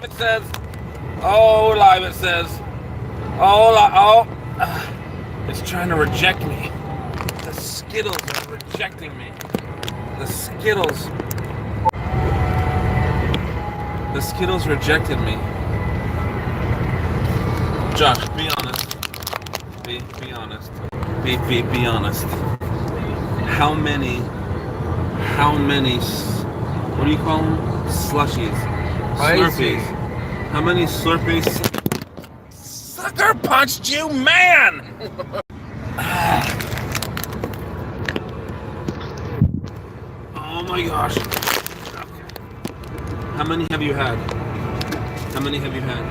live it says. Oh, live it says. It's trying to reject me. The Skittles are rejecting me. The Skittles. The Skittles rejected me. Josh, be honest. Be honest. Be honest. How many, what do you call them? Slushies. Slurpees. How many Slurpees? Sucker punched you, man! Oh my gosh. Okay. How many have you had? How many have you had?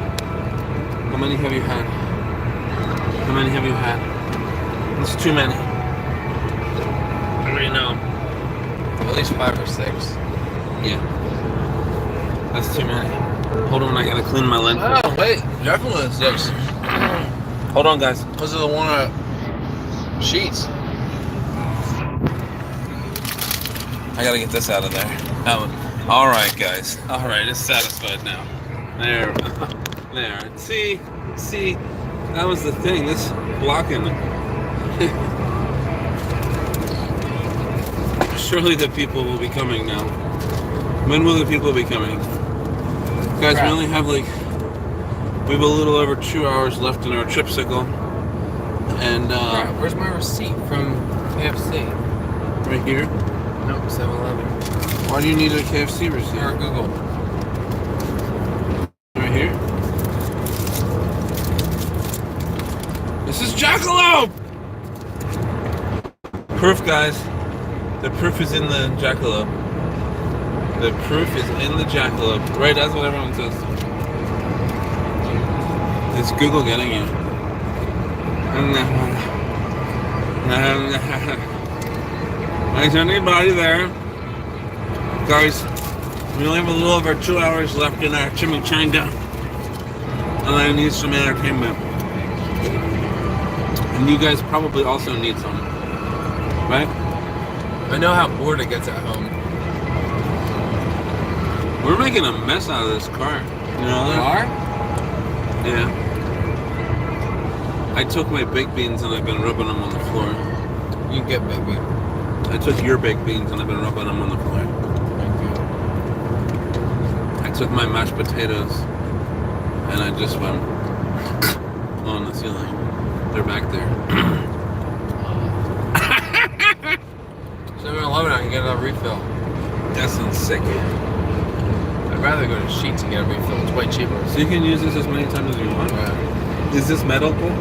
How many have you had? How many have you had? It's too many. I already know. At least 5 or 6. Yeah. That's too many. Hold on, I gotta clean my lens. Oh, wait. Definitely 6. Hold on, guys. Those are the one sheets. I gotta get this out of there. Oh, all right, guys. All right, it's satisfied now. There. There. See, that was the thing. This blocking. Surely the people will be coming now. When will the people be coming? Guys, we only have we have a little over 2 hours left in our tripsicle. And where's my receipt from KFC? Right here. Nope, 7-Eleven. Why do you need a KFC receipt? Or Google. Right here. This is Jackalope! Proof, guys. The proof is in the Jackalope. The proof is in the Jackalope. Right, that's what everyone says. It's Google getting you. Is anybody there? Guys, we only have a little over 2 hours left in our chimichanga. And I need some entertainment. And you guys probably also need some. Right? I know how bored it gets at home. We're making a mess out of this car. You know that? Car? Yeah. I took my baked beans and I've been rubbing them on the floor. You can get baked beans. I took your baked beans and I've been rubbing them on the floor. Thank you. I took my mashed potatoes and I just went on the ceiling. They're back there. 7-Eleven, I can get a refill. That sounds sick. I'd rather go to Sheetz and get a refill. It's way cheaper. So you can use this as many times as you want? Yeah. Is this medical?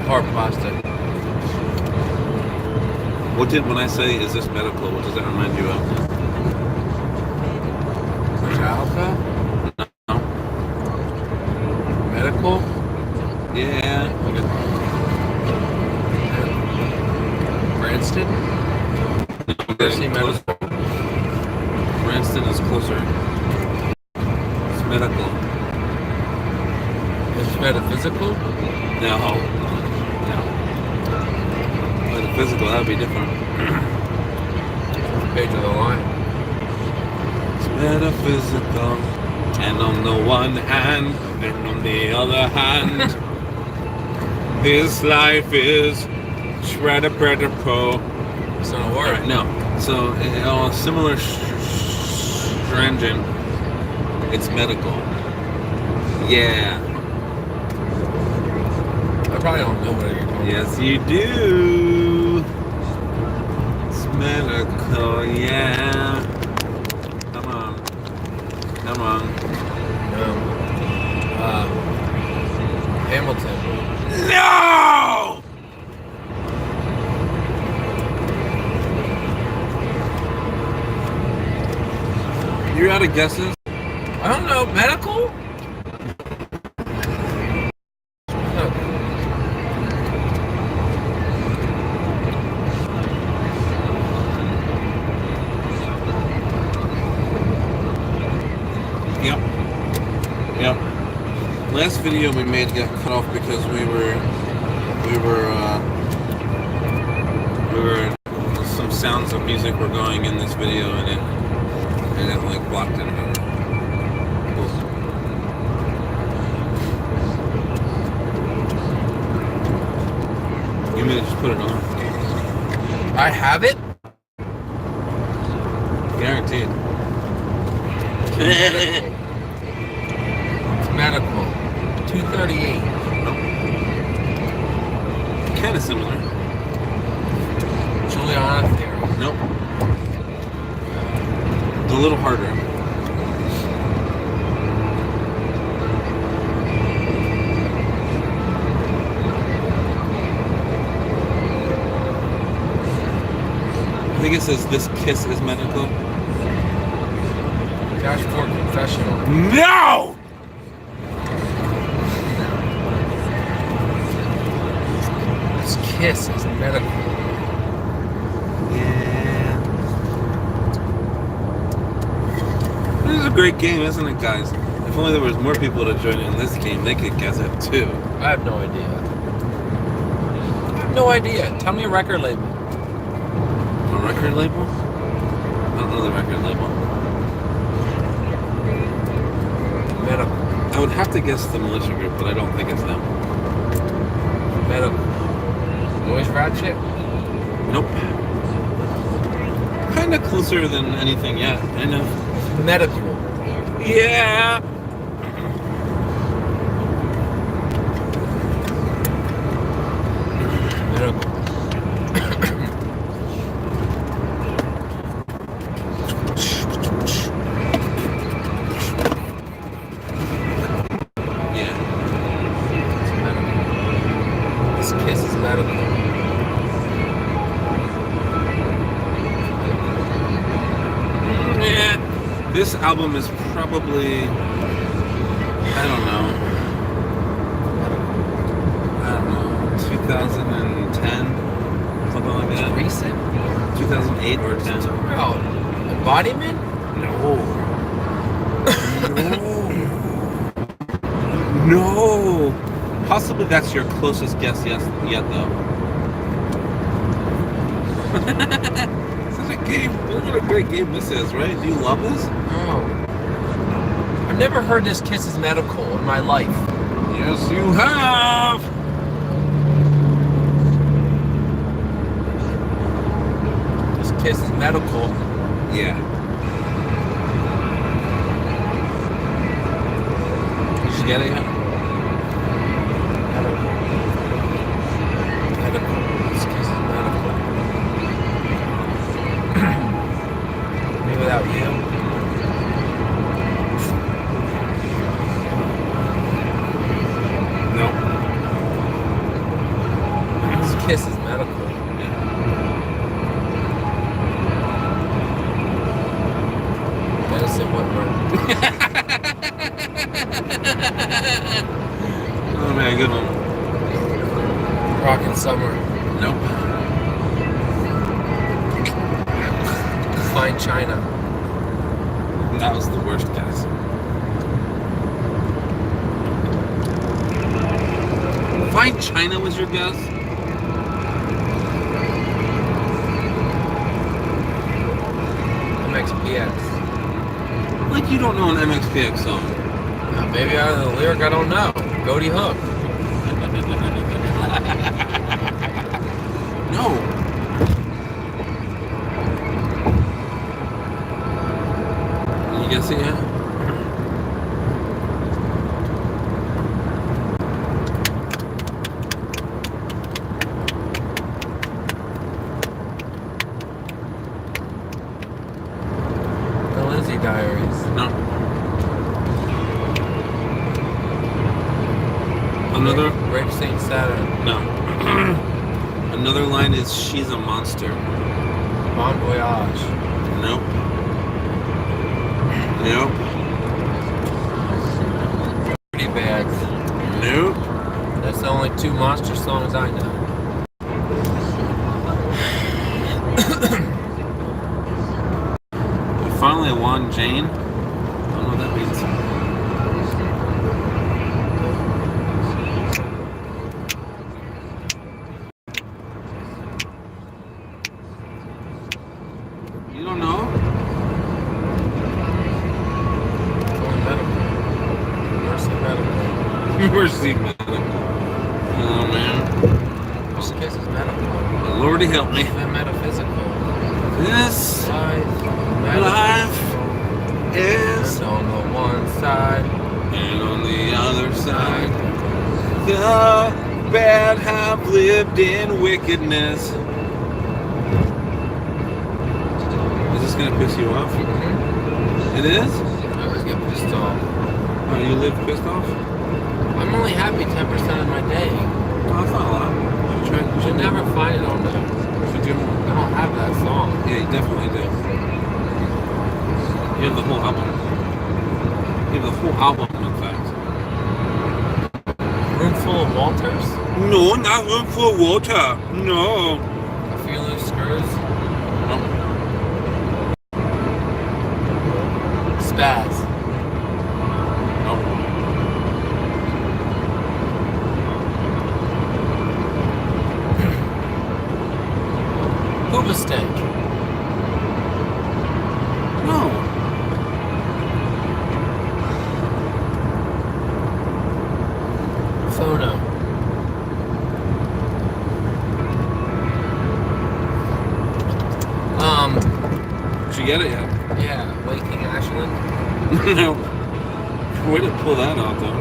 Hard plastic. When I say, is this medical, what does that remind you of? Metallica? No. Medical? Yeah. Cranston? Getting Medical. Cranston is closer. It's medical. It's metaphysical? No. Metaphysical, that would be different. Page of the line. It's metaphysical. And on the one hand, and on the other hand, this life is shredder-predder-po. It's not a word. No. So, on a similar strangent, it's medical. Yeah. I probably don't know what you're talking about. Yes, you do. It's medical, yeah. Come on. Hamilton. No! You're out of guesses? I don't know. Medical? Yep. Last video we made got cut off because we were some sounds of music were going in this video and it like blocked it. put it on. I have it? Guaranteed. It's medical. 238. Kind of similar. Juliana theory. Nope. It's a little harder. I think it says this kiss is medical. Dashboard confessional. No! This kiss is medical. Yeah. This is a great game, isn't it, guys? If only there was more people to join in this game, they could guess it too. I have no idea. I have no idea. Tell me a record label. A record label? I don't know the record label. Medical. I would have to guess the militia group, but I don't think it's them. Medical. Noise Ratchet? Nope. Kind of closer than anything yet. I know. Medical. Yeah. Medical. Yeah. It's medical. This kiss is medical. Yeah. This album is probably, I don't know, 2010, something like It's that. recent. 2008 or 10. Bro, Embodiment? No. No. No. Possibly that's your closest guess yet though. Such a game. Look what a great game this is, right? Do you love this? Oh. I've never heard this kiss is medical in my life. Yes, you have. This kiss is medical. Yeah. Did you get it yet? Medical. Medical. This kiss is medical. Me without you. Nope. This kiss is medical. Medicine Whitmer. Oh man, good one. Rockin' Summer. Nope. Fine China. That was the worst guess. Fine China was your guess? MXPX. Like you don't know an MXPX song. Maybe out of the lyric I don't know. Goaty Hook. No. You guess it yet? The Lindsay Diaries. No. Another? Rape Saint Saturn. No. Another line is she's a monster. Bon Voyage. Nope. Nope. Pretty Bags. Nope. That's the only two monster songs I know. We finally won Jane. I don't know what that means. You don't know? It's only medical. Mercy medical. Mercy medical. Oh man. This kiss is medical. Lordy help me. The metaphysical. This Life. life is, And on the one side. and on the other side, the bad have lived in wickedness. Is this gonna piss you off? Mm-hmm. It is? I always get pissed off. Oh, you live pissed off? I'm only happy 10% of my day. Oh, that's not a lot. You should never find it on there. Should do more. I don't have that song. Yeah, you definitely do. You have the whole album. You have the whole album, in fact. Room full of Walters? No, not room for water. No. A few loose screws? No. Spaz. No. Hoobastank. No. Photo. Did you get it yet? Yeah, Waking Ashland. No. Way to pull that out, though.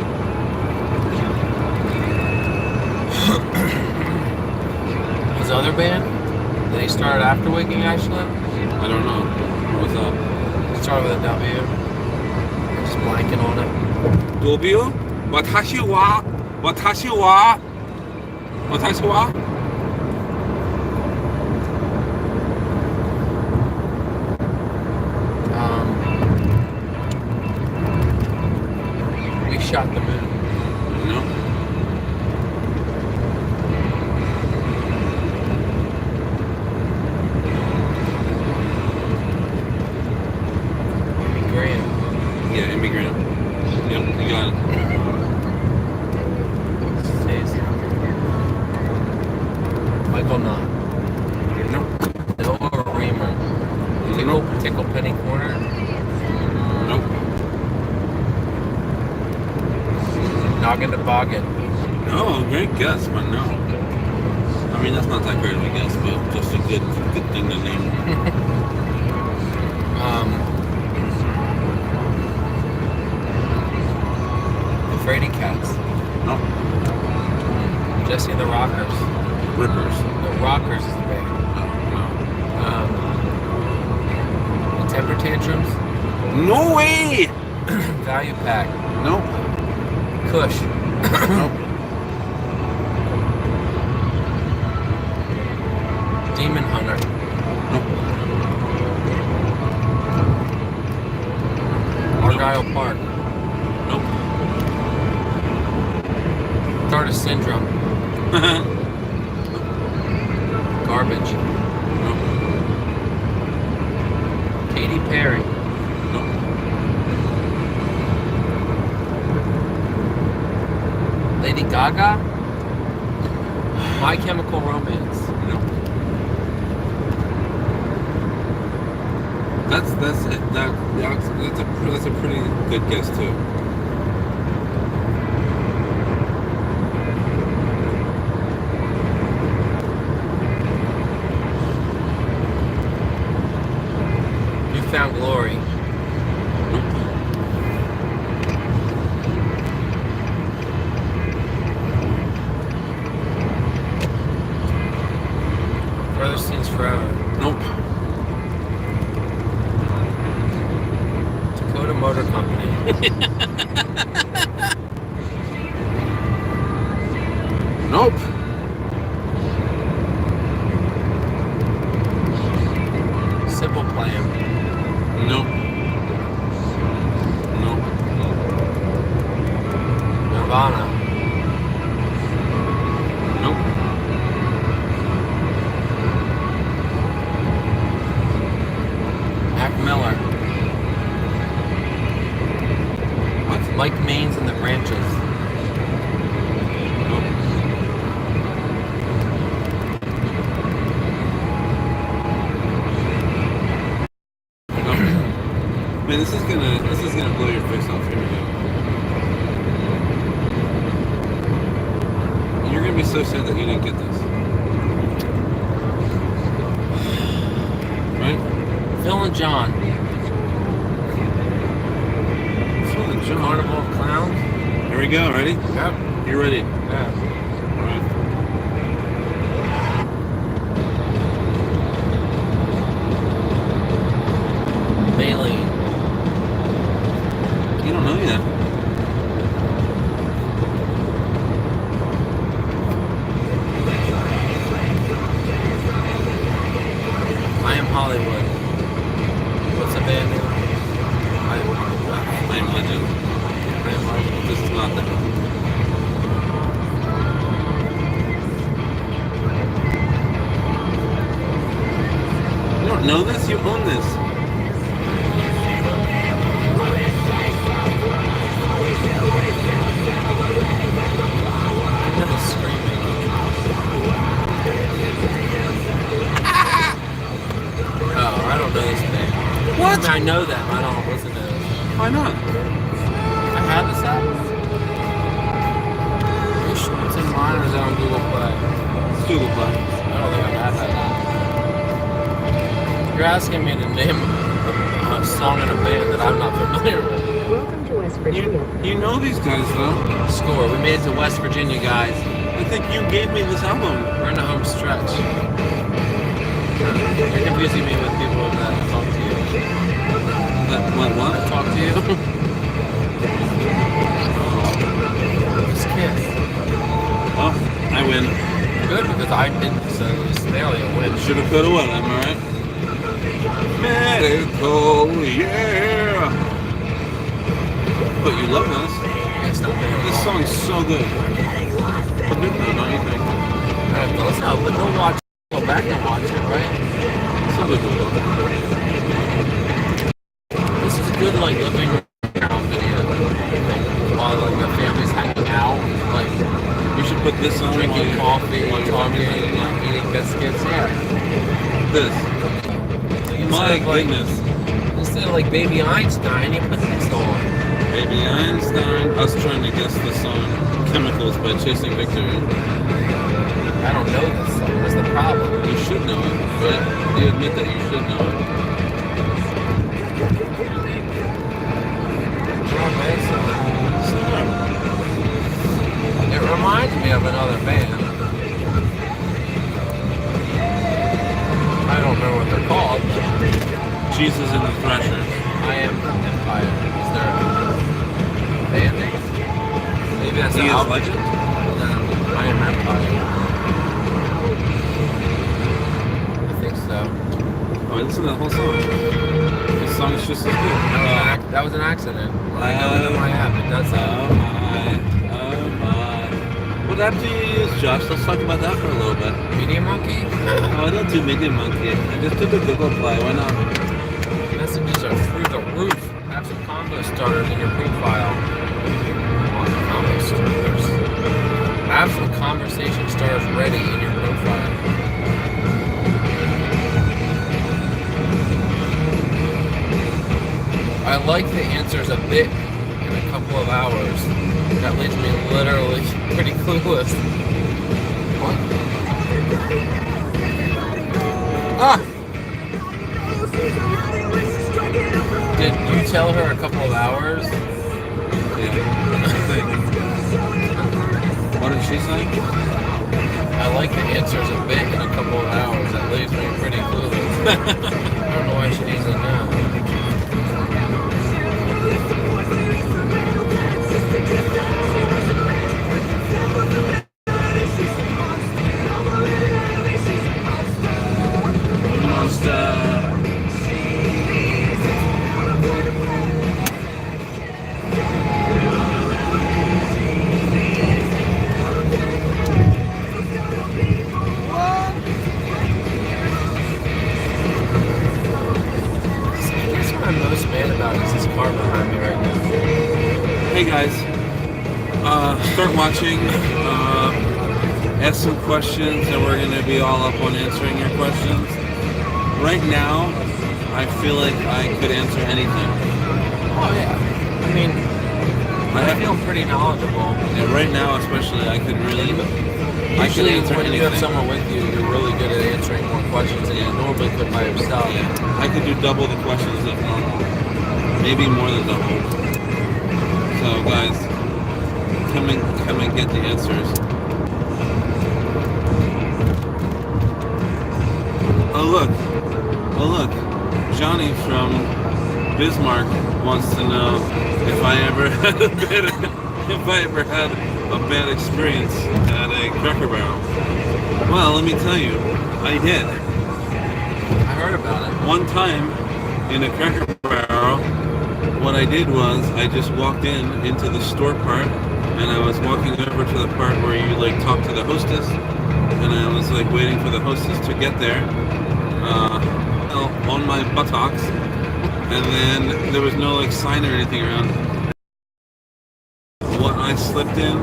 His other band? They started after Waking Ashland? I don't know. What's up? It started with a W. I'm just blanking on it. W? Watashi wa? Watashi wa? Watashi wa? We shot the moon. No. Graham. Yeah, immigrant. Yep, you got it. Stays. Michael Knott. No. Noah Reamer. Tickle Penny Corner. Nope. Noggin Toboggan. No, great guess, but no. I mean, that's not that great of a guess, but just a good thing to name. The Frady Cats. No. Jesse and the Rockers. Rippers. The Rockers is the band. The Temper Tantrums. No way! Value Pack. Nope. Kush. Nope. Demon Hunter. Nope. Argyle Park. Nope. Stardust Syndrome. Garbage. Nope. Katy Perry. Nope. Lady Gaga. My Chemical Romance. Nope. That's a pretty good guess too. You Found Glory. Brother Scenes Forever. Nope. Dakota Motor Company. Nope. Simple Plan. Nope. Nope. Nirvana. Nope. Mac Miller. What? Mike Maines and the Branches. Nope. Nope. Man, this is gonna blow your face off. Here we go. You're gonna be so sad that you didn't get this. Fallen John. Fallen John. Carnival of Clowns. Here we go. Ready? Yep. You ready? Yeah. All right. Bailey. You don't know yet. I Am Hollywood. What's the band name? I Am Hollywood. I am Legend. I Am Hollywood. This is not that. You don't know this? You own this. I'm gonna screaming. Oh, I don't know this band. What? I mean, I know them. I don't listen to them. Why not? I have this album. It's in mine or is it on Google Play? It's Google Play. I don't think I have that. You're asking me to name a song in a band that I'm not familiar with. Welcome to West Virginia. You know these guys though. Score. We made it to West Virginia, guys. I think you gave me this album. We're in the home stretch. You're confusing me with people that talk to you. What? Talk to you? This kid. Oh, I win. Good, because I didn't, so it's barely a win. Shoulda, coulda, woulda, am I right? Medical, yeah. But you love this. It's not bad. This song's so good. But don't you think? Let's go, but don't watch. Go back and watch it, right? So good. This is good, like living around video. While like the family's hanging out, like You should put this on drinking while coffee, talking, like eating biscuits. Yeah. this. My Instead of, like, goodness. Instead of like Baby Einstein, you put this on. Baby Einstein. Us trying to guess the song Chemicals by Chasing Victory. I don't know this song. What's the problem? You should know it, but you admit that you should know it. It reminds me of another band. I don't know what they're called, but Jesus and the Thrashers. I Am Empire. Is there a band name? Maybe that's He an is album. Legend? I Am Empire. I think so. Oh, listen to the whole song. This song is just as good. That was an accident. When I go into my app, it does that. Oh my. What app do you use, Josh? Let's talk about that for a little bit. Media Monkey? Oh, I don't do Media Monkey. I just do the Google Play. Why not? Messages are through the roof. Have some combo starters in your profile. Combo starters. Have some conversation starters ready in your profile. I like the answers a bit in a couple of hours. That leaves me literally pretty clueless. What? Ah! Did you tell her a couple of hours? Yeah. What did she say? I like the answers a bit in a couple of hours. That leaves me pretty clueless. I don't know why she needs it now. Hey guys, start watching, ask some questions, and we're going to be all up on answering your questions. Right now, I feel like I could answer anything. Oh yeah. I mean, I feel pretty knowledgeable. And right now, especially, I could really, I could Usually answer when anything. you have someone with you, you're really good at answering answering more questions than you normally could by yourself. Yeah. I could do double the questions if normal. Maybe more than double. So guys, come and get the answers. Oh look, Johnny from Bismarck wants to know if I ever had a bad experience at a Cracker Barrel. Well, let me tell you, I did. I heard about it. One time in a Cracker Barrel, what I did was I just walked into the store part, and I was walking over to the part where you like talk to the hostess, and I was like waiting for the hostess to get there. On my buttocks, and then there was no like sign or anything around. What I slipped in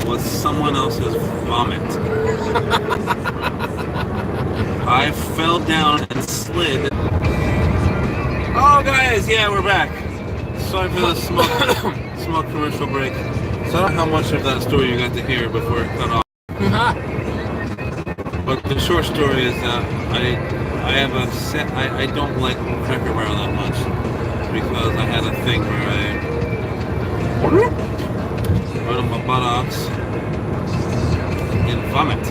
was someone else's vomit. I fell down and slid. Oh guys, yeah, we're back. Sorry for the small commercial break. So I don't know how much of that story you got to hear before it cut off. But the short story is that I don't like Cracker Barrel that much because I had a thing where I went on my buttocks in vomit.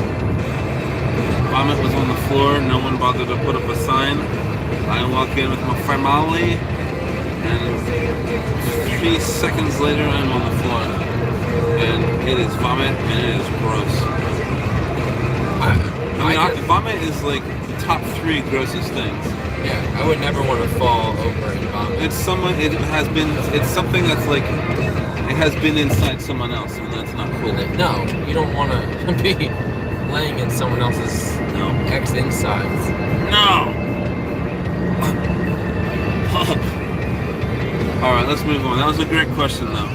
Vomit was on the floor. No one bothered to put up a sign. I walk in with my family, and 3 seconds later I'm on the floor, and it is vomit and it is gross. Vomit is like the top 3 grossest things. Yeah, I would never want to fall over and vomit. It's something that's like, it has been inside someone else, and that's not cool. No, you don't want to be laying in someone else's ex-insides. No! Alright, let's move on. That was a great question, though.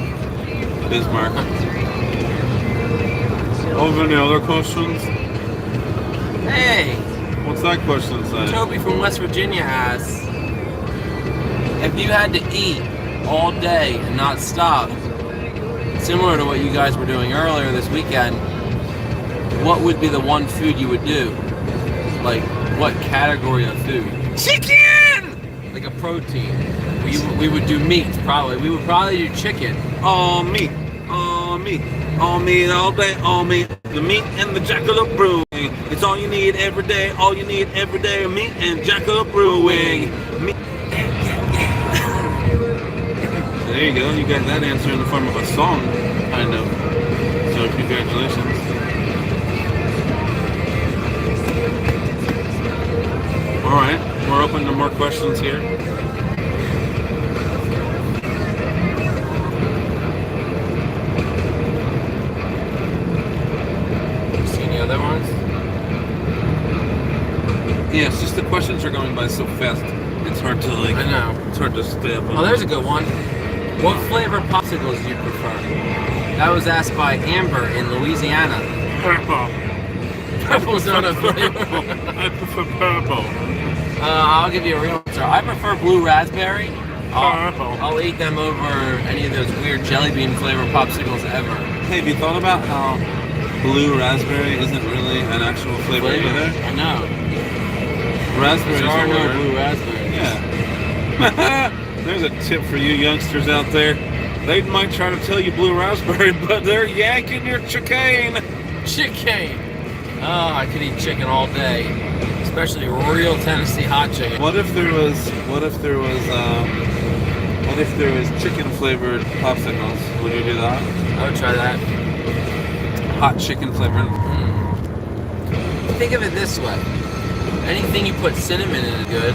Bismarck. Over any other questions? Hey! What's that question say? Toby from West Virginia asks, if you had to eat all day and not stop, similar to what you guys were doing earlier this weekend, what would be the one food you would do? Like, what category of food? Chicken! Like a protein. We would do meat, probably. We would probably do chicken. All meat. All meat. All meat all day. All meat. The meat and the Jackalope Brewing. It's all you need every day. All you need every day. Meat and Jackalope Brewing. Meat. There you go. You got that answer in the form of a song, kind of. So congratulations. All right, we're open to more questions here. See any other ones? Yeah, it's just the questions are going by so fast. It's hard to like. I know. It's hard to stay up on. Oh, there's a good one. What flavor popsicles do you prefer? That was asked by Amber in Louisiana. Purple. Purple's not a flavor. I prefer purple. I'll give you a real answer. I prefer blue raspberry. Purple. I'll eat them over any of those weird jelly bean flavor popsicles ever. Hey, have you thought about how blue raspberry isn't really an actual flavor either? I know. Raspberries There are no are blue raspberries. Yeah. There's a tip for you youngsters out there. They might try to tell you blue raspberry, but they're yanking your chicken. Chicken. Oh, I could eat chicken all day, especially real Tennessee hot chicken. What if there was chicken flavored popsicles? Would you do that? I would try that. Hot chicken flavored. Think of it this way. Anything you put cinnamon in is good.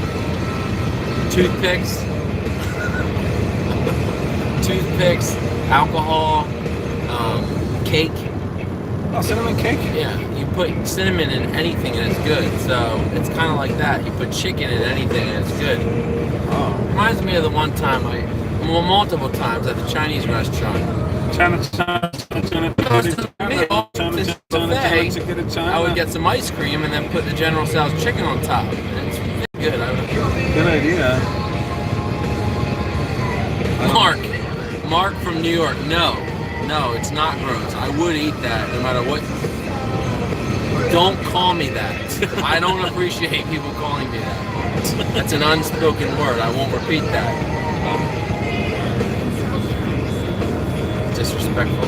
Toothpicks, alcohol, cake. Oh, cinnamon cake? Yeah, you put cinnamon in anything and it's good. So it's kind of like that. You put chicken in anything and it's good. Oh. Reminds me of the one time multiple times at the Chinese restaurant. I would get some ice cream and then put the General Tso's chicken on top. It's really good. Good idea. Mark from New York. No, it's not gross. I would eat that no matter what. Don't call me that. I don't appreciate people calling me that. That's an unspoken word. I won't repeat that. Disrespectful.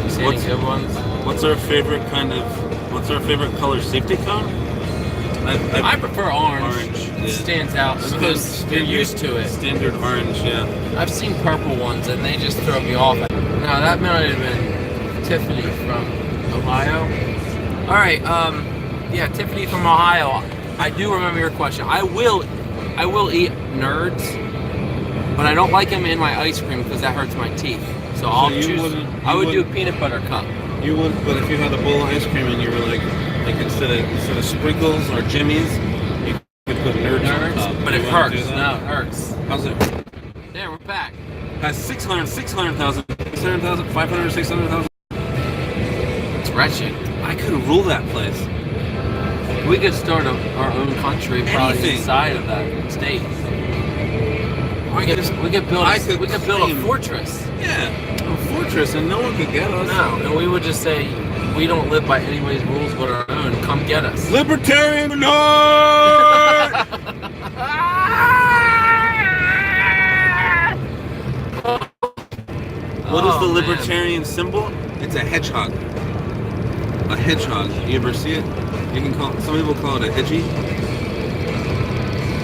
You see any good ones? What's our favorite color safety cone? I prefer orange. Orange, yeah. It stands out because you're used to it. Standard orange, yeah. I've seen purple ones and they just throw me off. No, that might have been Tiffany from Ohio. All right, yeah, Tiffany from Ohio. I do remember your question. I will eat Nerds, but I don't like them in my ice cream because that hurts my teeth. So I'll choose. I would do peanut butter cup. You would, but if you had a bowl of ice cream and you were like instead of sprinkles or jimmies, you could put Nerds on top. But it hurts. No, it hurts. How's it? There, we're back. Has 600,000, 500, 600,000. It's wretched. I could rule that place. We could start our own country probably inside of that state. We could build a fortress. Yeah, a fortress, and no one could get us. No, and we would just say we don't live by anybody's rules but our own. Come get us. Libertarian North! What is the libertarian symbol? It's a hedgehog. A hedgehog. You ever see it? You can call. Some people call it a hedgie.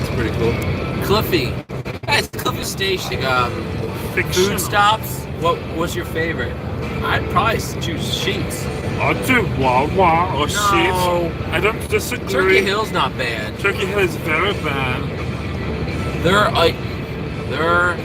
It's pretty cool. Cliffy. Guys, Cliffy Station. Food stops. What's your favorite? I'd probably choose Sheets. I'd do Wawa or No. Sheets. I don't disagree. Turkey Hill's not bad. Turkey Hill is very bad. They're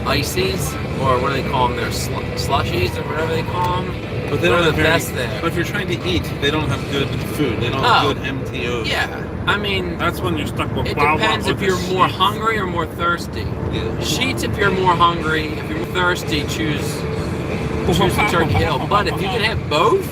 ices, or what do they call them? They're slushies, or whatever they call them. But they don't have the best there. But if you're trying to eat, they don't have good food. They don't have good MTOs. Yeah, I mean, That's when you're stuck with it Wawa. depends or if the you're more Sheets. hungry or more thirsty. Yeah. Sheets if you're more hungry. If you're more thirsty, choose the Turkey Hill. But if you can have both,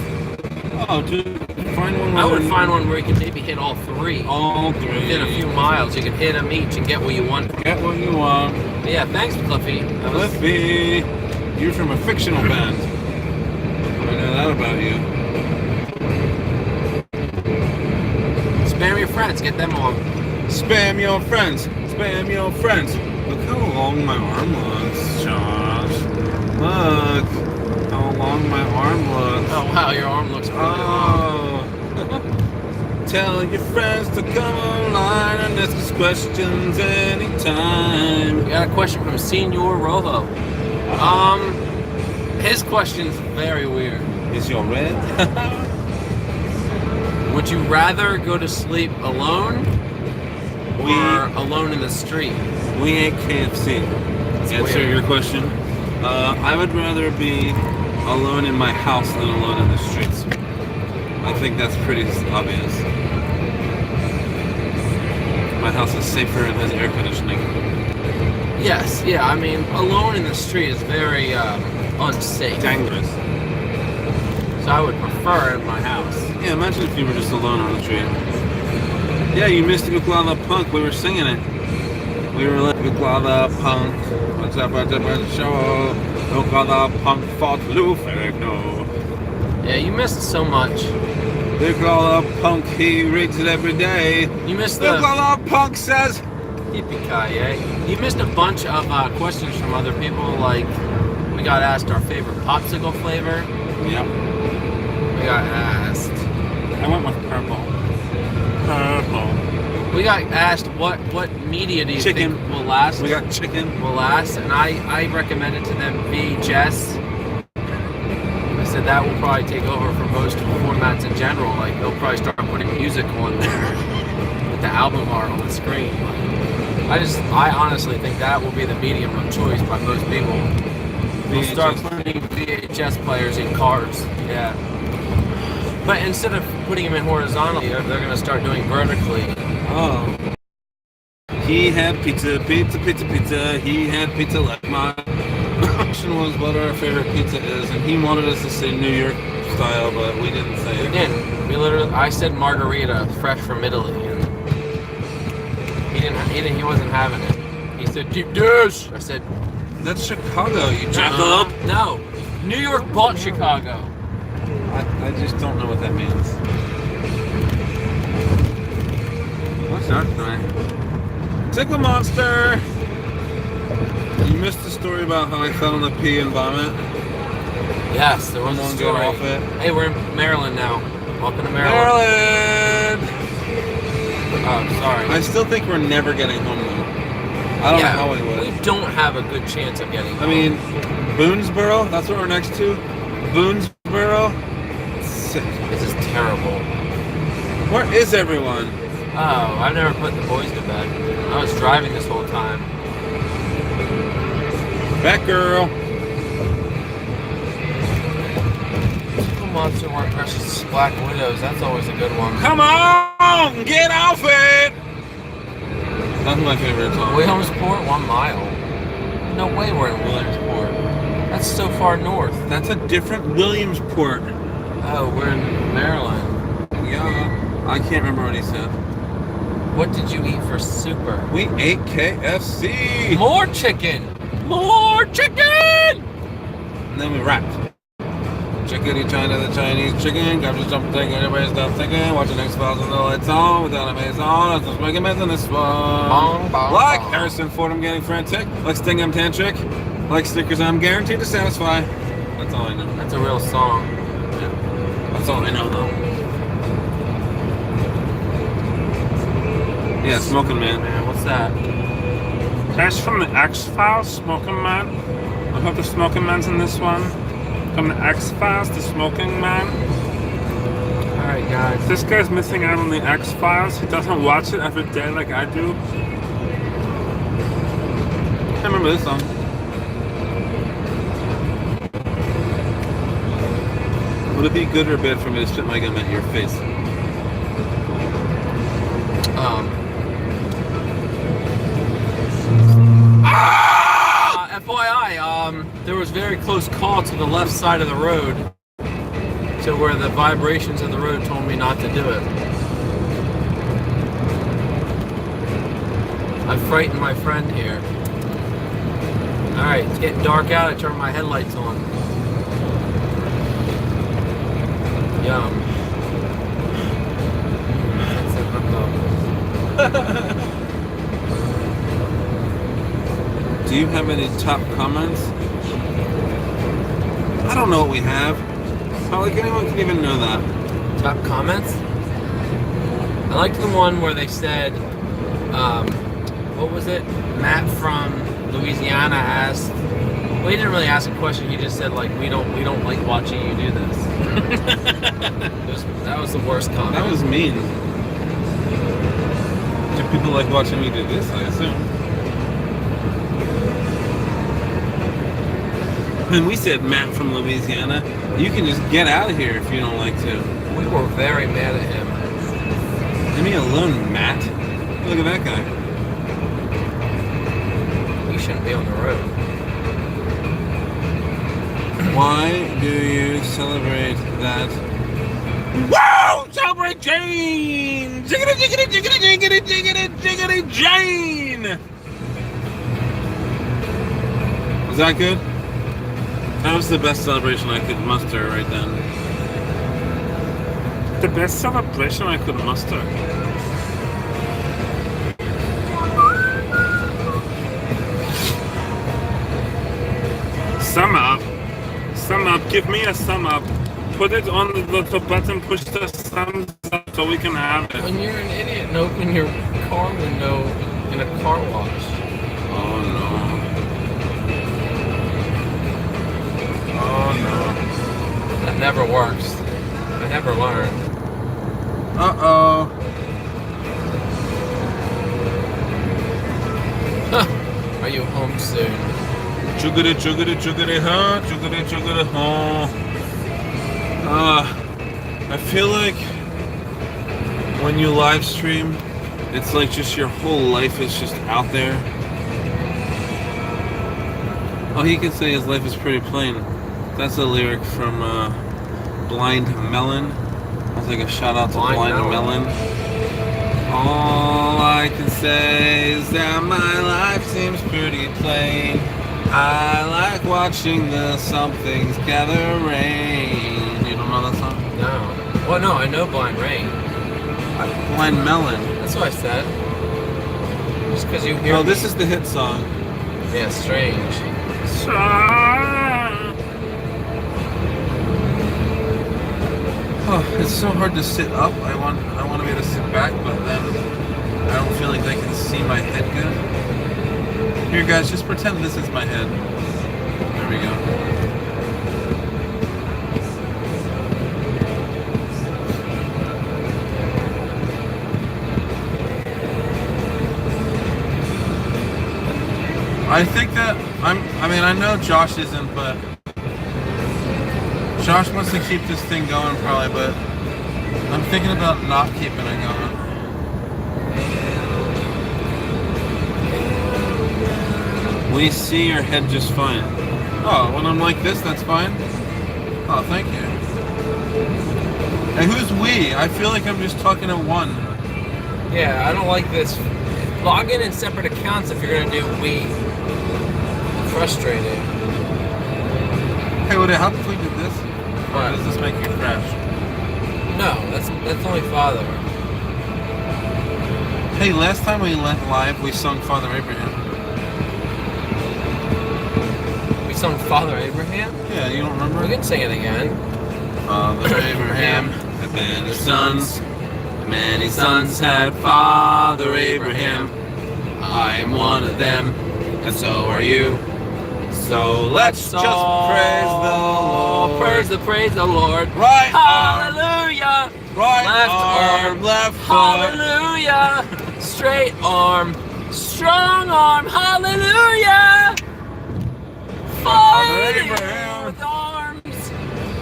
Oh, dude, find one. I would find one where you can maybe hit all three. All three. Within a few miles, you can hit them each and get what you want. Get what you want. But yeah, thanks, Cliffy. That was- Cliffy, you're from a fictional band. I know that about you. Spam your friends, get them on. Spam your friends. Spam your friends. Look how long my arm looks, Josh. Look how long my arm looks. Oh wow, your arm looks really long. Oh. Tell your friends to come online and ask us questions anytime. We got a question from Senor Rojo. His question's very weird. Is your red? Would you rather go to sleep alone or alone in the street? We ain't KFC. Answer weird. your question. I would rather be alone in my house than alone in the streets. I think that's pretty obvious. My house is safer and has air conditioning. Yes, yeah, I mean, alone in the street is very unsafe. Dangerous. So I would prefer it in my house. Yeah, imagine if you were just alone on the street. Yeah, you missed Uklala Punk. We were singing it. We were like, Uklala Punk. What's up at the show? Uklala Punk fought Luferno. Yeah, you missed so much. Uklala Punk, he reads it every day. You missed the Uklala Punk says, Yippee-ki-yay. You missed a bunch of questions from other people, like we got asked our favorite popsicle flavor. Yep. We got asked. I went with purple. Purple. We got asked what media do you Chicken. think will last? We got chicken. Will last, and I recommended to them VHS. I said that will probably take over for most formats in general. Like they'll probably start putting music on there with the album art on the screen. I honestly think that will be the medium of choice by most people. They'll start putting VHS players in cars. Yeah. But instead of putting them in horizontally, they're going to start doing vertically. Oh. He had pizza, pizza, pizza, pizza. He had pizza like mine. The question was what our favorite pizza is, and he wanted us to say New York style, but we didn't say it. We didn't. I said margarita, fresh from Italy, and he wasn't having it. He said deep dish. I said That's Chicago, you jackal. no. New York bought Chicago. I just don't know what that means. What's that tonight? Tickle Monster! You missed the story about how I fell in the pee and vomit? Yes, there was a Someone get story. off it. Hey, we're in Maryland now. Welcome to Maryland. Maryland! Oh, sorry. I still think we're never getting home though. I don't know how we would. We don't have a good chance of getting I home. mean, Boonesboro, that's what we're next to. Boonesboro? Sick. This is terrible. Where is everyone? Oh, I've never put the boys to bed. I was driving this whole time. Back girl. Monster War versus Black Widows. That's always a good one. Come on! Get off it! That's my favorite song. Williamsport, 1 mile. No way we're in Williamsport. That's so far north. That's a different Williamsport. Oh, we're in Maryland. Yeah. I can't remember what he said. What did you eat for super? We ate KFC! More chicken! More chicken! And then we rapped. Chickadee China, the Chinese chicken, capture something, everybody stop thinking, watching X-Files with the lights on, without a maze on, let's make a mess in this one. Bong, bong, Like bong. Harrison Ford, I'm getting frantic. Like Sting, I'm tantric. Like Snickers, I'm guaranteed to satisfy. That's all I know. That's a real song. Yeah. That's all I know, though. Yeah, Smoking Man. Man, what's that? That's from the X-Files, Smoking Man. I hope the Smoking Man's in this one. From the X-Files, the Smoking Man. Alright, guys. This guy's missing out on the X-Files. He doesn't watch it every day like I do. I remember this song. Would it be good or bad for me to spit my gum at your face? FYI, there was very close call to the left side of the road, to where the vibrations of the road told me not to do it. I frightened my friend here. Alright, it's getting dark out. I turned my headlights on. Yum. That's a hot dog. Do you have any top comments? I don't know what we have. How like anyone can even know that? Top comments? I liked the one where they said, what was it? Matt from Louisiana asked. Well, he didn't really ask a question. He just said like, we don't like watching you do this. That was the worst comment. That was mean. Do people like watching me do this? I assume. When we said Matt from Louisiana, you can just get out of here if you don't like to. We were very mad at him. Leave me alone, Matt. Look at that guy. We shouldn't be on the road. Why do you celebrate that? Wow! Celebrate Jane! Jiggity, jiggity, jiggity, jiggity, jiggity, jiggity, Jane! Was that good? That was the best celebration I could muster right then. The best celebration I could muster. Sum up. Sum up. Give me a sum up. Put it on the little button, push the thumbs up so we can have it. When you're an idiot and open your car window in a car wash. Oh no. Oh no. That never works. I never learned. Uh-oh. Are you home soon? Chuggity, chuggity, chuggity, huh? Chuggity, chuggity, huh? I feel like when you live stream, it's like just your whole life is just out there. Oh, he can say his life is pretty plain. That's a lyric from Blind Melon. That's like a shout out to Blind Melon. All I can say is that my life seems pretty plain. I like watching the somethings gather rain. You don't don't know that song? No. Well, no, I know Blind Rain. Blind Melon. That's what I said. Just because you hear No, me. this is the hit song. Yeah, strange. Oh, it's so hard to sit up. I want to be able to sit back, but then I don't feel like they can see my head good. Here, guys, just pretend this is my head. There we go. I think that I know Josh isn't, but Josh wants to keep this thing going probably, but I'm thinking about not keeping it going. We see your head just fine. Oh, when I'm like this, that's fine? Oh, thank you. Hey, who's we? I feel like I'm just talking to one. Yeah, I don't like this. Log in separate accounts if you're going to do we. I'm frustrated. Hey, would it help if we did this? Or What? does this make you crash? No, that's only Father. Hey, last time we went live, we sung Father Abraham. We sung Father Abraham? Yeah, you don't remember? We can sing it again. Father Abraham had many sons. Many sons had Father Abraham. I am one of them, and so are you. So let's just praise the Lord. Praise the Lord. Right arm, Hallelujah. right Left arm, arm. left foot. Hallelujah. Straight arm. Strong arm. Hallelujah. Father Fighting Abraham. with arms.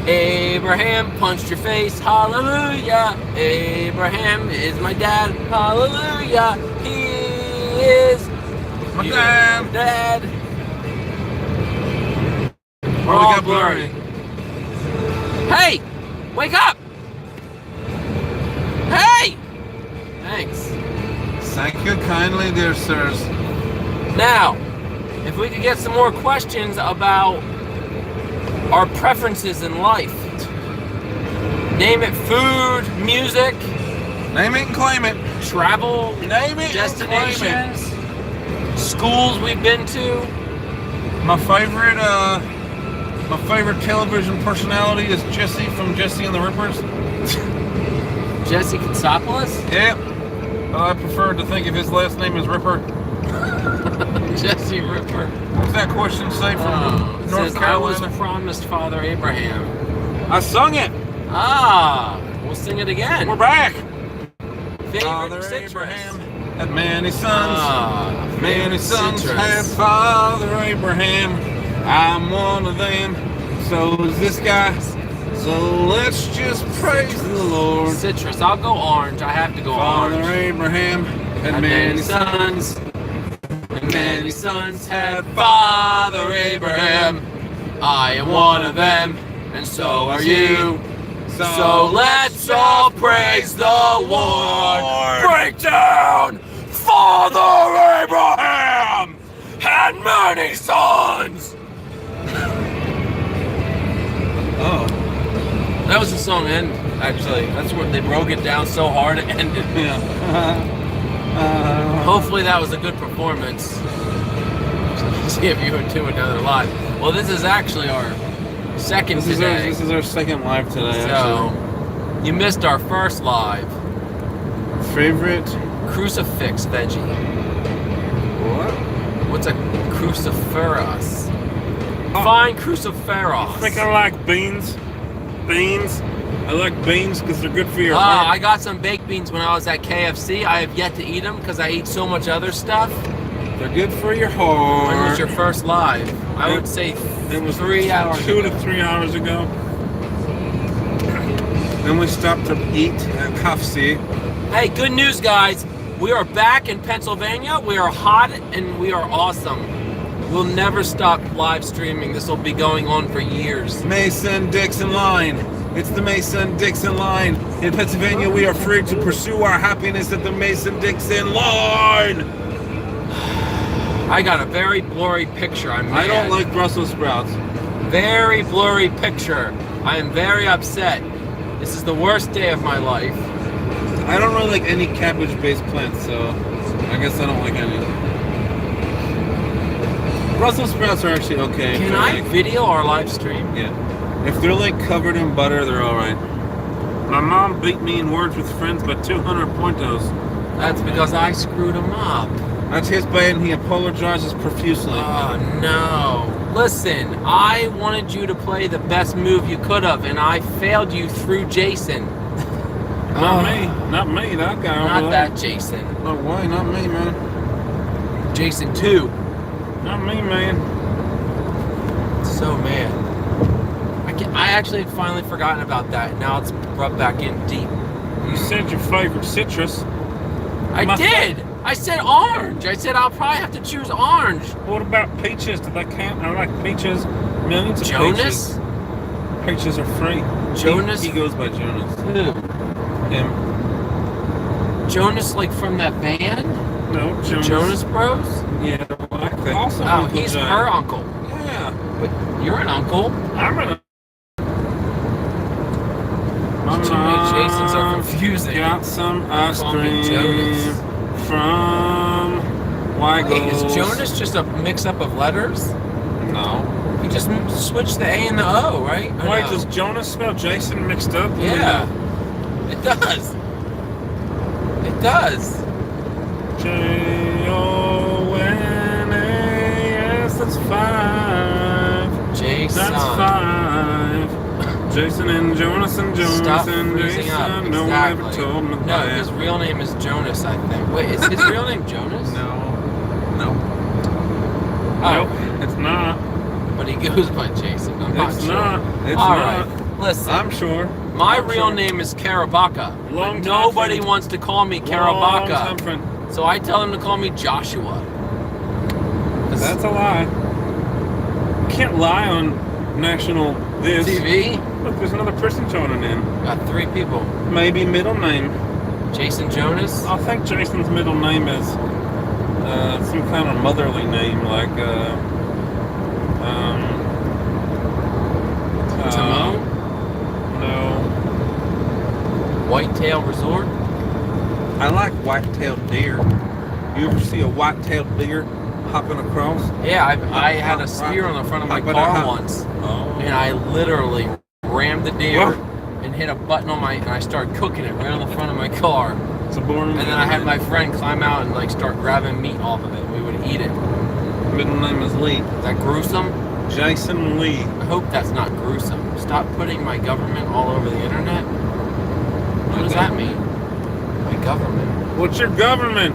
Abraham punched your face. Hallelujah. Abraham is my dad. Hallelujah. He is My your dad. dad. Oh, we got blurry. Hey! Wake up! Hey! Thanks. Thank you kindly, dear sirs. Now, if we could get some more questions about our preferences in life. Name it: food, music, Name it and claim it. travel, Name it and claim it. destinations, schools we've been to. My favorite television personality is Jesse from Jesse and the Rippers. Jesse Katsopoulos? Yep. But I prefer to think of his last name as Ripper. Jesse Ripper. What's that question say from It North says, I was Carolina? promised Father Abraham. I sung it. Ah, we'll sing it again. We're back. Favorite Father citrus. Abraham had many sons. Ah, Many favorite sons citrus. had Father Abraham. I'm one of them. So is this guy. So let's just praise the Lord. Citrus. I'll go orange. I have to go Father orange. Abraham had Had many sons. And many sons had Father Abraham. I am one of them, and so are you. So let's all praise the Lord. Break down! Father Abraham had many sons. Oh, That was the song end, actually. That's where they broke it down so hard it ended. yeah. Hopefully that was a good performance. See if you would do another live. Well, this is actually our second today. This is our second live today. So, you missed our first live. Actually. Favorite? Crucifix veggie. What? What's a cruciferous? Fine cruciferous. I think I like beans. Beans. I like beans because they're good for your I heart. got some baked beans when I was at KFC. I have yet to eat them because I eat so much other stuff. They're good for your heart. When was your first live? I would say It was 3 hours 2 ago. to 3 hours ago. Then we stopped to eat at KFC. Hey, good news, guys. We are back in Pennsylvania. We are hot and we are awesome. We'll never stop live streaming. This will be going on for years. Mason-Dixon line. It's the Mason-Dixon line. In Pennsylvania, we are free to pursue our happiness at the Mason-Dixon line. I got a very blurry picture. I'm I don't mad. like Brussels sprouts. Very blurry picture. I am very upset. This is the worst day of my life. I don't really like any cabbage-based plants, so I guess I don't like any. Brussels sprouts are actually okay. Can I video our live stream? Yeah. If they're like covered in butter, they're alright. My mom beat me in Words with Friends by 200 pointos. That's because I screwed him up. That's his bad and he apologizes profusely. Oh no. Listen, I wanted you to play the best move you could have, and I failed you through Jason. Not me. Not me. That guy over Not there. that Jason. No way. Not me, man. Jason 2. Not me, man. So mad. I actually had finally forgotten about that. Now it's rubbed back in deep. You said your favorite citrus. I My did! I said orange! I said I'll probably have to choose orange. What about peaches? Do they count? I like peaches. Millions of Jonas? peaches. Peaches are free. Jonas? He goes by Jonas. Who? Him. Jonas, like from that band? No, Jonas. Jonas Bros? Yeah, I like that. Also, Oh, Uncle he's John. her uncle. Yeah. But you're an uncle. I'm gonna. Too many Jasons are confusing. Got some ice Call me cream Jonas. from White Wait, is Jonas just a mix-up of letters? No. You just switched the A and the O, right? Or Wait, no? does Jonas spell Jason mixed up? Yeah. It does. It does. Jonas, that's 5. Jason. That's 5. Jason and Jonas and Jonas Stop and freezing up. Jason. No one ever Exactly. told me No, that. his real name is Jonas, I think. Wait, is his real name Jonas? No. No. Oh, Nope, it's not. but he goes by Jason. I'm not It's sure. not. It's All not. right, listen. I'm sure. My I'm real sure. name is Karabaka. Long But time nobody friend. wants to call me Long Karabaka. time friend. So I tell them to call me Joshua. 'Cause That's a lie. You can't lie on national this. TV. Look, there's another person joining in. Got 3 people. Maybe middle name. Jason Jonas. I think Jason's middle name is some kind of motherly name, like Timon. No. Whitetail Resort. I like white-tailed deer. You ever see a white-tailed deer hopping across? Yeah, I had a steer on the front of my car once, Oh. and I literally rammed the deer Whoa. and hit a button on and I started cooking it right on the front of my car. It's a boring. And then I had my friend climb out and like start grabbing meat off of it. And we would eat it. middle name is Lee. Is that gruesome? Jason Lee. I hope that's not gruesome. Stop putting my government all over the internet. What does that mean? My government. What's your government?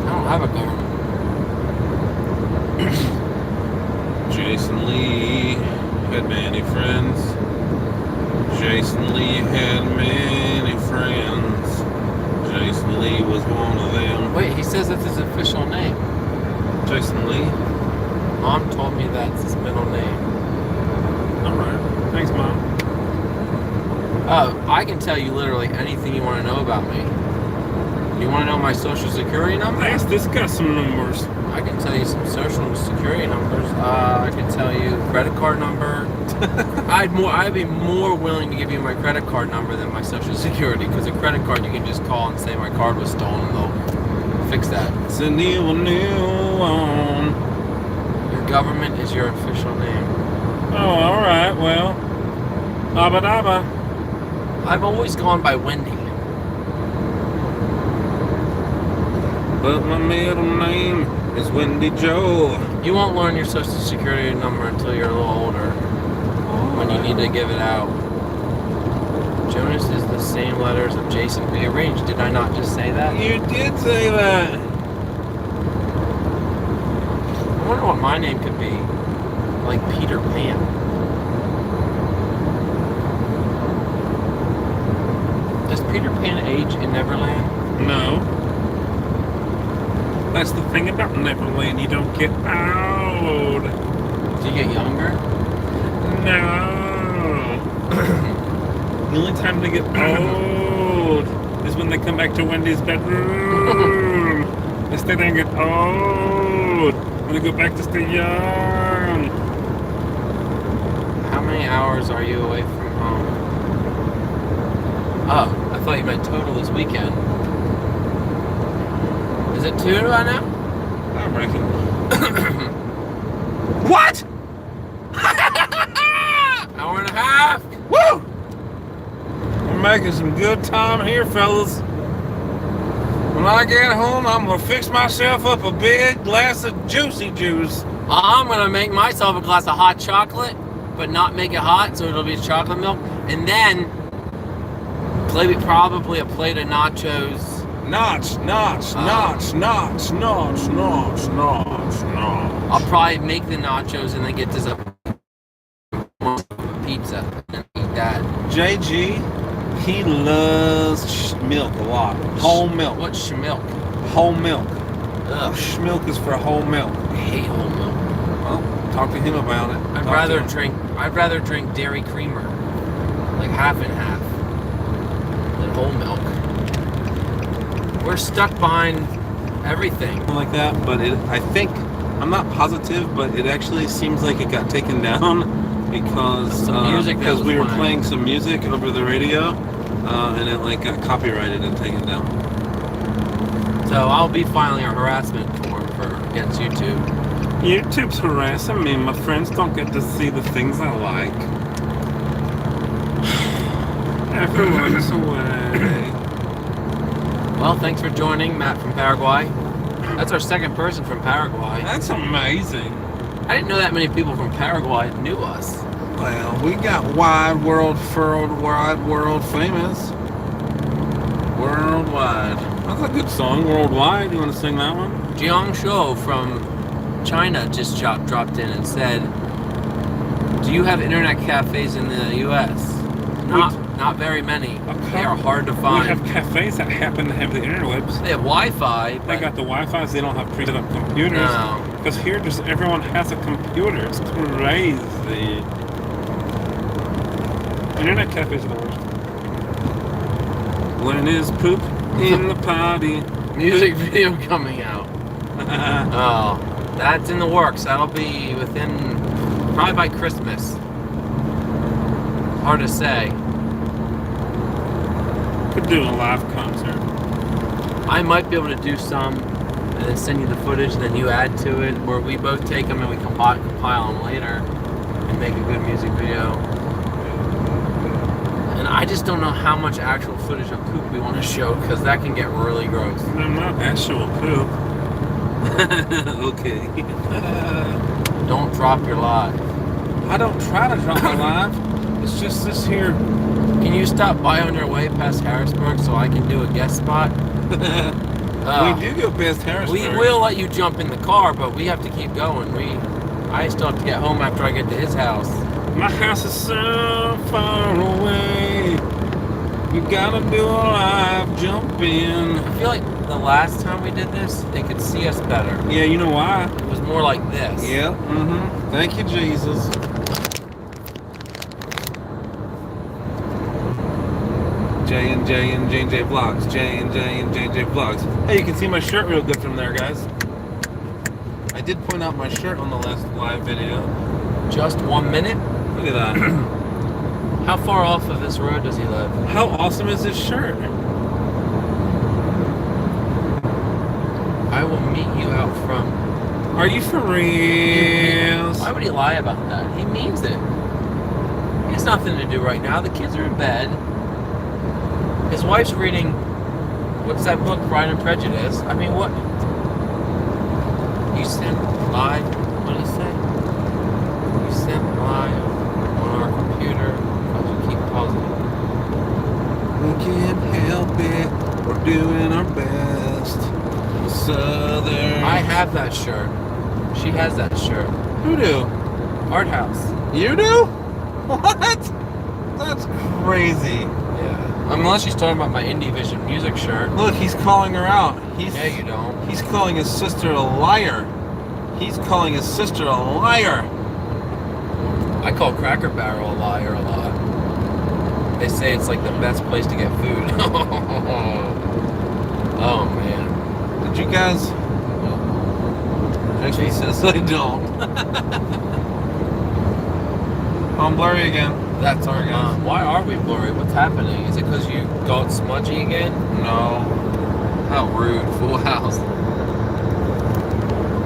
I don't have a government. Jason Lee had many friends. Jason Lee had many friends. Jason Lee was one of them. Wait, he says that's his official name. Jason Lee? Mom told me that's his middle name. Alright. Thanks, Mom. I can tell you literally anything you want to know about me. You want to know my social security number? Let's discuss some numbers. I can tell you some social security numbers. I can tell you credit card number. I'd be more willing to give you my credit card number than my social security, because a credit card you can just call and say my card was stolen and they'll fix that. It's a new one. Your government is your official name. Oh, alright, well. Abba dabba. I've always gone by Wendy. But my middle name is Wendy Joe. You won't learn your social security number until you're a little older, when you need to give it out. Jonas is the same letters of Jason rearranged. Did I not just say that? You did say that. I wonder what my name could be. Like Peter Pan. Does Peter Pan age in Neverland? No. That's the thing about Neverland. You don't get old. Do you get younger? No. The only time they get old is when they come back to Wendy's bedroom. They stay there and get old. And gonna go back to stay young. How many hours are you away from home? Oh, I thought you meant total this weekend. Is it 2 right now? I reckon. What? Hour and a half. Woo! We're making some good time here, fellas. When I get home, I'm gonna fix myself up a big glass of juicy juice. I'm gonna make myself a glass of hot chocolate, but not make it hot, so it'll be chocolate milk, and then probably a plate of nachos. Notch. I'll probably make the nachos and then get this pizza and eat that. JG, he loves milk a lot. Whole milk. What's schmilk? Whole milk. Ugh, Schmilk is for whole milk. I hate whole milk. Well, talk to him about it. I'd rather drink dairy creamer, like half and half, than whole milk. We're stuck behind everything. Something like that, but I'm not positive, but it actually seems like it got taken down because we were playing some music over the radio, and it like got copyrighted and taken down. So I'll be filing a harassment form against YouTube. YouTube's harassing me. My friends don't get to see the things I like. Everyone's away. Well, thanks for joining, Matt from Paraguay. That's our second person from Paraguay. That's amazing. I didn't know that many people from Paraguay knew us. Well, we got wide world famous. Worldwide. That's a good song, Worldwide. You want to sing that one? Jiang Shou from China just dropped in and said, "Do you have internet cafes in the U.S.?" Not very many. They are hard to find. We have cafes that happen to have the interwebs. They have Wi-Fi. They got the Wi-Fi's. They don't have pre-set up computers. No. Because here, just everyone has a computer. It's crazy. Internet cafes are the worst. When is poop in the potty? Music video coming out. Oh, that's in the works. That'll be probably by Christmas. Hard to say. Could do a live concert. I might be able to do some and then send you the footage, and then you add to it, where we both take them and we compile them later and make a good music video. And I just don't know how much actual footage of poop we want to show, because that can get really gross. No, not actual poop. Okay. Don't drop your live. I don't try to drop my live. It's just this here. Can you stop by on your way past Harrisburg so I can do a guest spot? We do go past Harrisburg. We will let you jump in the car, but we have to keep going. I still have to get home after I get to his house. My house is so far away. You gotta do a live jump in. I feel like the last time we did this, they could see us better. Yeah, you know why? It was more like this. Yeah. Mm-hmm. Thank you, Jesus. J&J Vlogs. J&J Vlogs. Hey, you can see my shirt real good from there, guys. I did point out my shirt on the last live video. Just 1 minute? Look at that. How far off of this road does he live? How awesome is this shirt? I will meet you out front. Are you for real? Why would he lie about that? He means it. He has nothing to do right now. The kids are in bed. His wife's reading, what's that book, Pride and Prejudice? I mean, what? You sent live, what did he say? You sent live on our computer because you keep pausing. We can't help it. We're doing our best. Southern. I have that shirt. She has that shirt. Who do? Art House. You do? What? That's crazy. Yeah. Unless she's talking about my Indie Vision music shirt. Look, he's calling her out. Yeah, you don't. He's calling his sister a liar. He's calling his sister a liar. I call Cracker Barrel a liar a lot. They say it's like the best place to get food. Oh man. Did you guys Actually says I don't. I'm blurry again. That's Sorry, guys. Why are we blurry? What's happening? Is it because you got smudgy again? No. How rude. Full house.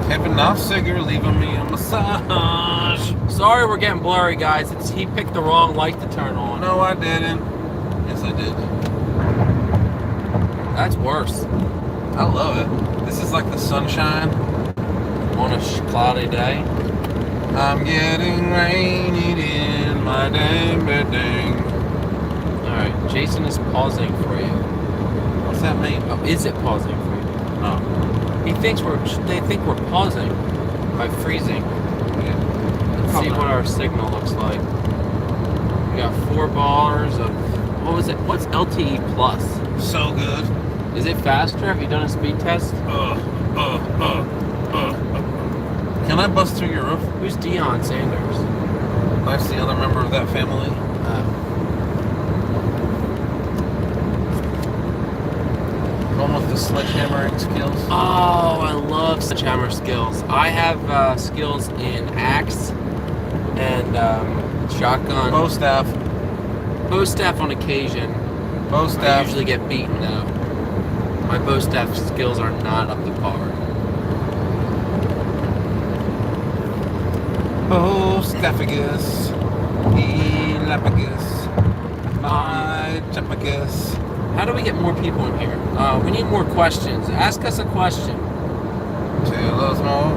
Kevin Nofziger leaving me a massage. Sorry we're getting blurry, guys. He picked the wrong light to turn on. No, I didn't. Yes, I did. That's worse. I love it. This is like the sunshine. On a cloudy day. I'm getting rained in my dang dang. Alright, Jason is pausing for you. What's that mean? Oh, is it pausing for you? No. They think we're pausing by freezing. Yeah. Let's see what our signal looks like. We got 4 bars of, what was it? What's LTE Plus? So good. Is it faster? Have you done a speed test? Can I bust through your roof? Who's Deion Sanders? That's the other member of that family. One with the sledgehammering skills. Oh, I love sledgehammer skills. I have skills in axe and shotgun. Bow staff. Bow staff on occasion. Bow I staff. usually get beaten though. My bow staff skills are not up to par. Bow staffagus. Elapagus. My chapagus. How do we get more people in here? We need more questions. Ask us a question. Tell us more.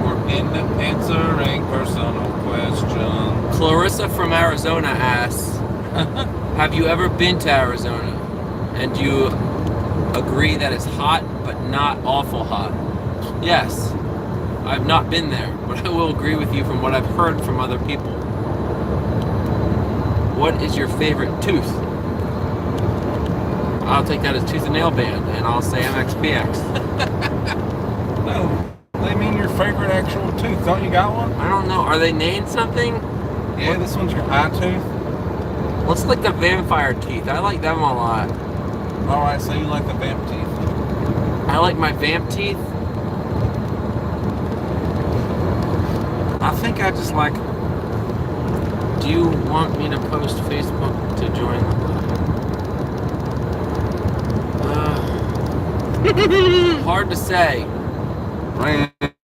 We're in the answering personal questions. Clarissa from Arizona asks, have you ever been to Arizona? And do you agree that it's hot, but not awful hot? Yes. I've not been there, but I will agree with you from what I've heard from other people. What is your favorite tooth? I'll take that as tooth and nail band, and I'll say MXPX. No, they mean your favorite actual tooth. Don't you got one? I don't know. Are they named something? Yeah, this one's your eye tooth. Let's like the vampire teeth. I like them a lot. Alright, so you like the vamp teeth. I like my vamp teeth. I think I just like... Do you want me to post Facebook to join the hard to say.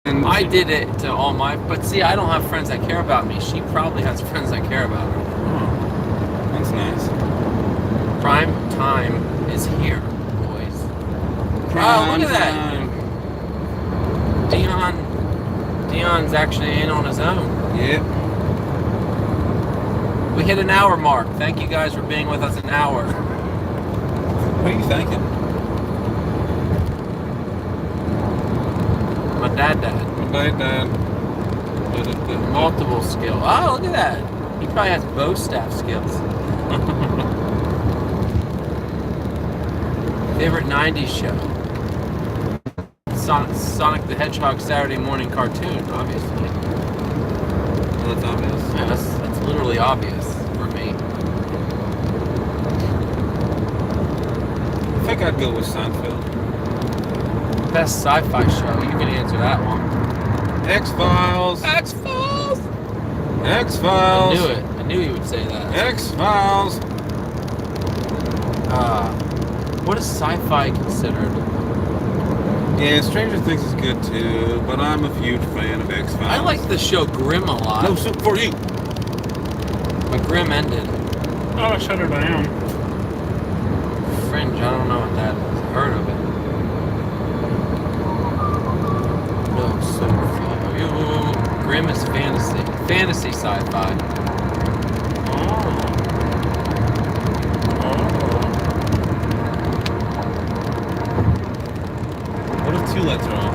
I did it to all my... But see, I don't have friends that care about me. She probably has friends that care about her. Oh, that's nice. Prime time is here, boys. Oh, look at that. Deion's actually in on his own. Yep. We hit an hour mark. Thank you guys for being with us an hour. What are you thinking? My dad. My dad. Multiple skill. Oh, look at that. He probably has bow staff skills. Favorite 90s show? Sonic the Hedgehog Saturday morning cartoon, obviously. Well, that's obvious. Yeah, that's literally obvious for me. I think I'd go with Seinfeld. Best sci-fi show? You can answer that one. X-Files. X-Files! X-Files. I knew it. I knew you would say that. X-Files. What is sci-fi considered? Yeah, Stranger Things is good too, but I'm a huge fan of X-Files. I like the show Grimm a lot. No soup for you. But Grimm ended. Oh, I shut her down. Fringe, I don't know what that is. Heard of it. No soup for you. Grimm is fantasy. Fantasy sci-fi. What if two lights are on?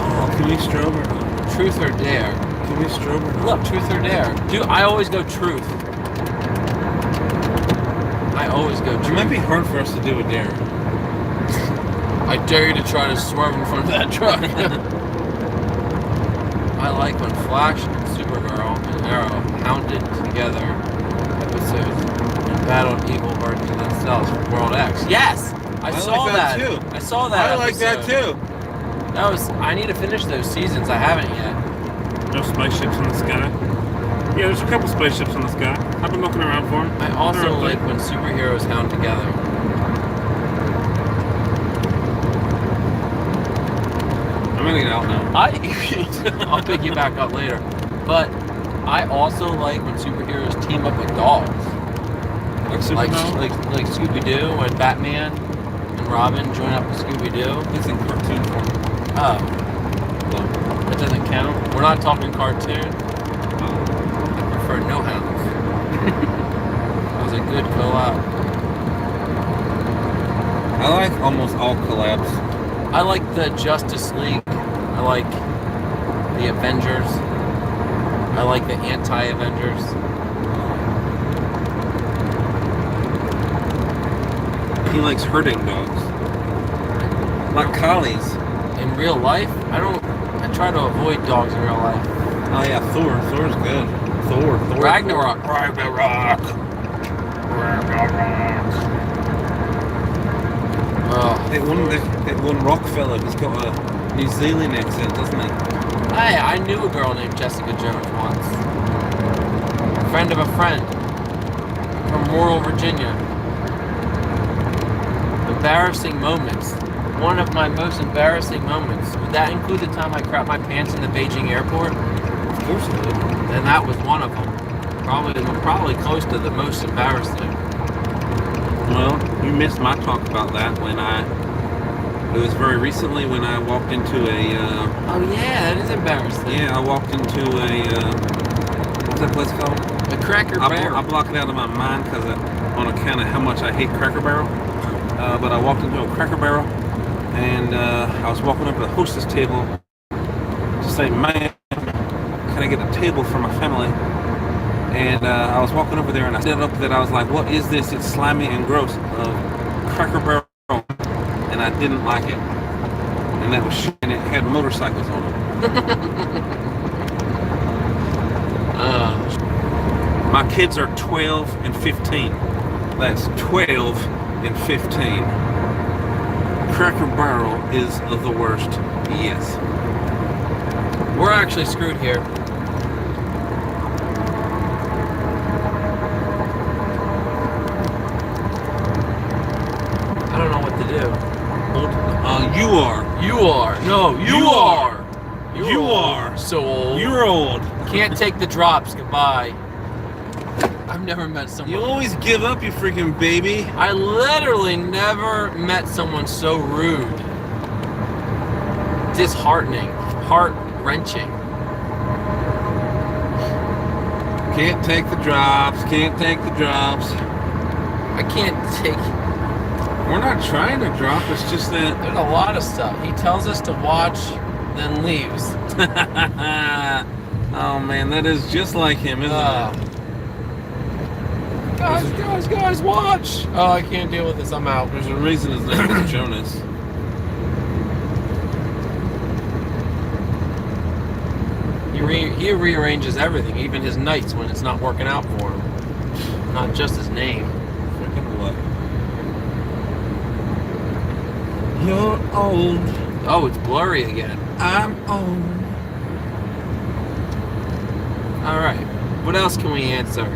Oh, can we strobe or not? Truth or dare? Can we strobe or not? Look, truth or dare. Dude, I always go truth. I always go It truth. might be hard for us to do a dare. I dare you to try to swerve in front of that truck. I like when Flash and Supergirl and Arrow hounded together episodes in battled evil versions of themselves for World X. Yes! I saw like that too. I saw that. I like that episode. too. That was. I need to finish those seasons. I haven't yet. No spaceships in the sky. Yeah, there's a couple spaceships in the sky. I've been looking around for them. I also like when superheroes hound together. I'm gonna get out now. I'll pick you back up later. But I also like when superheroes team up with dogs. Like Super Dog? Like Scooby-Doo when Batman and Robin join up with Scooby-Doo. It's in cartoon form. Oh, that doesn't count. We're not talking cartoon. I prefer no hounds. That was a good collab. I like almost all collabs. I like the Justice League. I like the Avengers. I like the anti-Avengers. He likes herding dogs. Like collies. In real life, I try to avoid dogs in real life. Oh yeah, Thor. Thor's good. Thor. Ragnarok. Oh, That one Rockefeller, he's got a New Zealand accent, doesn't he? hey, I knew a girl named Jessica Jones once. Friend of a friend. From rural Virginia. Embarrassing moments. One of my most embarrassing moments. Would that include the time I crapped my pants in the Beijing airport? Of course it would. And that was one of them. Probably close to the most embarrassing. Well, you missed my talk about that it was very recently when I walked into a, Oh yeah, that is embarrassing. I walked into a, what's that place called? A Cracker Barrel. I block it out of my mind because on account of how much I hate Cracker Barrel. But I walked into a Cracker Barrel and I was walking up to the hostess table to say, "Man, can I get a table for my family?" And I was walking over there and I stood up that I was like, "What is this? It's slimy and gross." Cracker Barrel. And I didn't like it. And that was shit. And it had motorcycles on it. My kids are 12 and 15. That's 12 and 15. Cracker Barrel is the worst. Yes. We're actually screwed here. I don't know what to do. You are. You are. No, you are. You are. So old. You're old. Can't take the drops. Goodbye. I've never met someone. You always give up, you freaking baby. I literally never met someone so rude. Disheartening. Heart-wrenching. Can't take the drops. Can't take the drops. I can't take... We're not trying to drop. It's just that... There's a lot of stuff. He tells us to watch, then leaves. Oh, man, that is just like him, isn't it? Guys, watch! Oh, I can't deal with this. I'm out. There's a reason his name is Jonas. He rearranges everything, even his nights when it's not working out for him. Not just his name. Freaking what? You're old. Oh, it's blurry again. I'm old. Alright. What else can we answer?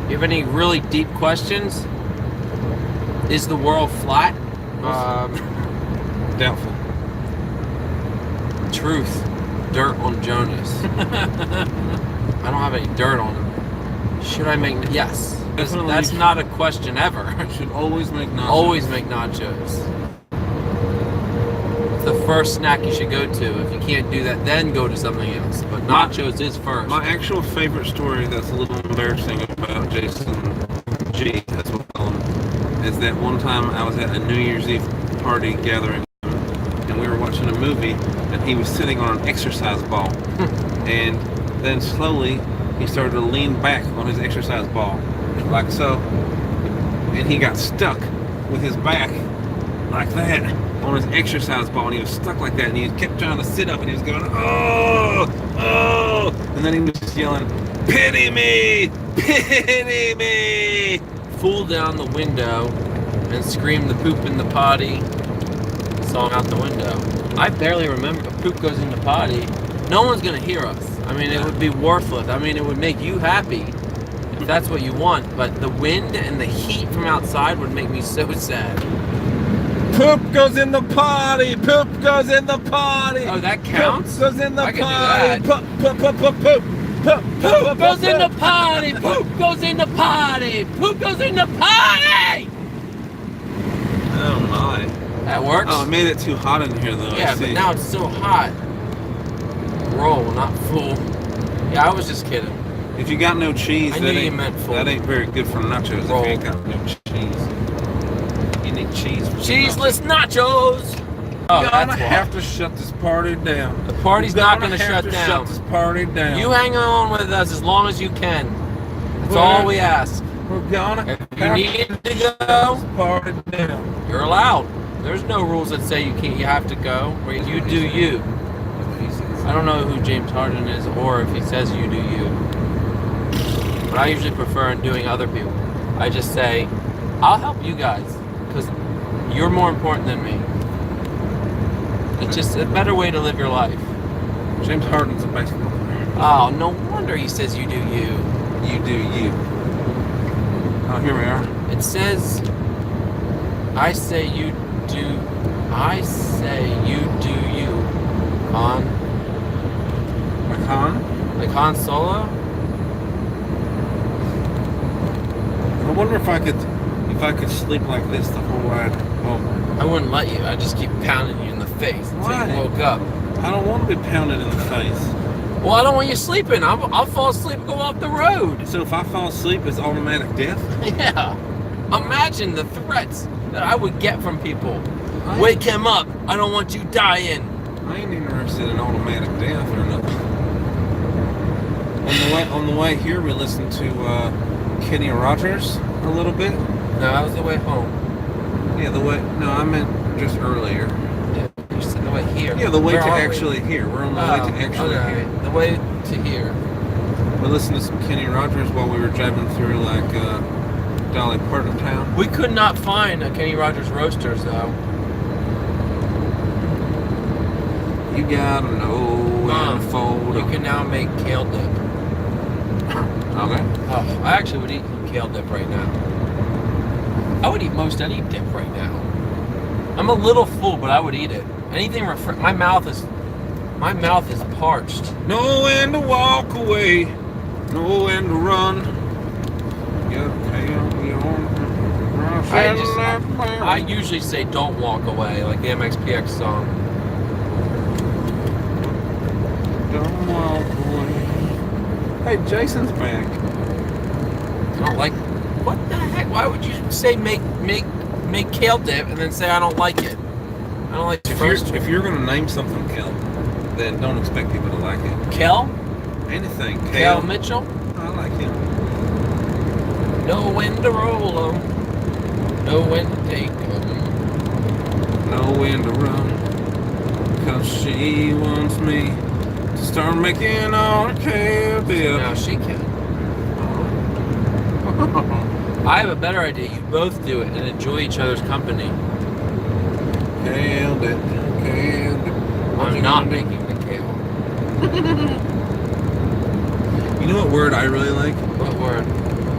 You have any really deep questions? Is the world flat? Doubtful. Truth. Dirt on Jonas. I don't have any dirt on him. Should I make... Yes. That's not a question ever. Should always make nachos. Always make nachos. It's the first snack you should go to. If you can't do that, then go to something else. But nachos is first. My actual favorite story that's a little embarrassing about Jason G, that's what I call him, is that one time I was at a New Year's Eve party gathering and we were watching a movie and he was sitting on an exercise ball. And then slowly he started to lean back on his exercise ball, like so. And he got stuck with his back like that on his exercise ball, and he was stuck like that, and he kept trying to sit up, and he was going, "Oh, oh," and then he was just yelling, "Pity me, fool down the window and scream the poop in the potty song out the window. I barely remember poop goes in the potty. No one's gonna hear us. I mean, it would be worthless. I mean, it would make you happy if that's what you want, but the wind and the heat from outside would make me so sad. Poop goes in the potty. Poop goes in the potty. Oh, that counts? Poop goes in the I can do potty. that. Poop, poop, poop, poop, poop. Poop, Poop goes in the potty. Poop goes in the potty. Poop goes in the potty. Oh my. That works. Oh, it made it too hot in here though. Yeah, I see. but now it's so hot. Roll, not full. Yeah, I was just kidding. If you got no cheese, I that knew you ain't, meant full. that ain't very good for nachos. Roll. If you ain't got no cheese, you need cheese. For Cheeseless nachos. Oh, We're that's gonna why. have to shut this party down. The party's We're not gonna gonna have shut to down. Shut this party down. You hang on with us as long as you can. That's We're- all we ask. We're gonna If you have need to to shut go, this party down. you're allowed. There's no rules that say you can't. You have to go. Or you do you. I don't know who James Harden is, or if he says you do you. But I usually prefer doing other people. I just say, I'll help you guys because you're more important than me. It's just a better way to live your life. James Harden's a basketball player. Oh, no wonder he says you do you. You do you. Oh, here we are. It says, I say you do you. Han, Like Han? like Han Solo? I wonder if I could sleep like this the whole ride home. I wouldn't let you. I'd just keep pounding you in the face until Why? you woke up. I don't want to be pounded in the face. Well, I don't want you sleeping. I'll fall asleep and go off the road. So if I fall asleep, it's automatic death? Yeah. Imagine the threats that I would get from people. I- Wake him up. I don't want you dying. I ain't interested in automatic death or nothing. On the way here, we listened to Kenny Rogers a little bit. No, that was the way home. Yeah, no, I meant just earlier. Yeah, you said the way here. Yeah, the way Where to are we? actually here. We're on the way to actually okay. here. The way to here. We listened to some Kenny Rogers while we were driving through like Dolly Parton town. We could not find a Kenny Rogers Roasters though. You gotta know when to fold You up. can now make kale dip. Okay. Oh, I actually would eat kale dip right now. I would eat most any dip right now. I'm a little full, but I would eat it. Anything my mouth is parched. Know when to walk away. Know when to run. I usually say don't walk away, like the MXPX song. Don't walk away. Hey, Jason's back. I don't like. What the heck? Why would you say make kale dip and then say I don't like it? I don't like If you're gonna name something Kel, then don't expect people to like it. Kel? Anything Kel Kel. Mitchell? I like him. Know when to roll 'em. Know when to take 'em. Know when to run. Cause she wants me to start making all her Kel dip. Now she can. I have a better idea. You both do it and enjoy each other's company. Kel dip. Kel dip. I'm not making the kale. You know what word I really like? What word?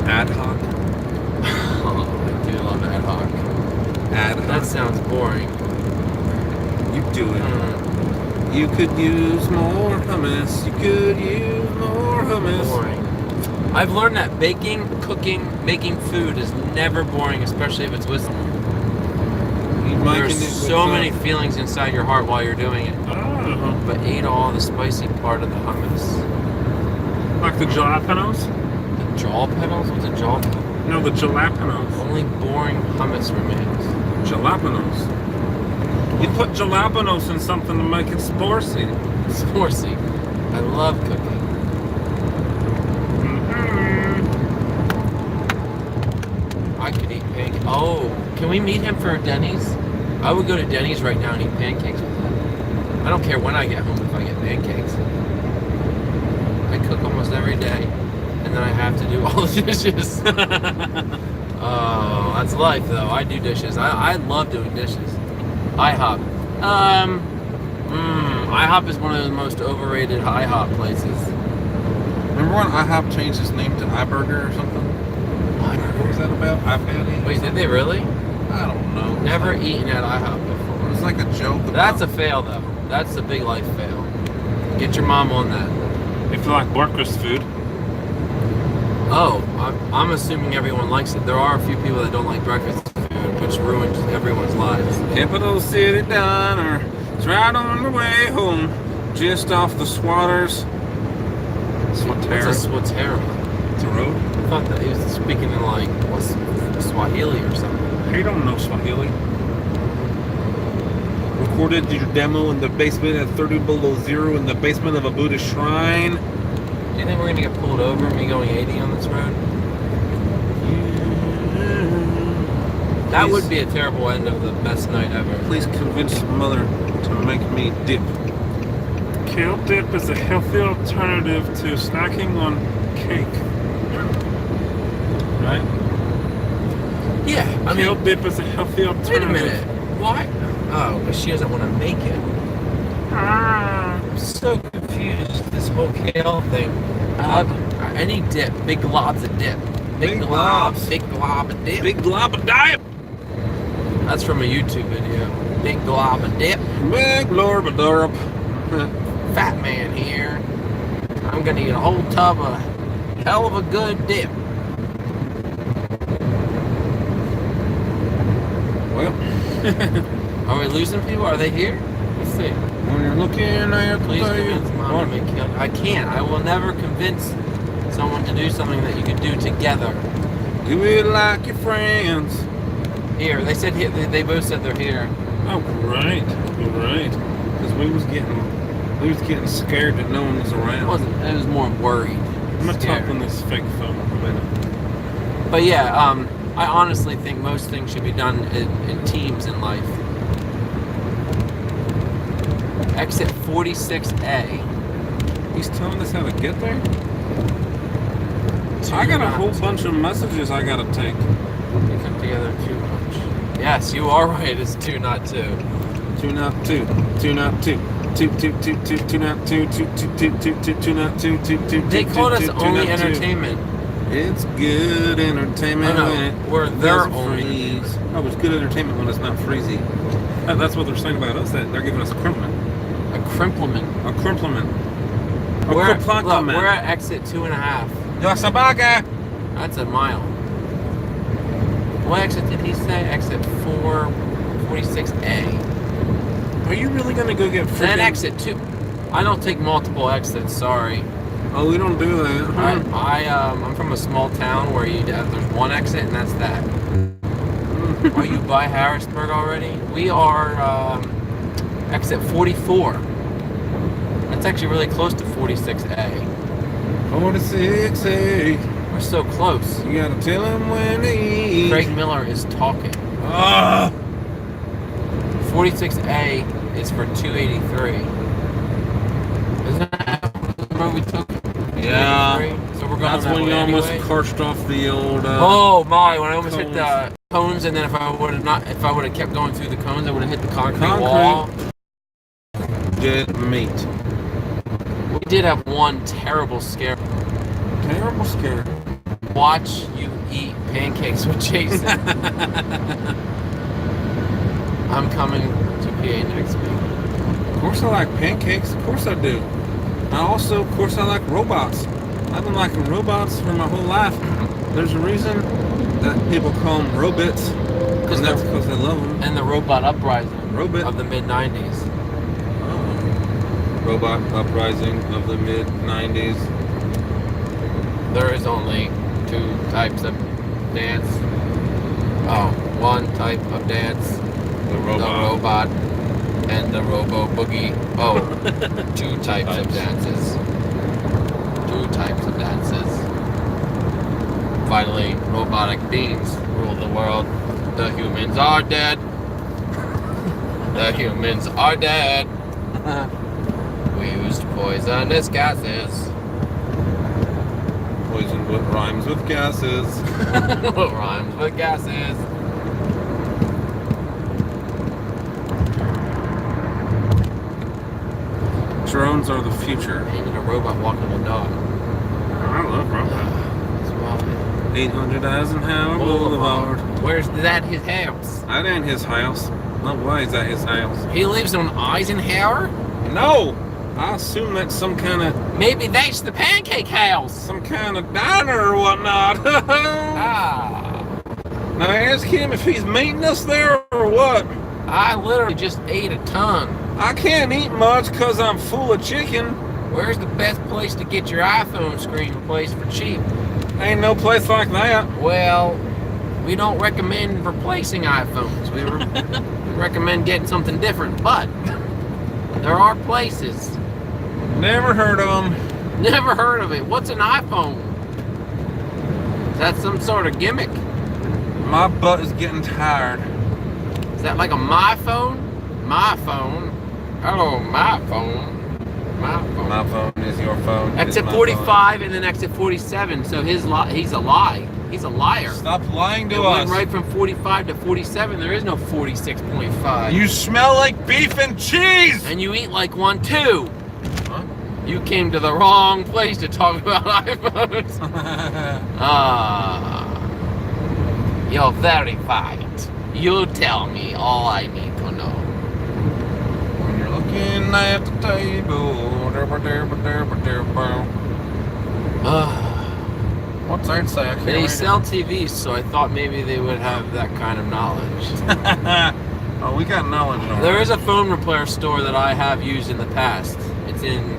Ad hoc. Oh, I do love ad hoc. Ad hoc. That sounds boring. You do it. Mm, You could use more hummus. You could use more hummus. boring. I've learned that baking, cooking, making food is never boring, especially if it's with someone. There's so many feelings inside your heart while you're doing it. Oh, But ate all the spicy part of the hummus. like the jalapenos? The jaw pedals? What's a jaw pedal? No, the jalapenos. Only boring hummus remains. Jalapenos. You put jalapenos in something to make it sporcy. Horsey. I love cooking. I could eat pancakes. Oh, can we meet him for Denny's? I would go to Denny's right now and eat pancakes with him. I don't care when I get home if I get pancakes. I cook almost every day, and then I have to do all the dishes. Oh, that's life though. I do dishes. I love doing dishes. IHOP. IHOP is one of the most overrated IHOP places. Remember when IHOP changed its name to iBurger or something? What was that about? I've had it. Wait, did they really? I don't know. Never eaten at IHOP It before. was like a joke. That's a fail though. That's a big life fail. Get your mom on that. If you like breakfast food, Oh, I'm assuming everyone likes it. There are a few people that don't like breakfast food, which ruins everyone's lives. Capital City Diner. It's right on the way home. Just off the Swatters. Swatera. What's a Swatera? It's a road. I thought that he was speaking in like Swahili or something. You don't know Swahili. Recorded your demo in the basement at 30 below zero in the basement of a Buddhist shrine. Do you think we're gonna get pulled over, me going 80 on this road? That would be a terrible end of the best night ever. Please convince mother to make me dip. kale dip is a healthy alternative to snacking on cake. Right? Yeah, I Kale mean, dip is a healthy wait a alternative. minute. Why? Oh, because she doesn't want to make it. Ah. I'm so confused. This whole kale thing. Any dip, big globs of dip. Big globs. Big glob of dip. Big glob of dip. That's from a YouTube video. Big glob of dip. Big glorb of derp. Fat man here. I'm gonna eat a whole tub of hell of a good dip. Well, Are we losing people? Are they here? Let's see. when you're looking at the Please convince mom to make kale. I can't. I will never convince someone to do something that you could do together. do it like your friends. Here, they said here. They both said they're here. Oh, great, great. Because we was getting scared that no one was It around. wasn't. It was more worried. I'm gonna Scared. talk on this fake phone a minute. But yeah, I honestly think most things should be done in teams in life. Exit 46A. He's telling us how to get there? I got a whole bunch of messages I gotta take. They come together too much. Yes, you are right. It's 2, not 2. 2 not 2. 2 not 2. 2 2 2 2 2 not 2 2 2 2 2 2 2 not 2 2 2 They 2 called us 2 only not 2. entertainment. It's good entertainment I know. when it We're their doesn't only freeze. Oh, it's good entertainment when it's not freezy. That's what they're saying about us. That they're giving us a compliment. A crimplement. A compliment. A Look, compliment. we're at exit 2.5. Yasabaga. That's a mile. What exit did he say? Exit 446A. Are you really gonna go get Then freaking... exit 2. I don't take multiple exits. Sorry. Oh, we don't do that. Huh? I'm from a small town where there's one exit and that's that. Are you by Harrisburg already? We are exit 44. That's actually really close to 46A. 46A. We're so close. You gotta tell him when to eat. Craig Miller is talking. Ah. 46A is for 283. Isn't that the road we took? Yeah. 283? So we're going That's that when way you almost anyway? cursed off the old. Oh my! When I almost hit cones. the cones, and then if I would have kept going through the cones, I would have hit the concrete Concrete. wall. Dead meat. We did have one terrible scare. Terrible scare. Watch you eat pancakes with Jason. I'm coming to PA next week. Of course I like pancakes. Of course I do. I also, of course, I like robots. I've been liking robots for my whole life. There's a reason that people call them robots. And that's because they love them. And the robot uprising Robot. of the mid '90s. Robot uprising of the mid 90s. There is only 2 types of dance. Oh, one type of dance. The robot. The robot and the robo boogie. Oh, 2 types of dances. 2 types of dances. Finally, robotic beings rule the world. The humans are dead. The humans are dead. We used poisonous gases. Poison What rhymes with gases? What rhymes with gases? Drones are the future. Painted a robot walking a dog. I love robots. That's wild. 800 Eisenhower Boulevard. Where's that? His house? That ain't his house. No, why is that his house? He lives on Eisenhower? No! I assume that's some kind of Maybe that's the pancake house. diner or whatnot. Ah. Now ask him if he's meeting us there or what. I literally just ate a ton. I can't eat much because I'm full of chicken. Where's the best place to get your iPhone screen replaced for cheap? Ain't no place like that. Well, we don't recommend replacing iPhones. We recommend getting something different. But there are places. Never heard of them. Never heard of it. What's an iPhone? Is that some sort of gimmick? My butt is getting tired. Is that like a my phone? My phone. Hello, my phone. My phone. My phone is your phone. It's Exit my 45 and then exit 47. So he's a lie. He's a liar. phone. Stop lying It to went us. right from 45 to 47. There is no 46.5. You smell like beef and cheese. And you eat like one too. Huh? You came to the wrong place to talk about iPhones. You're very fine. You tell me all I need to know. When you're looking at the table. What's that say? I can't They read it. sell TVs, so I thought maybe they would have that kind of knowledge. Oh, we got knowledge on There is a phone repair store that I have used in the past. It's in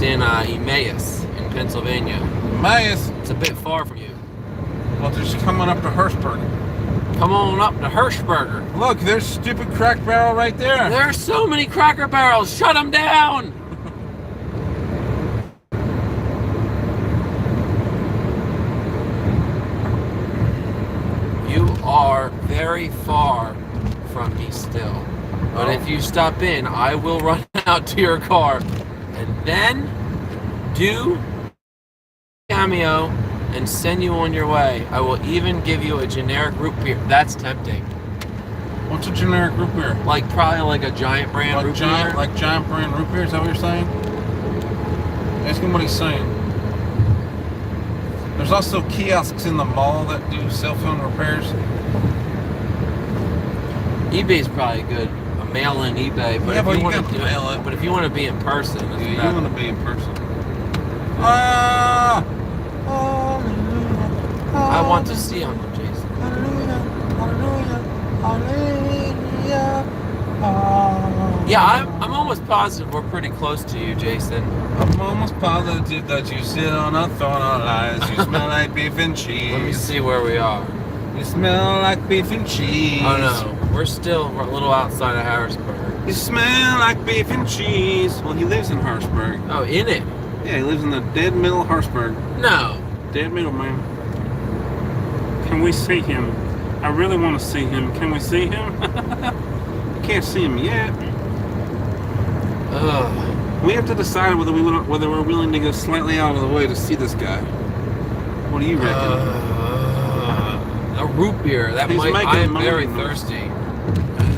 Emmaus in Pennsylvania. Mays. It's a bit far from you. Well, they're just coming up to Hirschberg. Come on up to Hirschberger. Look, there's stupid crack barrel right there. There are so many Cracker Barrels. Shut them down. You are very far from me still. But if you stop in, I will run out to your car and then do cameo and send you on your way. I will even give you a generic root beer. That's tempting. What's a generic root beer? Like probably like a Giant brand root beer. Like giant brand root beer, is that what you're saying? Ask him what he's saying. There's also kiosks in the mall that do cell phone repairs. eBay's probably good. A mail-in eBay, but Yeah, if but you you want gotta to mail it. but if you want to be in person, it's Yeah, you better. want to be in person. Ah! I want to see Uncle Jason. Yeah, I'm almost positive we're pretty close to you, Jason. I'm almost positive that you sit on a throne of lies. You smell like beef and cheese. Let me see where we are. You smell like beef and cheese. Oh no, we're still a little outside of Harrisburg. You smell like beef and cheese. Well, he lives in Harrisburg. Oh, in it? Yeah, he lives in the dead middle of Harrisburg. No. Dead middle, man. Can we see him? I really want to see him. Can we see him? Can't see him yet. Ugh. We have to decide whether we're willing to go slightly out of the way to see this guy. What do you reckon? A root beer. That He's might. making I am money. very thirsty.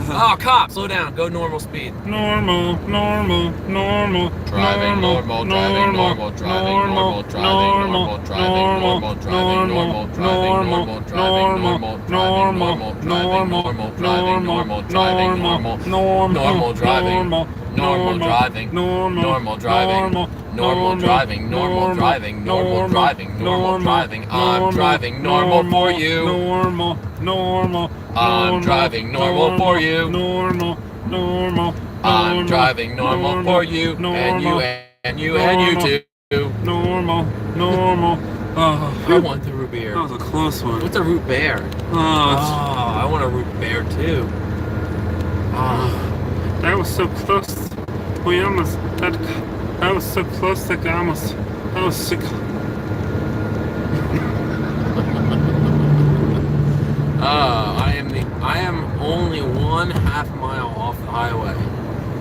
Oh, cop! Slow down. Go normal speed. Normal. Driving normal, driving normal, driving normal, driving normal, driving normal, driving normal, driving normal, driving normal, driving normal, driving normal, driving normal, driving normal, normal driving, normal driving, normal driving, normal driving, normal driving, normal driving, normal driving. I'm driving normal for you. Normal. I'm driving normal for you. Normal. I'm driving normal for you, and you too. Normal. Oh, I want the root beer. that was a close one. What's a root bear? Oh, Oh, I want a root bear too. Oh, That was so close. We almost. That was so close. Like I almost. That was so. I am only 1/2 mile off the highway.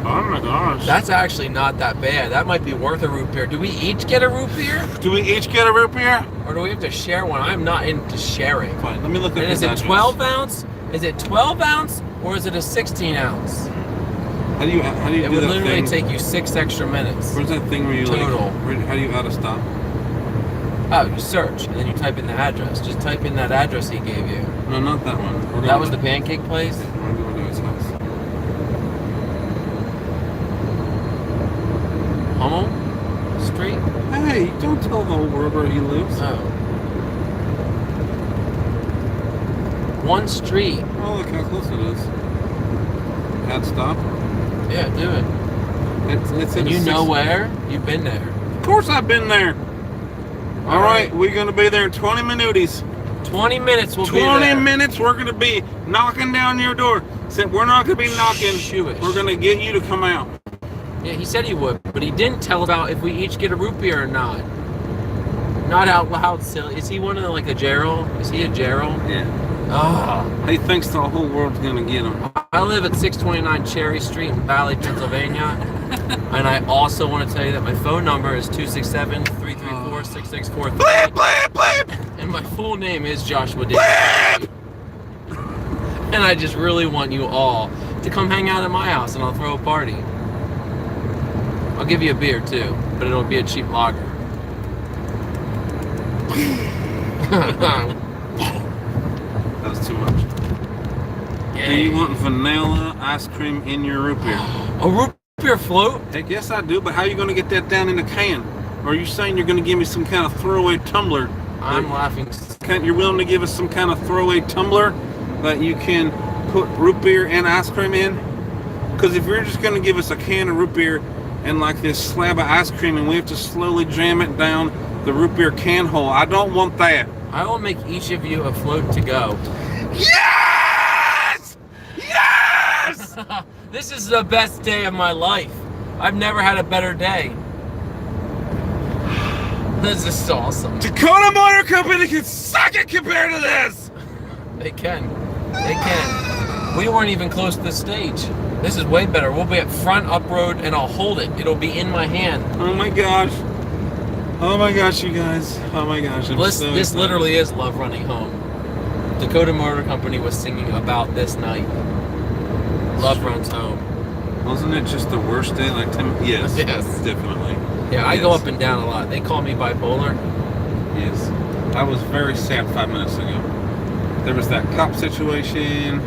Oh my gosh. That's actually not that bad. That might be worth a root beer. Do we each get a root beer? Do we each get a root beer? Or do we have to share one? I'm not into sharing. Fine. Let me look at And is his it address. 12 ounce? Is it 12 ounce or is it a 16 ounce? How do you It do would that literally thing? take you 6 extra minutes. Where's that thing where you Total. how do you add a stop? Oh, you search and then you type in the address. Just type in that address he gave you. No, not that one. That was the pancake place? We're going to his house. Hummel Street? Hey, don't tell the whole world where he lives. Oh. One street. Oh, look how close it is. Add stop. Yeah, do it. It's And at you a know six- where? You've been there. Of course I've been there. All right, we're going to be there in 20 minutes. 20 minutes we'll be 20 there. minutes we're going to be knocking down your door. Except we're not going to be knocking. Shooish. We're going to get you to come out. Yeah, he said he would, but he didn't tell about if we each get a root beer or not. Not out loud, silly. Is he one of the, like a Gerald? Is he a Gerald? Yeah. Oh. He thinks the whole world's going to get him. I live at 629 Cherry Street in Valley, Pennsylvania. And I also want to tell you that my phone number is 267-334-6643. Bleep, bleep, bleep. And my full name is Joshua Davis. And I just really want you all to come hang out at my house and I'll throw a party. I'll give you a beer too, but it'll be a cheap lager. That was too much. Yeah. Do you want vanilla ice cream in your root beer? A root beer float? Heck yes I do, but how are you going to get that down in a can? Or are you saying you're going to give me some kind of throwaway tumbler? I'm laughing. You're willing to give us some kind of throwaway tumbler that you can put root beer and ice cream in? Because if you're just going to give us a can of root beer and like this slab of ice cream and we have to slowly jam it down the root beer can hole, I don't want that. I will make each of you a float to go. Yes! Yes! This is the best day of my life. I've never had a better day. This is awesome. Dakota Motor Company can suck it compared to this! They can. They can. We weren't even close to the stage. This is way better. We'll be at front up road and I'll hold it. It'll be in my hand. Oh my gosh. Oh my gosh, you guys. Oh my gosh. I'm This, so this excited. literally is Love Running Home. Dakota Motor Company was singing about this night. Love runs home. Wasn't it just the worst day? Like, yes. Yes. Definitely. Yeah, I Yes. go up and down a lot. They call me bipolar. Yes. I was very sad 5 minutes ago. There was that cop situation,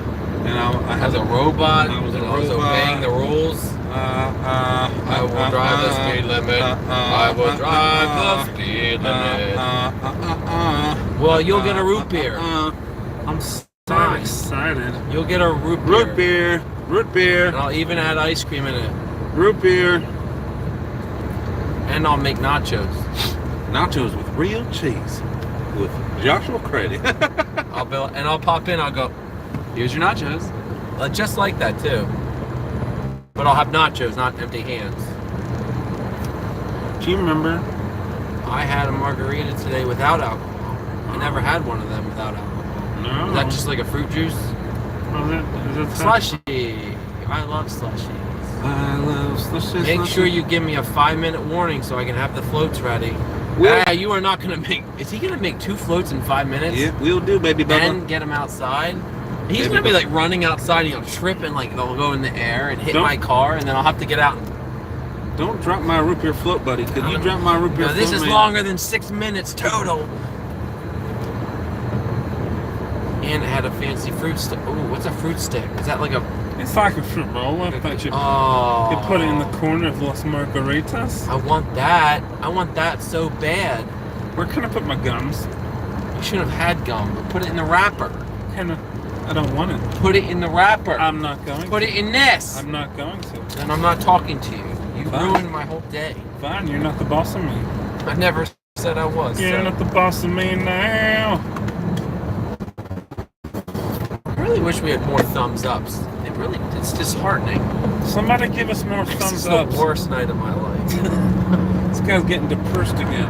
and I As a robot, I was a and I was robot. obeying the rules. I will drive the speed limit. I will drive the speed limit. Well, you'll get a root beer. I'm So Fine. excited. You'll get a root beer. root beer, root And beer, I'll even add ice cream in it. root beer. And I'll make nachos. Nachos with real cheese, with Joshua Credit. I'll pop in. I'll go, here's your nachos. Just like that too. But I'll have nachos, not empty hands. Do you remember? I had a margarita today without alcohol. I never had one of them without alcohol. No. Is that just like a fruit juice? Is it Slushy. I love slushies. I love slushy. Make sure you give me a 5-minute warning so I can have the floats ready. Will- You are not gonna make. Is he gonna make 2 floats in 5 minutes? Yeah, we'll do, baby Bubba. And get him outside? He's Baby gonna be Bubba. like running outside and he'll trip and like they'll go in the air and hit Don't- my car and then I'll have to get out. Don't drop my root beer float, buddy. Could you drop my root beer No, float? this is man? longer than 6 minutes total. And it had a fancy fruit stick. Ooh, what's a fruit stick? Is that like a? It's like a fruit roll up that you Oh. put it in the corner of Los Margaritas. I want that. I want that so bad. Where can I put my gums? You should have had gum. But put it in the wrapper. I don't want it. Put it in the wrapper. I'm not going. Put it in this. I'm not going to. And I'm not talking to you. You Fine. ruined my whole day. Fine, you're not the boss of me. I never said I was. You're so. not the boss of me now. I really wish we had more thumbs ups. It's disheartening. Somebody give us more This is thumbs the up. worst night of my life. This guy's getting depressed again.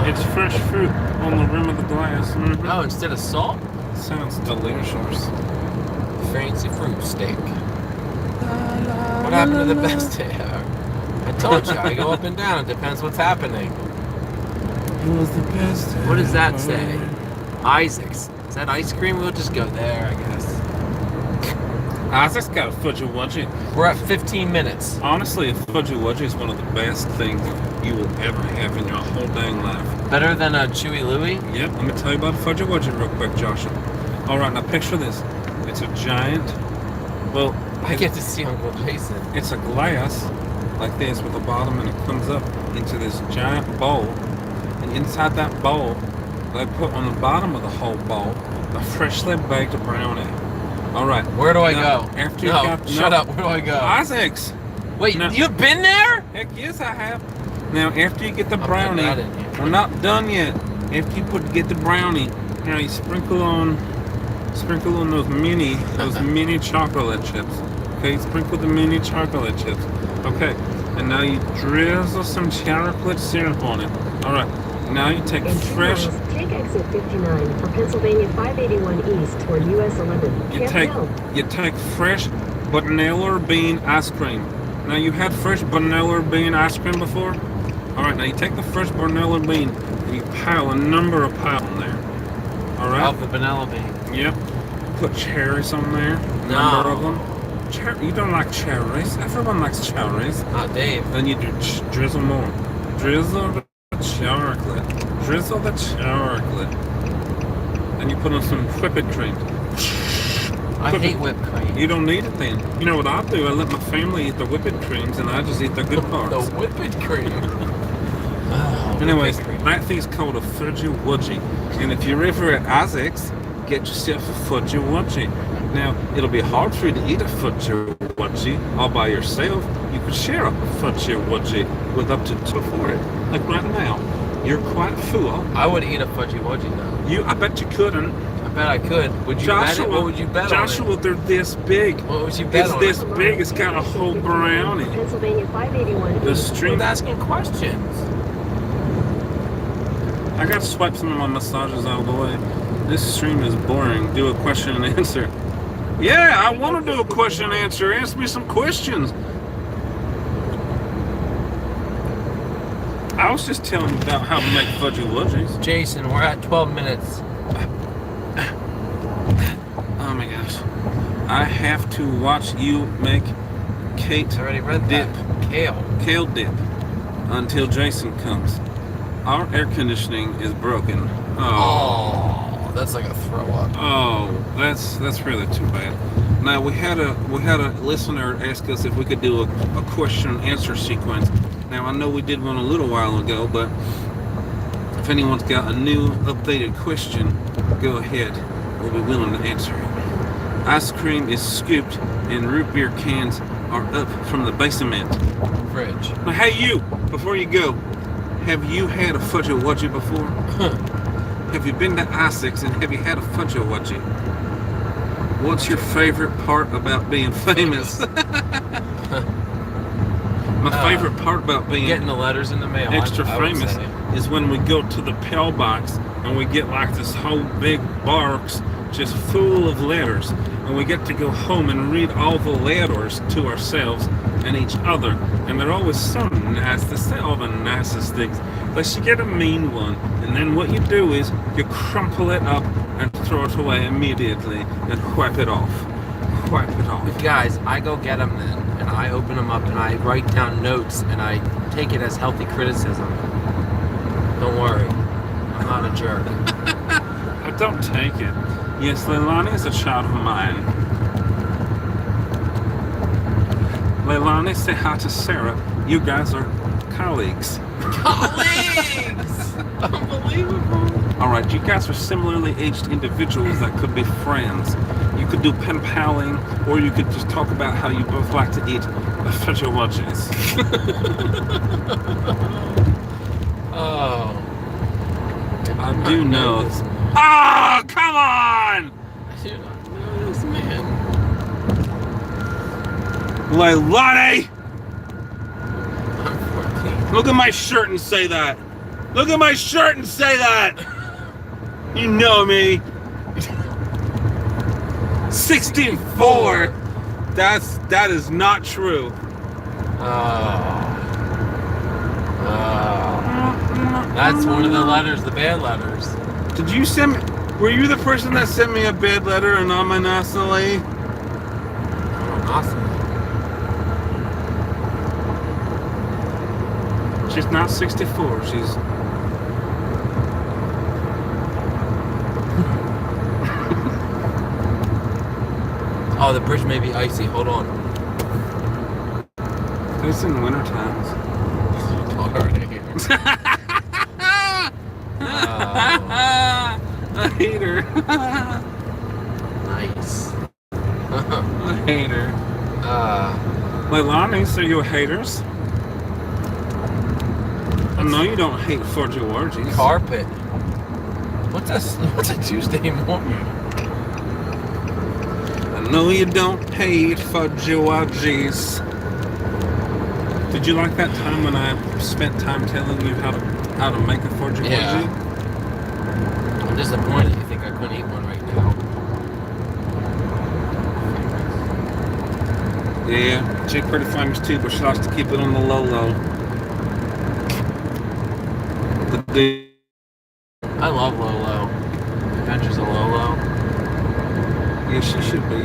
It's fresh fruit on the rim of the glass. Mhm. Oh, instead of salt, Sounds delicious. fancy fruit steak. What happened to the best day ever? I told you, I go up and down. It depends what's happening. It was the best day. What does that say? Isaac's. Is that ice cream? We'll just go there, I guess. Isaac's got a Fudgy Wudgy. We're at 15 minutes. Honestly, a Fudgy Wudgy is one of the best things you will ever have in your whole dang life. Better than a Chewy Louie? Yep, I'm gonna tell you about a Fudgy Wudgy real quick, Joshua. All right, now picture this. It's a giant. Well, I get to see Uncle Jason. it's a glass like this with a bottom, and it comes up into this giant bowl. And inside that bowl, they put on the bottom of the whole bowl a freshly baked brownie. All right. Where do I now, go? After you No, got shut up. Where do I go? Isaac's. Wait, No. you've been there? Heck yes, I have. Now, after you get the I'll put brownie, that in here. we're not done yet. After you get the brownie, now you sprinkle on those mini chocolate chips. Okay, sprinkle the mini chocolate chips. Okay, and now you drizzle some chocolate syrup on it. All right. Now you take In 2 fresh. miles, take exit 59 for Pennsylvania 581 East toward US 11. You take fresh vanilla bean ice cream. Now you had fresh vanilla bean ice cream before? Alright, now you take the fresh vanilla bean and you pile a number of piles on there. Alright? Off the vanilla bean. Yep. Put cherries on there. A No. number of them. You don't like cherries. Everyone likes cherries. Not Dave. Then you do drizzle more. Drizzle the chocolate. Drizzle the chocolate. And you put on some whipped cream. I hate whipped cream. You don't need it then. You know what I do? I let my family eat the whipped creams and I just eat the good parts. The whipped cream. Oh, Anyways, whipped cream. that thing's called a Fudgy Wudgy. And if you're ever at Isaac's, get yourself a Fudgy Wudgy. Now, it'll be hard for you to eat a Fudgy Wudgy all by yourself. You could share a Fudgy Wudgy with up to 2 for it. Like right now, you're quite full. I would eat a Fudgy Wudgy though. I bet you couldn't. I bet I could. Would you bet it? What would you bet Joshua, on it? they're this big. What would you bet It's on this it? big. It's got a whole brownie. Pennsylvania 581 The East. stream. I'm asking questions. I gotta swipe some of my massages out of the way. This stream is boring. Do a question and answer. Yeah, I want to do a question and answer. Ask me some questions. I was just telling you about how to make Fudgy Wudgies. Jason, we're at 12 minutes. Oh my gosh. I have to watch you make Kate I already read dip. that. Kale dip until Jason comes. Our air conditioning is broken. Oh, that's like a throw up. Oh, that's really too bad. Now we had a listener ask us if we could do a question and answer sequence. Now I know we did one a little while ago, but if anyone's got a new updated question, go ahead. We'll be willing to answer it. Ice cream is scooped and root beer cans are up from the basement. Fridge. Now, hey you, before you go, have you had a Fudgy Wudgy before? Have you been to Isaac's and have you had a Fudgy Wudgy? What's your favorite part about being famous? My favorite part about being Getting the letters in the mail. extra I would famous say. is when we go to the Pell Box and we get like this whole big box just full of letters, and we get to go home and read all the letters to ourselves and each other, and they're always so nice. They say all the nicest things. Unless you get a mean one, and then what you do is you crumple it up and throw it away immediately and wipe it off. Wipe it off. But guys, I go get them then, and I open them up and I write down notes and I take it as healthy criticism. Don't worry, I'm not a jerk. But don't take it. Yes, Leilani is a child of mine. Leilani, say hi to Sarah. You guys are colleagues. Colleagues! Unbelievable. All right, you guys are similarly aged individuals that could be friends. You could do pen paling, or you could just talk about how you both like to eat Fudgy Wudgies. Oh. I do know. Ah, come on! I do not know this man. Leilani! I'm 14. Look at my shirt and say that. Look at my shirt and say that. You know me. 64. That is not true. That's one of the letters, the bad letters. Did you send me? Were you the person that sent me a bad letter anonymously? Awesome. She's not 64. She's. Oh, the bridge may be icy. Hold on. It's in winter times. I hate her. Nice. I hate her. Leilani, so you haters? I know you don't hate for Georgie's. Carpet. What's a Tuesday morning? I know you don't hate for Georgie's. Did you like that time when I spent time telling you how to make a for Georgie? Yeah. I'm disappointed. You think I couldn't eat one right now? Yeah, she's pretty famous too, but she likes to keep it on the low. I love Lolo. Adventures of Lolo. Yeah, she should be.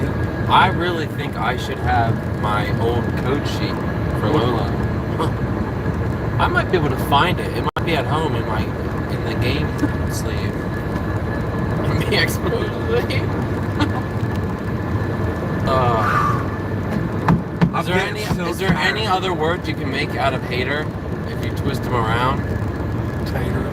I really think I should have my old code sheet for Lolo. I might be able to find it. It might be at home in the game sleeve. The exposed sleeve. Is there any other words you can make out of hater if you twist them around? Tater.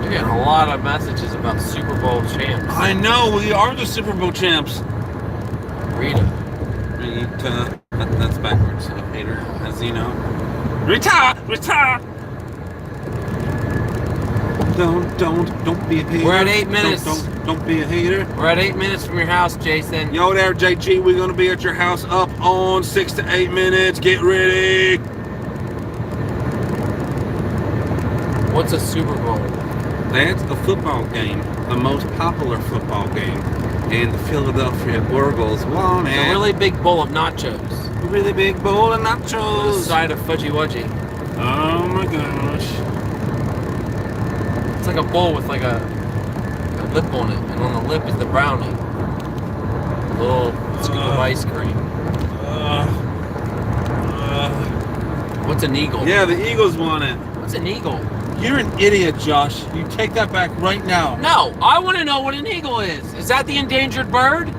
You're getting a lot of messages about Super Bowl champs. I know, we are the Super Bowl champs. Rita. That's backwards, so hater, as you know. Retire! Don't be a hater. We're at 8 minutes. Don't be a hater. We're at 8 minutes from your house, Jason. Yo there, JG, we're gonna be at your house up on 6 to 8 minutes. Get ready. What's a Super Bowl? That's a football game, the most popular football game. And the Philadelphia Eagles won it. A really big bowl of nachos. A really big bowl of With a nachos. side of fudgy wudgy. Oh my gosh. It's like a bowl with like a lip on it, and on the lip is the brownie. A little scoop of ice cream. What's an eagle? Yeah, the Eagles won it. What's an eagle? You're an idiot, Josh. You take that back right now. No, I want to know what an eagle is. Is that the endangered bird?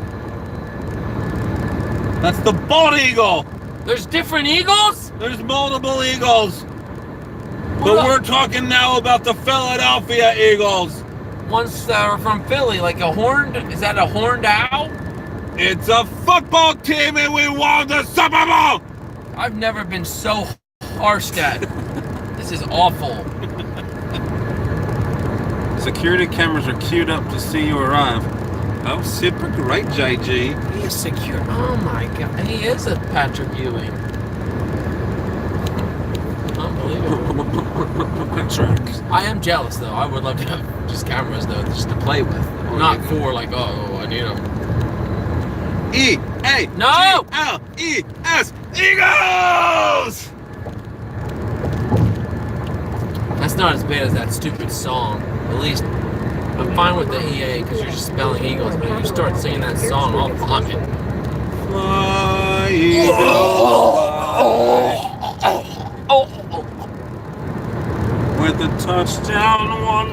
That's the bald eagle. There's different eagles? There's multiple eagles. Well, But we're talking now about the Philadelphia Eagles. ones that are from Philly, like a horned, is that a horned owl? It's a football team and we won the Super Bowl. I've never been so harshed at. This is awful. Security cameras are queued up to see you arrive. Oh, super great, JG. He is secure. Oh my god. He is a Patrick Ewing. Unbelievable. Tracks. I am jealous though. I would love to have just cameras though, just to play with. Not for like, oh, I need them. E-A-G-L-E-S Eagles! That's not as bad as that stupid song. At least I'm fine with the EA because you're just spelling Eagles, but if you start singing that song, I'll vomit. Fly, Eagles, with the touchdown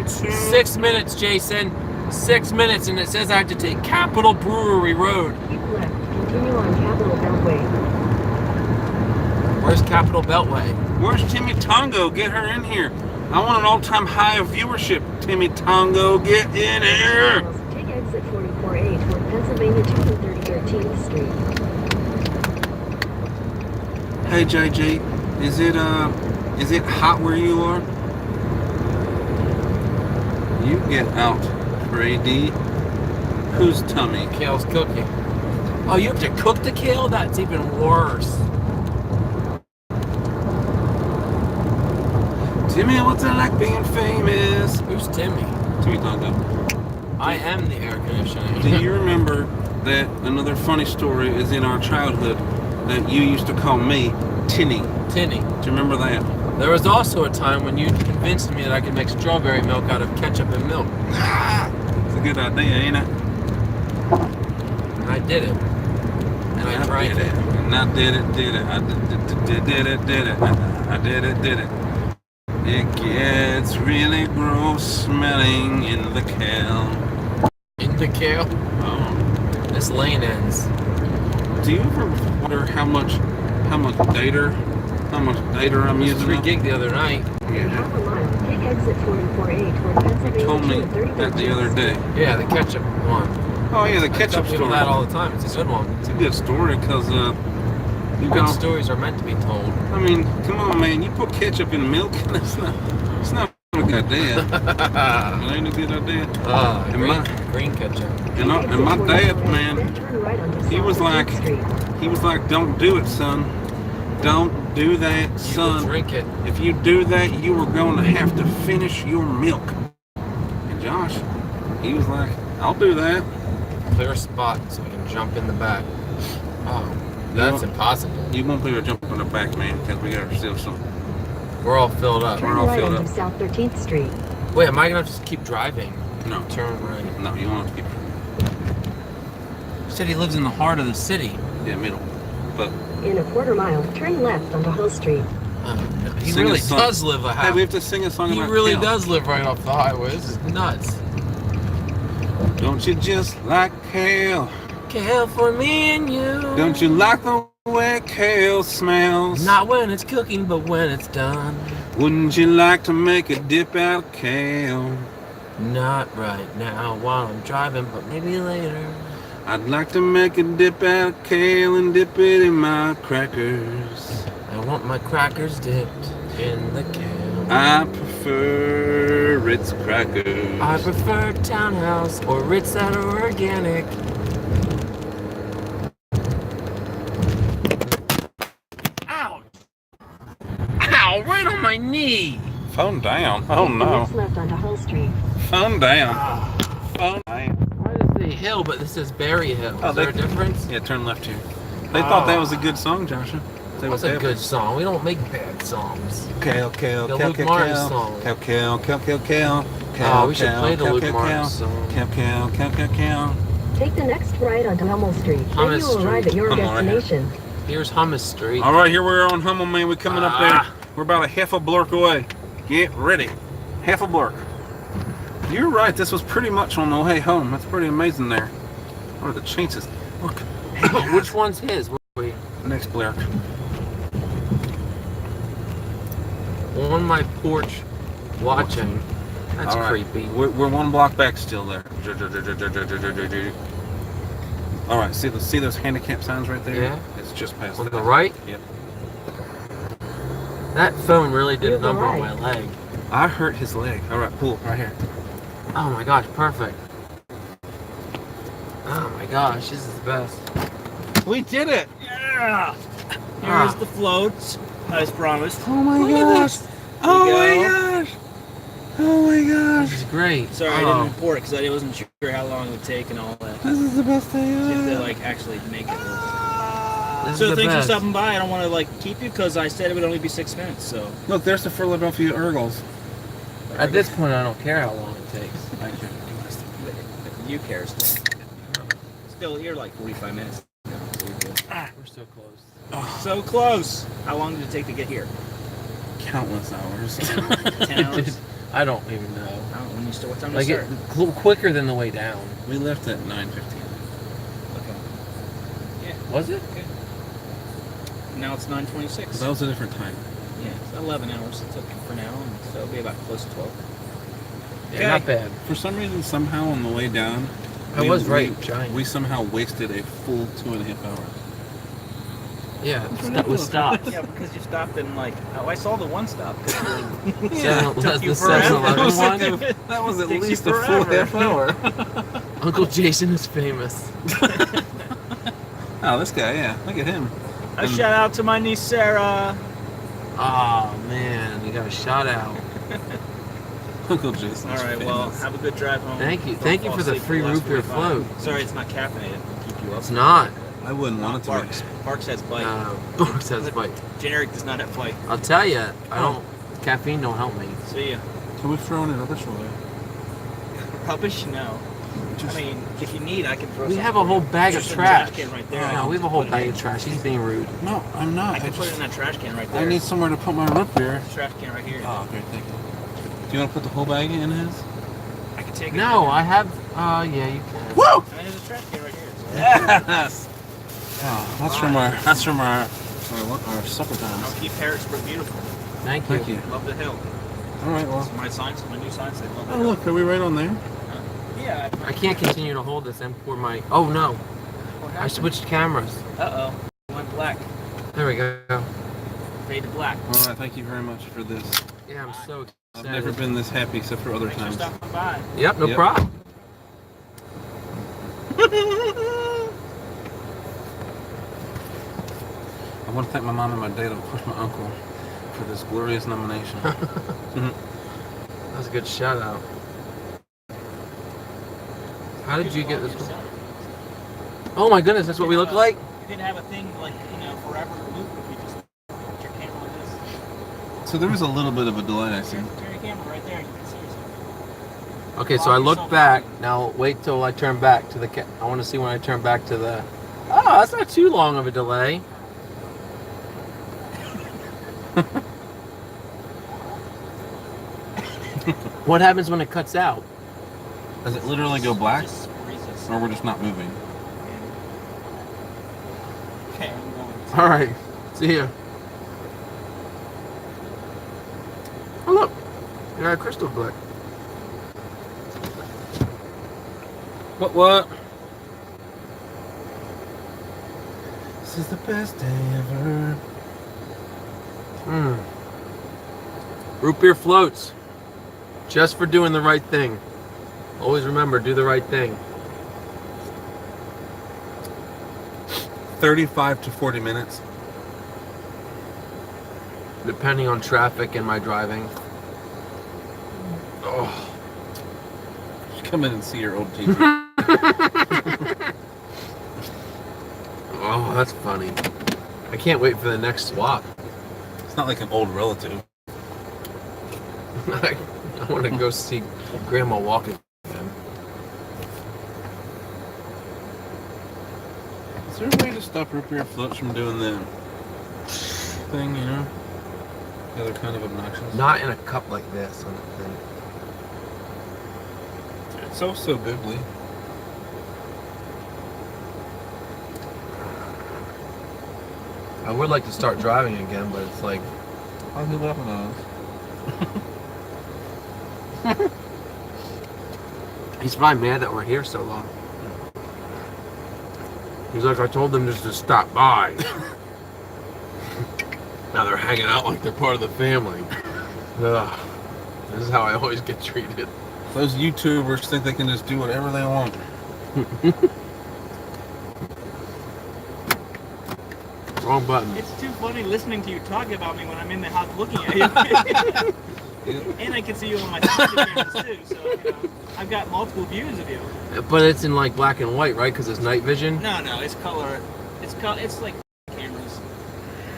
1-2. 6 minutes, Jason. 6 minutes, and it says I have to take Capitol Brewery Road. Keep left. Continue on Capitol Beltway. Where's Capitol Beltway? Where's Timmy Tongo? Get her in here. I want an all-time high of viewership. Timmy Tongo, get in here. Take exit 44A toward Pennsylvania 213th Street. Hey JJ, is it hot where you are? You get out, Brady. Whose tummy? Kale's cooking. Oh, you have to cook the kale? That's even worse. Timmy, what's it like being famous? Who's Timmy? Timmy Tonga. I am the air conditioning. Do you remember that another funny story is in our childhood that you used to call me Tinny? Tinny. Do you remember that? There was also a time when you convinced me that I could make strawberry milk out of ketchup and milk. It's a good idea, ain't it? And I did it. And I drank did it. And I did it. I did it. I did it. It gets really gross smelling in the kale. In the kale. Oh. This lane ends. Do you ever wonder how much data I'm It was using? 3 now? gig the other night. In half a mile, take exit 44A toward Pennsylvania Told me 233rd that the other day. Yeah, the ketchup one. Oh yeah, the I tell ketchup people story. that all the time. It's a good one. It's a good story because you Good know, stories are meant to be told. I mean, come on, man. You put ketchup in milk, it's not a good idea. It ain't a good idea. And Green ketchup. And my dad, man, he was like, don't do it, son. Don't do that, You will son. drink it. If you do that, you are going to have to finish your milk. And Josh, he was like, I'll do that. Clear spot so we can jump in the back. Oh, that's impossible. You won't be able to jump in the back, man, because we got ourselves some. We're all filled up. Turn all right filled onto up. South 13th Street. Wait, am I gonna just keep driving? No, Turn right. no, you won't have to keep. You said he lives in the heart of the city. Yeah, middle. But In a quarter mile, turn left onto Hull Street. He Sing a really song. does live a hey, half. we have to sing a song He about really kale. does live right off the highway. This is nuts. Don't you just like kale? Kale for me and you. Don't you like the way kale smells? Not when it's cooking, but when it's done. Wouldn't you like to make a dip out of kale? Not right now while I'm driving, but maybe later. I'd like to make a dip out of kale and dip it in my crackers. I want my crackers dipped in the kale. I prefer Ritz crackers. I prefer Townhouse or Ritz that are organic. Ow! Ow! Right on my knee! Phone down. Oh no. Next left onto Hull Street. Phone down. Phone down. Why does it say Hill, but this says Berry Hill? Oh, Is there a they- difference? Yeah, turn left here. They thought that was a good song, Joshua. They What's was a happy. good song? We don't make bad songs. Kale, The Luke Martin song. Kale, kale, kale, kale, kale. Oh, we should play the Luke Martin song. Kale, kale, kale, kale, kale. Take the next right onto Hummel Street. Then Hummus you will arrive Street. at your Hummel, right here. destination. Here's Hummus Street. All right, here we are on Hummel, man. We're coming up there. We're about a half a blurk away. Get ready. Half a blurk. You're right. This was pretty much on the way home. That's pretty amazing there. What are the chances? Look. Which one's his? Wait. Next blurk. On my porch, watching. That's All right. creepy. We're one block back still there. All right. See those handicap signs right there? Yeah. It's just past On that. the right? Yep. That phone really did a You're number on right. my leg. I hurt his leg. All right, pull right here. Oh my gosh, perfect. Oh my gosh, this is the best. We did it. Yeah! Here's Ah. the floats, as promised. Oh my Look at gosh. Oh There my you go. gosh. Oh my gosh. This is great. Sorry, I Oh. didn't report it because I wasn't sure how long it would take and all that. This is the best day See if they ever. like actually make it work. This So is the thanks for best. stopping by. I don't want to like keep you because I said it would only be 6 minutes. So Look, there's the Philadelphia Eagles. At this point, I don't care how long it takes. you care still. Still, you're like 45 minutes. No, so you're good. We're so close. So close. How long did it take to get here? Countless hours. 10 hours. I don't even know. I don't know when you start. What time Like to it start? quicker than the way down. We left at 9:15. Okay. Was it? Now it's 9:26. That was a different time. Yeah, it's 11 hours it took for now, and so it'll be about close to 12. Yeah, not bad. For some reason, somehow on the way down, I was right, giant. We somehow wasted a full 2.5 hours. Yeah, that was stopped. Yeah, because you stopped and like, oh, I saw the one stop. Yeah, Took that's you the forever. 7-Eleven one. That was at Takes you least a full forever. half hour. Uncle Jason is famous. Oh, this guy, yeah. Look at him. A shout out to my niece Sarah. Oh man, you got a shout out. Uncle Jason. All right, well, have a good drive home. Thank you. Don't Thank you fall for the asleep free the last root beer 45. float. Sorry, it's not caffeinated. It'll keep you up. It's not. I wouldn't want it to Parks. be. Parks has bite. It says bite. Generic does not have bite. I'll tell you, I don't. Caffeine don't help me. See ya. Can we throw in a rubbish away? Rubbish? No. I mean, if you need, I can throw We some have a for whole you. bag of Just a trash. can right there. I No, can we have a whole put it bag in. of trash. He's being rude. No, I'm not. I can put it in that trash can right there. I need somewhere to put my root beer. trash can right here. Oh, great, thank you. Do you want to put the whole bag in his? I can take it. No, right I have. Yeah, you can. Woo! here. I mean, there's a trash can right here. So Yes. Oh, that's from our supper I'll times. keep Harrisburg beautiful. Thank you. Thank you. Love the hill. All right, well. So my signs, my new signs say love the Oh, hill. look, are we right on there? Yeah. I can't continue to hold this and pour my. Oh no! What I happened? switched cameras. Uh-oh. Went black. There we go. Fade to black. All right, thank you very much for this. Yeah, I'm so I've excited. never been this happy except for other Thanks for times. stopping by. Yep, no Yep. problem. I want to thank my mom and my dad, of course, my uncle, for this glorious nomination. That's a good shout out. How did you get this one? Oh my goodness, that's what we look like? You could have a thing like, forever loop if you just put your camera like this. So there was a little bit of a delay, I see. Turn your camera right there. You can see yourself. Okay, so I look back. Now wait till I turn back to the. I want to see when I turn back to the. Oh, that's not too long of a delay. What happens when it cuts out? Does it literally go black? Just freezes. Or we're just not moving? Okay, I'm going. All right, see ya. Oh look, you got a crystal black. What? This is the best day ever. Root beer floats, just for doing the right thing. Always remember, do the right thing. 35 to 40 minutes. Depending on traffic and my driving. Oh. Just come in and see your old TV. Oh, that's funny. I can't wait for the next swap. It's not like an old relative. I want to go see Grandma walking again. Is there a way to stop root beer floats from doing the thing, you know? Yeah, they're kind of obnoxious. Not in a cup like this. I don't think. It's so bibbly. I would like to start driving again, but it's like, I'll give up on those. he's probably mad that we're here so long. He's like, I told them just to stop by. Now they're hanging out like they're part of the family. Ugh. This is how I always get treated. Those YouTubers think they can just do whatever they want. Wrong button. It's too funny listening to you talk about me when I'm in the house looking at you. And I can see you on my security cameras too, so I've got multiple views of you. But it's in like black and white, right? Because it's night vision. No, it's color. It's like cameras.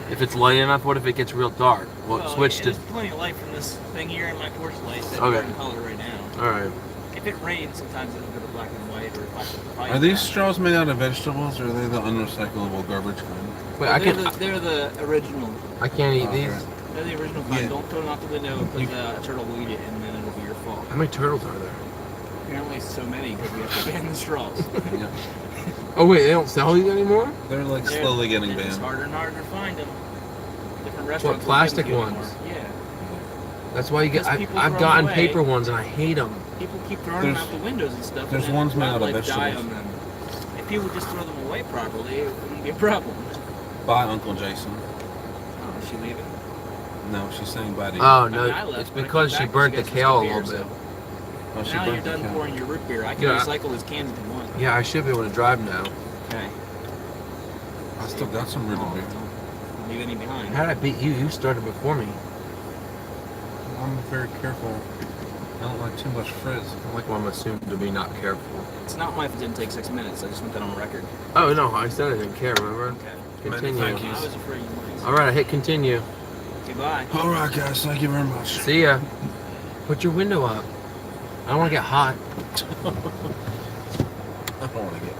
If it's light enough, what if it gets real dark? Well, switch yeah, to. There's plenty of light from this thing here in my porch light that's Okay. in color right now. All right. If it rains, sometimes it'll go to black and white, or if I Are these straws made out of vegetables, or are they the unrecyclable garbage kind? Wait, I can. They're the original. I can't eat Oh, these. okay. They're the original kind. Yeah. Don't throw them out the window because a turtle will eat it, and then it'll be your fault. How many turtles are there? Apparently, so many because we have to ban the straws. Yeah. Oh wait, they don't sell these anymore? They're like slowly getting It's banned. harder and harder to find them. Different restaurants. won't plastic give them to you ones? anymore. Yeah. That's why you get. Because people I've throw gotten them away. paper ones and I hate them. People keep throwing them There's- out the windows and stuff. there's and then ones made out of wildlife die vegetables. on them. If people would just throw them away properly, it wouldn't be a problem. Bye, Uncle Jason. Oh, is she leaving? No, she's saying bye to you. Oh I mean, I no, left, it's but I because came she back burnt the and she kale a got little some bit. beer, Oh, she Now you're burnt the done cow. pouring your root beer. I can Yeah. recycle those cans if you want. Yeah, I should be able to drive now. Okay. I still got some rooted beer. Don't leave any behind. How did I beat you? You started before me. I'm very careful. I don't like too much frizz. I like when I'm assumed to be not careful. It's not my if it didn't take 6 minutes. I just want that on record. Oh no, I said I didn't care. Remember? Okay. Continue. Thank you. I was afraid you might. All right, I hit continue. Goodbye. All right, guys. Thank you very much. See ya. Put your window up. I don't want to get hot. I don't want to get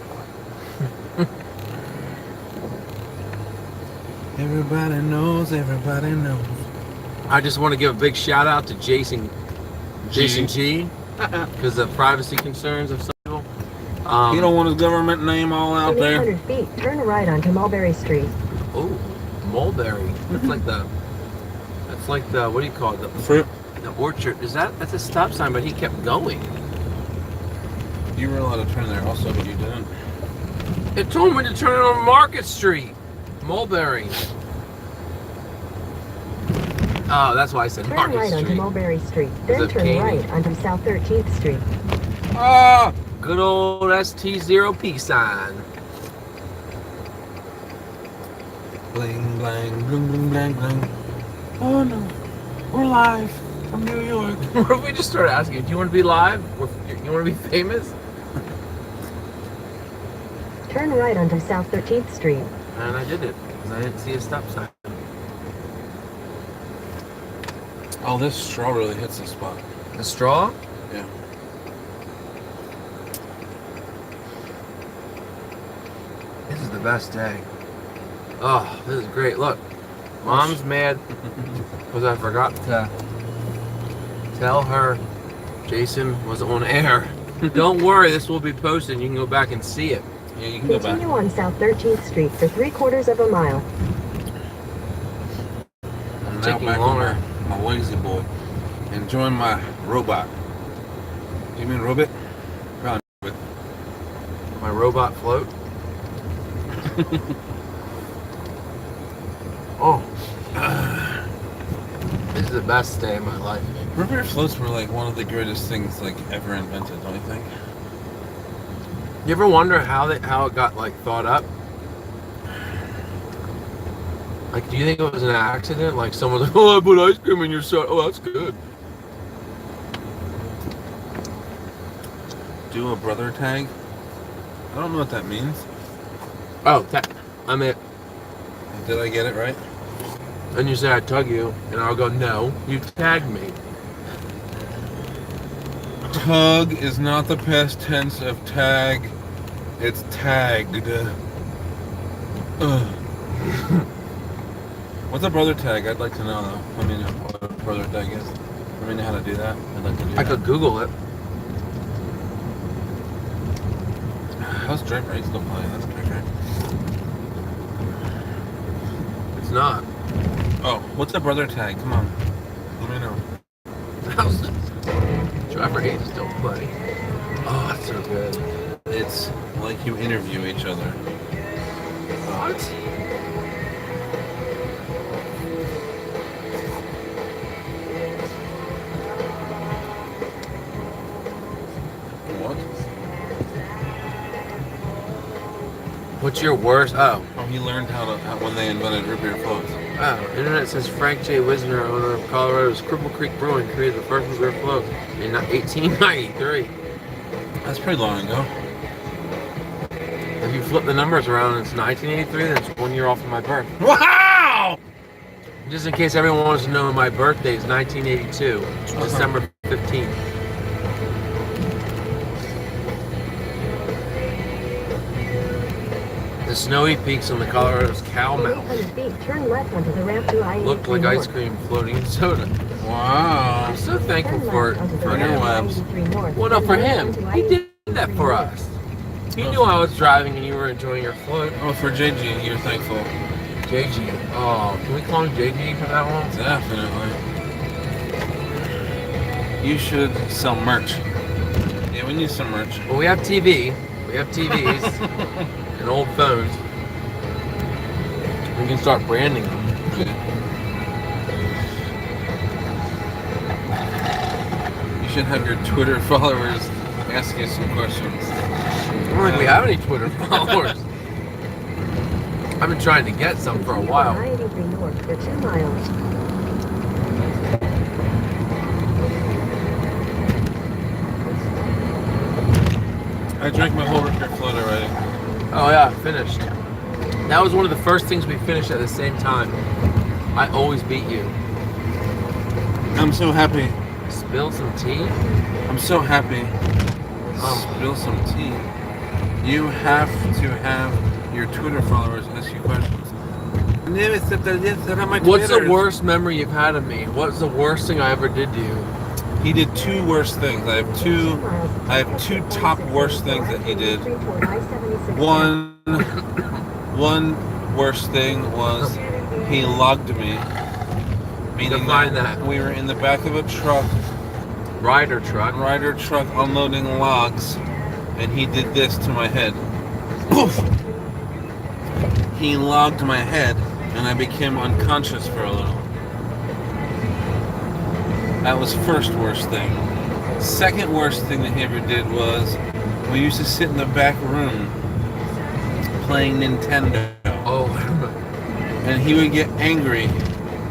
Everybody knows. Everybody knows. I just want to give a big shout out to Jason G, because of privacy concerns of some people. He don't want his government name all out In there. 800 feet, turn right onto Mulberry Street. Oh, mulberry. That's like the. That's like the. What do you call it? Fruit. The orchard. That's a stop sign, but he kept going. You were allowed to turn there also, but you didn't. It told me to turn it on Market Street. Mulberry. Oh, that's why I said Turn Market right onto Street. Mulberry Street. Is Then it turn Caney? right onto South 13th Street. Ah! Good old ST0P sign. Bling, blang, bling, bling, blang, bling. Oh no, we're live from New York. What if we just started asking, do you want to be live? Or you want to be famous? Turn right onto South 13th Street. And I did it, because I didn't see a stop sign. Oh, this straw really hits the spot. The straw? Yeah. This is the best day. Oh, this is great. Look, Mom's mad because I forgot to tell her Jason was on air. Don't worry, this will be posted. You can go back and see it. Yeah, you can go back. Continue on South 13th Street for 3/4 of a mile. I'm now taking back longer. on my lazy boy. Enjoying my robot. You mean robot? Robot. My robot float. Oh, this is the best day of my life. Root beer floats were like one of the greatest things like ever invented, don't you think? You ever wonder how it got like thought up? Like, do you think it was an accident? Like someone's like, "Oh, I put ice cream in your soda. Oh, that's good." Do a brother tag? I don't know what that means. Oh, I mean, Did I get it right? and you say I tug you, and I'll go, "No, you tagged me." Tug is not the past tense of tag. It's tagged. Ugh. What's a brother tag? I'd like to know though. Let me know what a brother tag is. Let me know how to do that. I'd like to do I that. could Google it. How's Drake Race still playing? That's crazy. It's not. Oh, what's a brother tag? Come on. Let me know. Driver 8 is still playing. Oh, that's so good. It's like you interview each other. What? What? What's your worst? Oh, Oh, he learned how when they invented root beer floats. Internet says Frank J. Wisner, owner of Colorado's Cripple Creek Brewing, created the first root beer float in 1893. That's pretty long ago. If you flip the numbers around, it's 1983. Then it's 1 year off of my birth. Wow! Just in case everyone wants to know, my birthday is 1982, December 15th. The snowy peaks on the Colorado's Cow In Mountain 800 feet, turn left onto the ramp to I-83 looked like ice North. cream floating in soda. Wow. I'm so thankful Turn for left onto the for ramp him. to interwebs. I-83 North. Well, no, for Then him. left onto He did I-83 that for North. us. He knew I was driving and you were enjoying your float. Oh, for JG, you're thankful. JG. Oh, can we call him JG for that one? Definitely. You should sell merch. Yeah, we need some merch. Well, we have TV. We have TVs and old phones. We can start branding them. You should have your Twitter followers ask you some questions. I don't think we have any Twitter followers. I've been trying to get some for a while. I-83 North for 2 miles. I drank my whole root beer float already. Oh yeah, finished. That was one of the first things we finished at the same time. I always beat you. I'm so happy. Spill some tea? I'm so happy. Oh. Spill some tea. You have to have your Twitter followers ask you questions. What's the worst memory you've had of me? What's the worst thing I ever did to you? He did two worst things. I have two top worst things that he did. One worst thing was he logged me. Meaning Define that. we were in the back of a truck, Rider truck. unloading logs, and he did this to my head. Poof! He logged my head, and I became unconscious for a little. That was first worst thing. Second worst thing that he ever did was we used to sit in the back room playing Nintendo. Oh. And he would get angry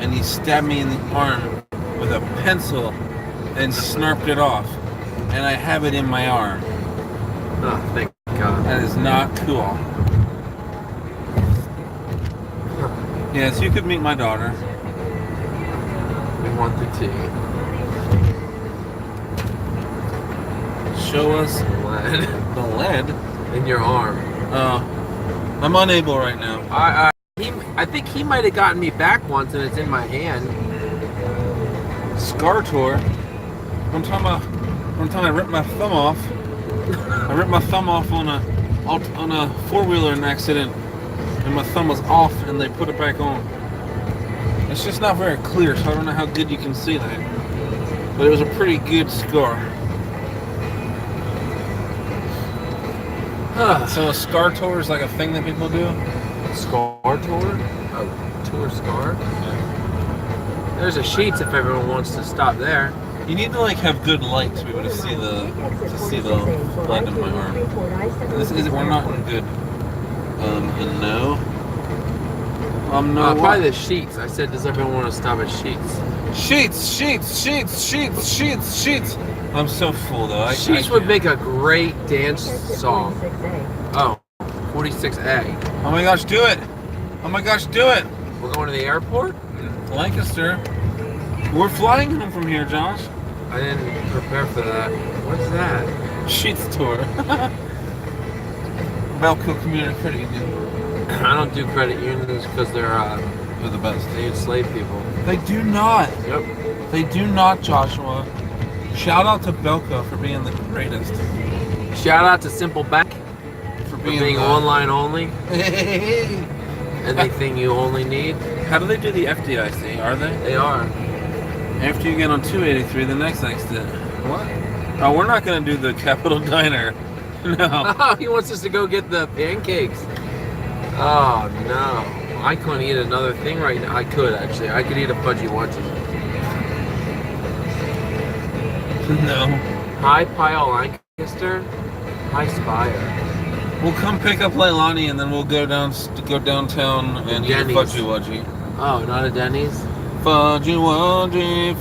and he stabbed me in the arm with a pencil and snarped it off. And I have it in my arm. Oh, thank God. That is not cool. Yes, you could meet my daughter. We want the tea. Show us Lead. the lead. In your arm. I'm unable right now. I think he might have gotten me back once and it's in my hand. Scar tour. One time I ripped my thumb off. I ripped my thumb off on a four-wheeler in an accident, and my thumb was off, and they put it back on. It's just not very clear, so I don't know how good you can see that. But it was a pretty good scar. So a scar tour is like a thing that people do. Scar tour? A tour scar? There's a Sheets if everyone wants to stop there. You need to like have good light to be able to see the blood in my arm. We're not in good. And no. No. Probably the Sheets. I said, does everyone want to stop at Sheets? Sheets. I'm so full though. Sheets would make a great dance song. Oh, 46A. Oh my gosh, do it! Oh my gosh, do it! We're going to the airport? Lancaster. We're flying home from here, Josh. I didn't prepare for that. What's that? Sheets tour. Belco Community Credit Union. I don't do credit unions because they're the best. they enslave people. They do not. Yep. They do not, Joshua. Shout out to Belco for being the greatest. Shout out to Simple Bank For for being online only. Anything you only need, How do they do the FDIC? Are they? they are. After you get on 283, the next exit. What? Oh, we're not going to do the Capitol Diner. No. Oh, he wants us to go get the pancakes. Oh no, I couldn't eat another thing right now. I could actually. I could eat a fudgy wudgy. No. Hi Pile Lancaster. Hi Spire. We'll come pick up Leilani and then we'll go downtown and eat a Denny's. fudgy wudgy. Oh, not a Denny's. Fudgy wudgy,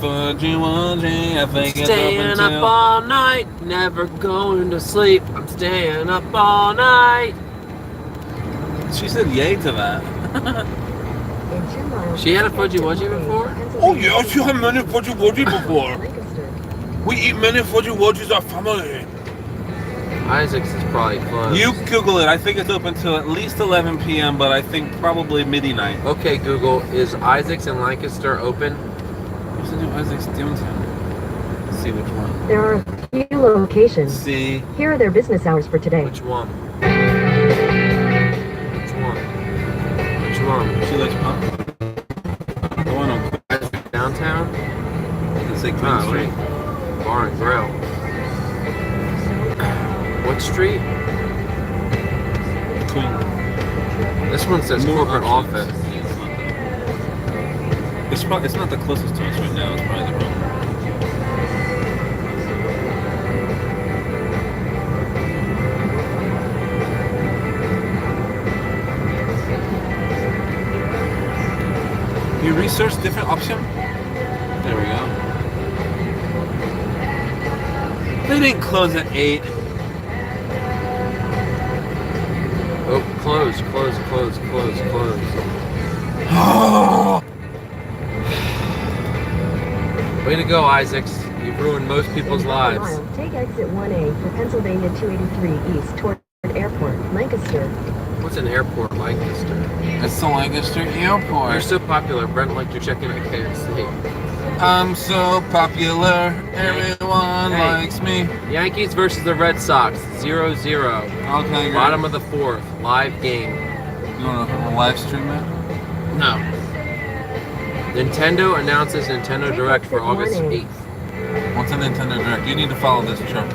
I think it's Staying up up until... all night, never going to sleep. I'm staying up all night. She said yay to that. She had a fudgy wudgy before? Oh yeah, she had many fudgy wudgy before. We eat many fudgy wudgies our family. Isaac's is probably closed. You Google it. I think it's open till at least 11 p.m., but I think probably midnight. Okay, Google, is Isaac's in Lancaster open? What's the new Isaac's downtown? Let's see which one. There are a few locations. See. Here are their business hours for today. Which one? Which one? Which one? She likes pop. The one on Isaac downtown? It's like Queen Ah, Street. wait. Bar and Grill. What street? Queen. This one says More corporate options. office. It's not the closest to us right now. It's probably the wrong one. You research different option? There we go. They didn't close at 8. close. Way to go, Isaacs. You've ruined most people's lives. Take exit 1A for Pennsylvania 283 East toward Airport, Lancaster. What's an airport, Lancaster? It's the Lancaster Airport. You're so popular. Brent liked your check-in at KFC. I'm so popular, everyone Hey. likes me. Yankees versus the Red Sox, 0-0. Okay, Bottom of the fourth, live game. You want to live stream it? No. Nintendo announces Nintendo Direct for August 8th. What's a Nintendo Direct? You need to follow this truck.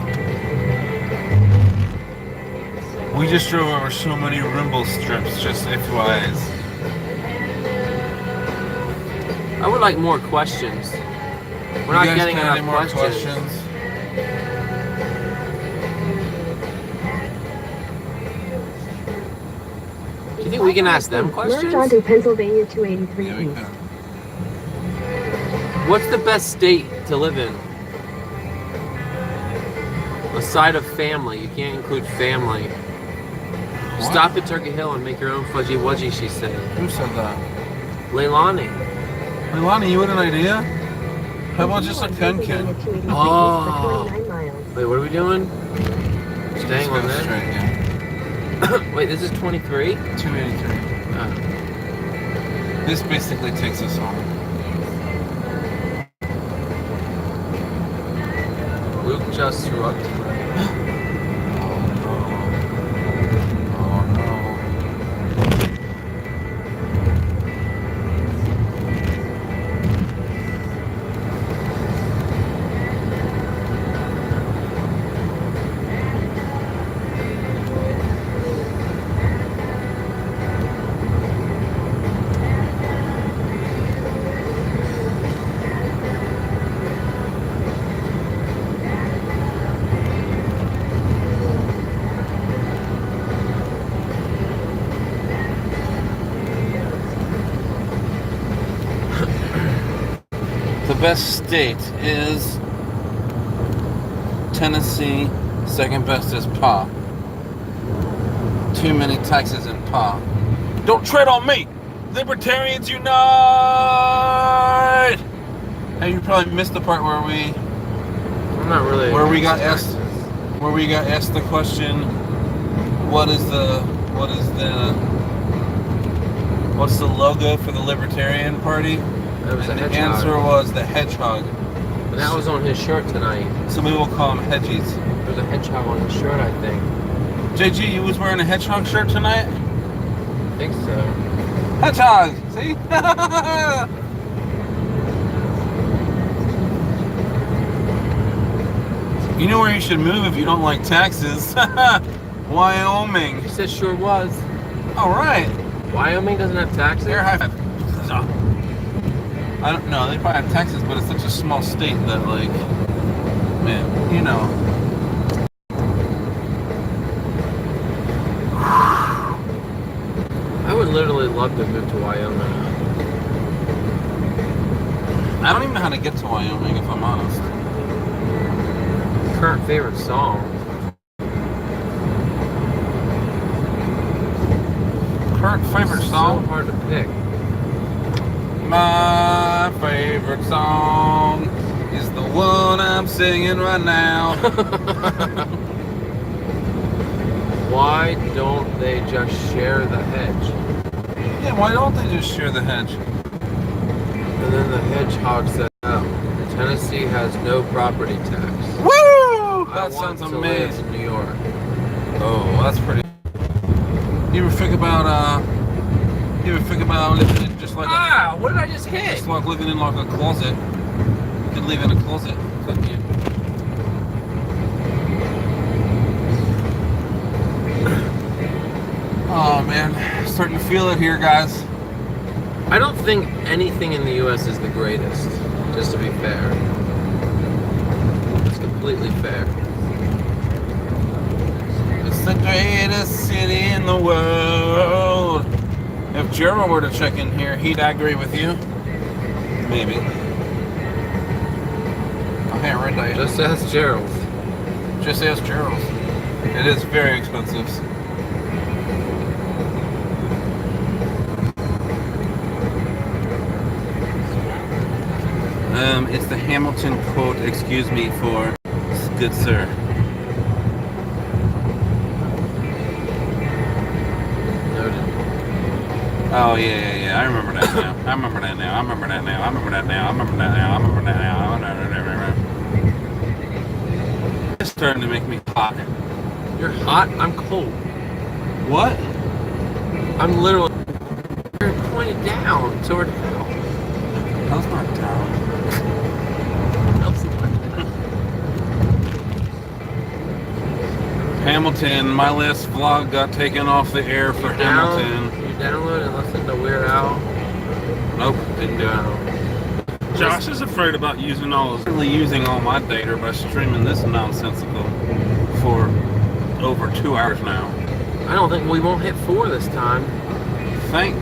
We just drove over so many Rimble strips, just FYIs. I would like more questions. We're not getting enough questions. Do you think we can ask them Merge onto questions? Pennsylvania 283 Yeah, we East. can. What's the best state to live in? Aside of family, you can't include family. What? Stop at Turkey Hill and make your own fudgy wudgy, she said. Who said that? Leilani. Hey, Lonnie, you had an idea? How about just a Pennsylvania Kenken? 283 Oh. for 29 miles. Wait, what are we doing? Staying Let's on go that? straight, yeah. Wait, this is 23? 283. This basically takes us home. Luke just threw up. Oh no. The best state is Tennessee. Second best is Pa. Too many taxes in Pa. Don't tread on me! Libertarians unite! Hey, you probably missed the part where we I'm not really. got asked the question, what's the logo for the Libertarian Party? That was a And the hedgehog. answer was the hedgehog. And that was on his shirt tonight. So maybe we'll call him Hedgies. There's a hedgehog on his shirt, I think. JG, you was wearing a hedgehog shirt tonight? I think so. Hedgehog! See? You know where you should move if you don't like taxes? Wyoming. He said sure was. Alright. Wyoming doesn't have taxes? Air high five. I don't know, they probably have taxes, but it's such a small state that, like, man, you know. I would literally love to move to Wyoming. I don't even know how to get to Wyoming, if I'm honest. Current favorite song. Current favorite So song? hard to pick. My favorite song is the one I'm singing right now. Why don't they just share the hedge? Yeah, why don't they just share the hedge? And then the hedgehog said, "No, Tennessee has no property tax." Woo! I That want sounds to live amazing. in New York. Oh, that's pretty. You ever think about living in just like Ah! What did I just hit? just like living in like a closet? You could live in a closet, couldn't you? Oh man, starting to feel it here, guys. I don't think anything in the U.S. is the greatest. Just to be fair, it's completely fair. It's the greatest city in the world. If Gerald were to check in here, he'd agree with you. Maybe. Oh, hey, red light. Just ask Gerald. Just ask Gerald. It is very expensive. It's the Hamilton quote, excuse me for good sir. Noted. Oh, yeah. I remember that now. I remember that now. It's starting to make me hot. You're hot, I'm cold. What? I'm literally pointed down toward hell. That's not down. Hamilton, my last vlog got taken off the air for Hamilton. You download and listen to Weird Al? Nope, didn't do it. No. Josh is afraid about using all his. Currently using all my data by streaming this nonsensical for over 2 hours now. I don't think we won't hit 4 this time. Thank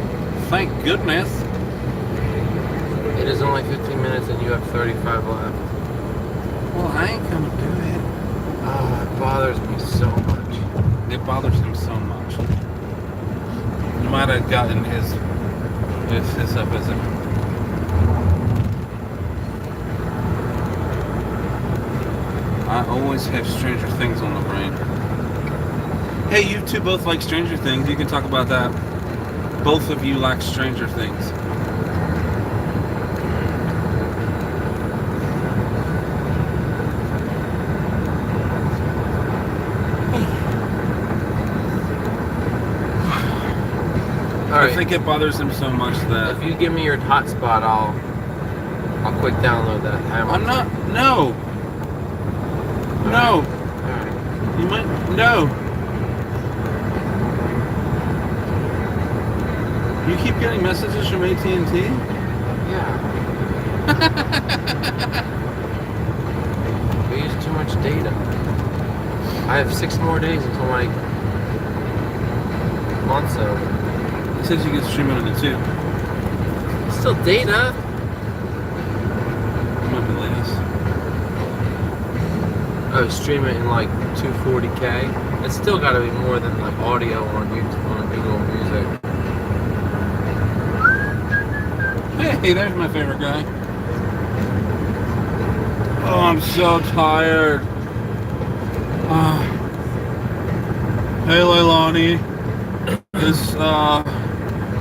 goodness. It is only 15 minutes and you have 35 left. Well, I ain't gonna do it. Oh, it bothers me so much. It bothers him so much. He might have gotten his up as a. I always have Stranger Things on the brain. Hey, you two both like Stranger Things. You can talk about that. Both of you like Stranger Things. All right. I think it bothers him so much that If you give me your hotspot, I'll quick download that. I'm not. No. No. Alright. You might. No. You keep getting messages from AT&T? Yeah. We use too much data. I have 6 more days until my month's over. It says you can stream it on it too. It's still data. It might be less. Oh, stream it in like 240k. It's still got to be more than like audio on YouTube, on Google Music. Hey, there's my favorite guy. Oh, I'm so tired. Hey, Leilani.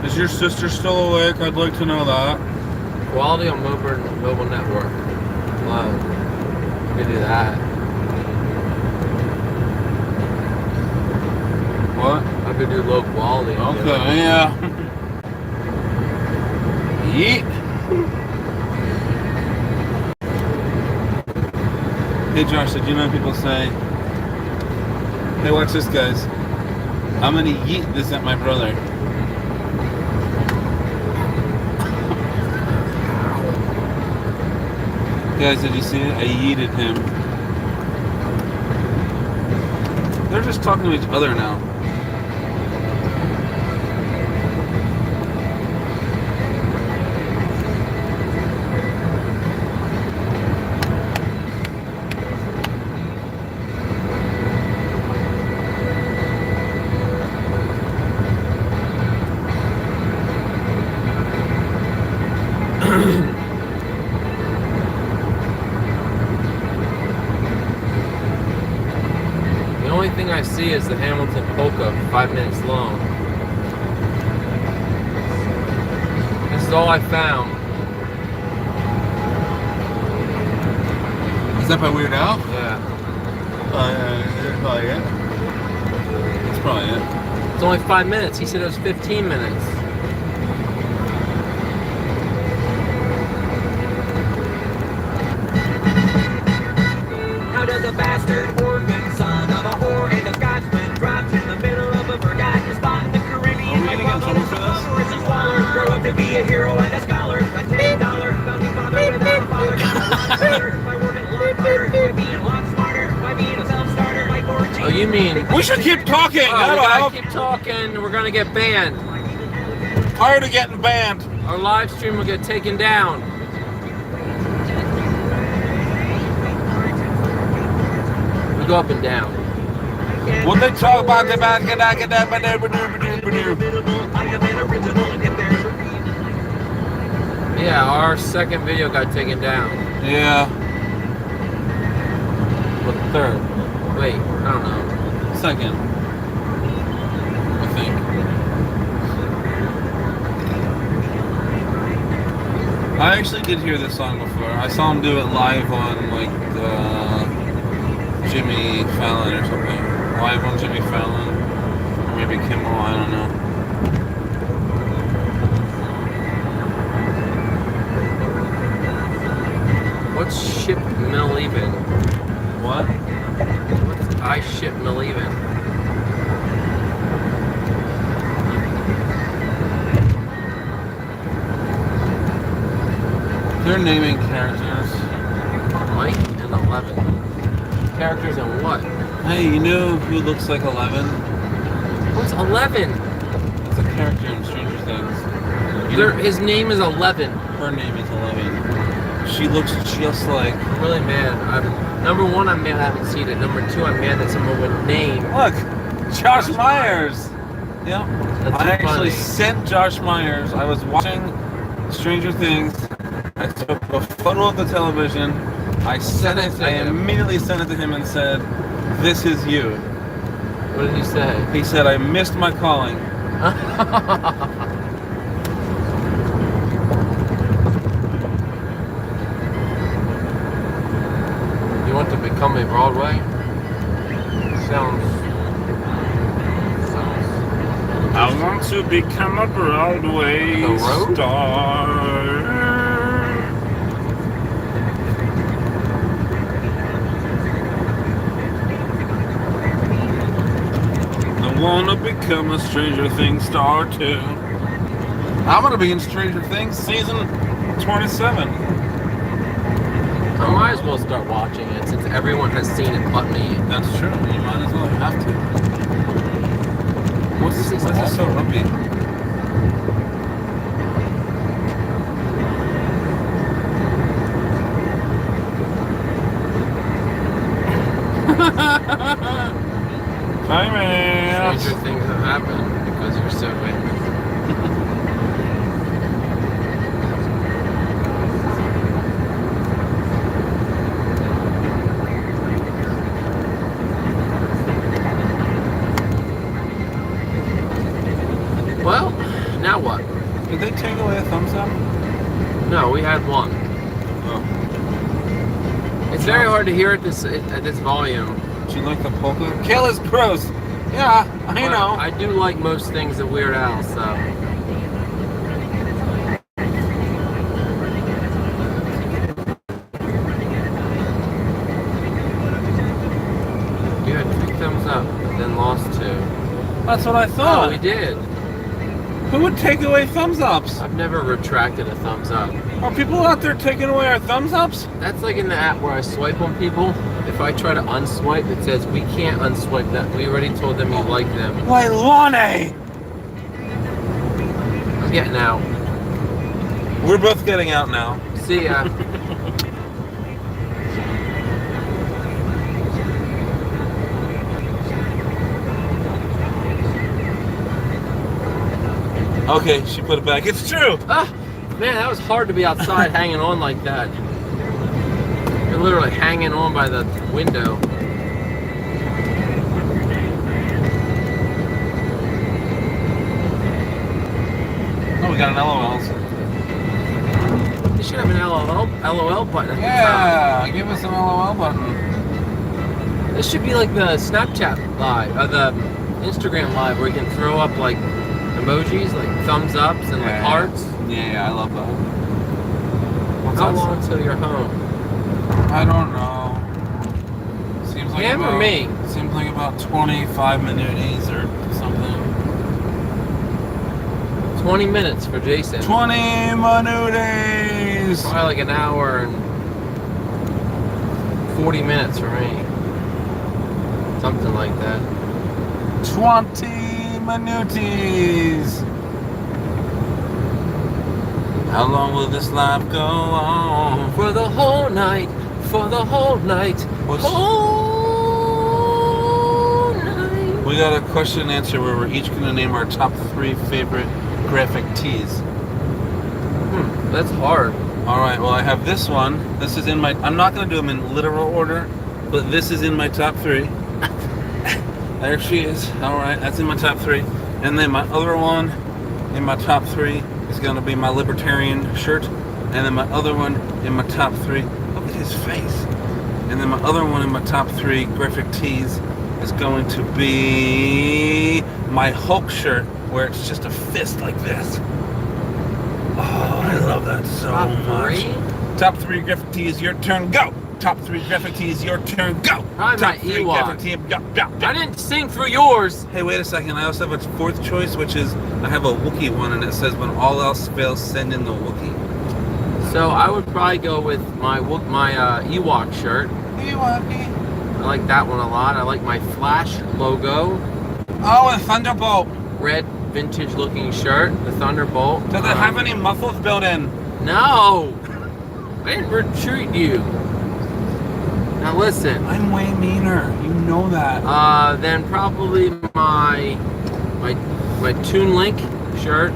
Is your sister still awake? I'd like to know that. Quality on mobile network. Wow. We could do that. What? I could do low quality. and do it. Okay, yeah. Yeet. Hey Josh, did you know people say, hey, watch this, guys. I'm gonna yeet this at my brother. Guys, did you see it? I yeeted him. They're just talking to each other now. The only thing I see is the Hamilton polka, 5 minutes long. This is all I found. Is that by Weird Al? Yeah. That's probably it. That's probably it. It's only 5 minutes. He said it was 15 minutes. How does a bastard orphan son of a whore and a Scotsman dropped in the middle of a forgotten spot in the Caribbean? Are we gonna get in trouble for this? Grow up to be a hero and a scholar, a $10 founding father without a father. By working a lot harder, by being a lot smarter, by being a self-starter, by 14. Oh, you mean? We should keep talking. Oh, we That'll gotta help. keep talking. We're gonna get banned. Tired of getting banned. Our live stream will get taken down. We go up and down. What they talk about the back of that. I have been original and if there's Yeah, our second video got taken down. Yeah. Well, the third. Wait, I don't know. Second. I think. I actually did hear this song before. I saw him do it live on like Jimmy Fallon or something. Live on Jimmy Fallon. Or maybe Kimmel, I don't know. What's ship Millhaven? What? What's I ship Millhaven? They're naming characters. Mike and 11. Characters in what? Hey, you know who looks like 11? What's 11? It's a character in Stranger Things. His name is 11. Her name is 11. She looks just like... I'm really mad. Number one, I'm mad I haven't seen it. Number two, I'm mad that someone would name. Look! Josh Myers! Yeah. That's I actually funny. sent Josh Myers. I was watching Stranger Things. I took a photo of the television. I sent it. to I him. immediately sent it to him and said, "This is you." What did he say? He said, "I missed my calling." You want to become a Broadway? Sounds. I want to become a Broadway The road? star. I wanna become a Stranger Things star too. I'm gonna be in Stranger Things season 27. I might as well start watching it since everyone has seen it but me. That's true. You might as well have to. What's This is this so awful. lumpy? Hi, man. Stranger things have happened because you're so famous. Well, now what? Did they take away a thumbs up? No, we had one. Oh. It's very hard to hear at this volume. Do you like the polka? Kayla's gross. Yeah, I But know. I do like most things of Weird Al, so. You had 3 thumbs up, but then lost 2. That's what I Oh, thought. we did. Who would take away thumbs ups? I've never retracted a thumbs up. Are people out there taking away our thumbs ups? That's like in the app where I swipe on people. If I try to unswipe, it says we can't unswipe that. We already told them you like them. Wailane! I'm getting out. We're both getting out now. See ya. Okay, she put it back. It's true! Ah, man, that was hard to be outside hanging on like that. You're literally hanging on by the window. Oh, we got an LOLs. You should have an LOL button at the Yeah, give us an LOL button. top. This should be like the Snapchat live, or the Instagram live, where you can throw up like emojis, like thumbs ups and like hearts. Yeah, I love that. What's How that? long until you're home? I don't know. Seems like Him or about, me? Seems like about 25 minutes or something. 20 minutes for Jason. 20 minutes! Probably like an hour and 40 minutes for me. Something like that. 20 minutes! How long will this life go on? For the whole night, for the whole night, What's- whole night. We got a question and answer where we're each going to name our top 3 favorite graphic tees. That's hard. All right, well, I have this one. This is in my... I'm not going to do them in literal order, but this is in my top 3. There she is. All right, that's in my top 3. And then my other one in my top 3 is going to be my libertarian shirt. And then my other one in my top 3... Look at his face. And then my other one in my top 3 graphic tees is going to be my Hulk shirt, where it's just a fist like this. Oh, I love that so much. Top 3 graphic tees, your turn, go! Top 3 graphic tees, your turn, go! Probably Top my 3 Ewok. graphic tees, go. I didn't sing for yours. Hey, wait a second. I also have a 4th choice, which is I have a Wookiee one, and it says when all else fails, send in the Wookiee. So I would probably go with my Ewok shirt. Ewokkie. I like that one a lot. I like my Flash logo, Oh, a Thunderbolt. red vintage looking shirt, the Thunderbolt. Does it have any mufflers built in? No! I didn't retreat you. Now listen. I'm way meaner. You know that. Then probably my Toon Link shirt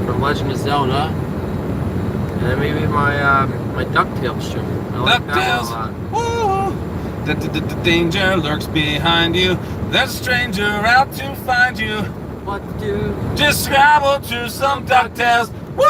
from Legend of Zelda, and then maybe my my DuckTales shirt. I like that one a lot. Woo! The danger lurks behind you. There's a stranger out to find you. What to do? Just scrabble to some DuckTales. Woo!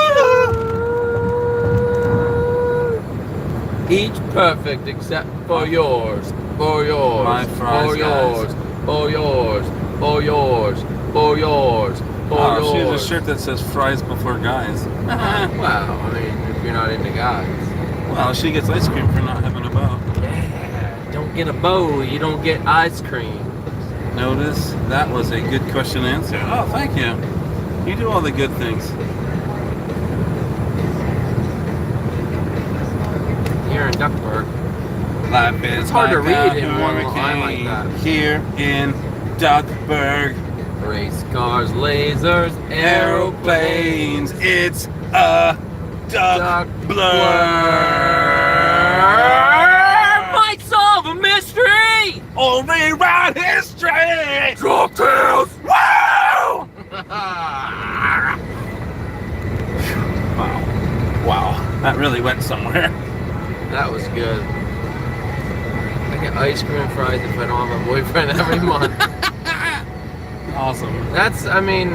Each perfect except for yours. For yours. My fries, for yours. For yours. For yours. For yours. For Oh, she has yours. a shirt that says fries before guys. Well, I mean, if you're not into guys. Well, she gets ice cream for not having a bow. Yeah. Don't get a bow, you don't get ice cream. Notice that was a good question and answer. Oh, thank you. You do all the good things. Here in Duckburg. Life is It's hard to like read a in one line like hurricane that. Here in Duckburg. Race cars, lasers, aeroplanes. Aeroplanes. It's a duck blur. Might solve a mystery! Or rewrite history. DuckTales! Wow! Wow. Wow. That really went somewhere. That was good. I get ice cream and fries if I don't have a boyfriend every month. Awesome. That's, I mean,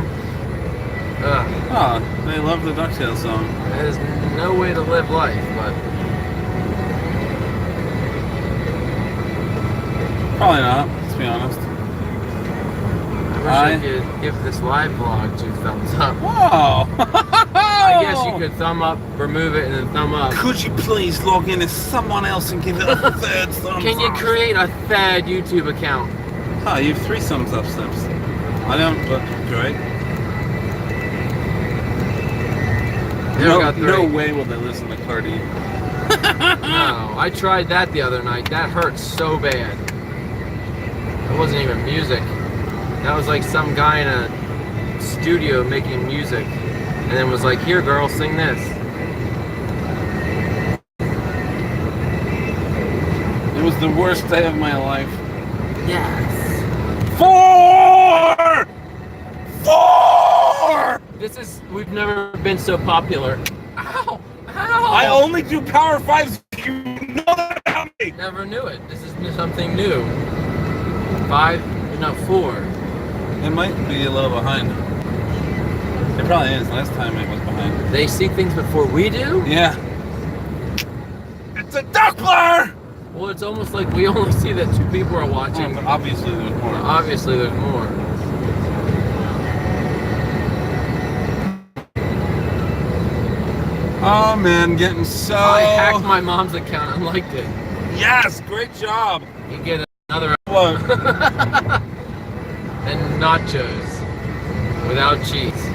Oh, they love the DuckTales song. there's no way to live life, but Probably not, let's be honest. I wish I could give this live vlog 2 thumbs up. Whoa! I guess you could thumb up, remove it, and then thumb up. Could you please log in as someone else and give it a 3rd thumbs Can you up? create a third YouTube account? Oh, you have 3 thumbs up steps. I don't, but great. There we got 3. No way will they listen to Cardi. No, I tried that the other night. That hurt so bad. It wasn't even music. That was like some guy in a studio making music, and then was like, "Here, girl, sing this." It was the worst day of my life. Yes. 4! 4! We've never been so popular. Ow! Ow! I only do Power 5s. You know that about me. Never knew it. This is something new. 5, no, 4. It might be a little behind. It probably is. Last time it was behind. They see things before we do? Yeah. It's a duck blur! Well, it's almost like we only see that 2 people are watching. But obviously there's more. Obviously, there's more. Oh man, getting so... I hacked my mom's account and liked it. Yes, great job. You get another What? and nachos without cheese.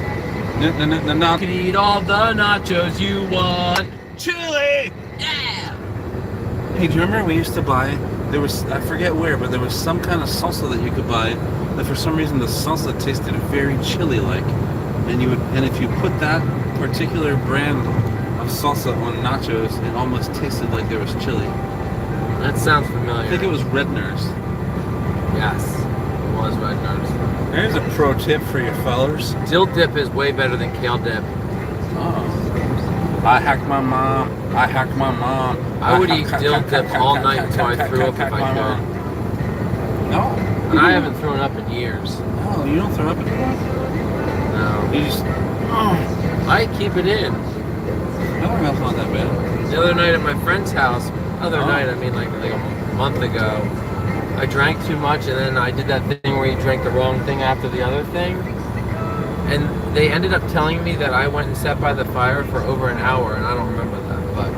You Not can eat all the nachos you want. chili. Yeah. Hey, do you remember we used to buy? There was, I forget where, but there was some kind of salsa that you could buy that for some reason the salsa tasted very chili-like, and if you put that particular brand of salsa on nachos, it almost tasted like there was chili. That sounds familiar. I think it was Redner's. Yes, it was Redner's. There's a pro tip for your fellers. Dill dip is way better than kale dip. Oh. I hacked my mom. I hacked my mom. I would eat dill dip all night until I threw up if I could. No. And I haven't thrown up in years. No, you don't throw up anymore? No. You just. Oh. I keep it in. That's not that bad. The other night at my friend's house, night, I mean like a month ago, I drank too much and then I did that thing where you drank the wrong thing after the other thing. And they ended up telling me that I went and sat by the fire for over an hour, and I don't remember that, but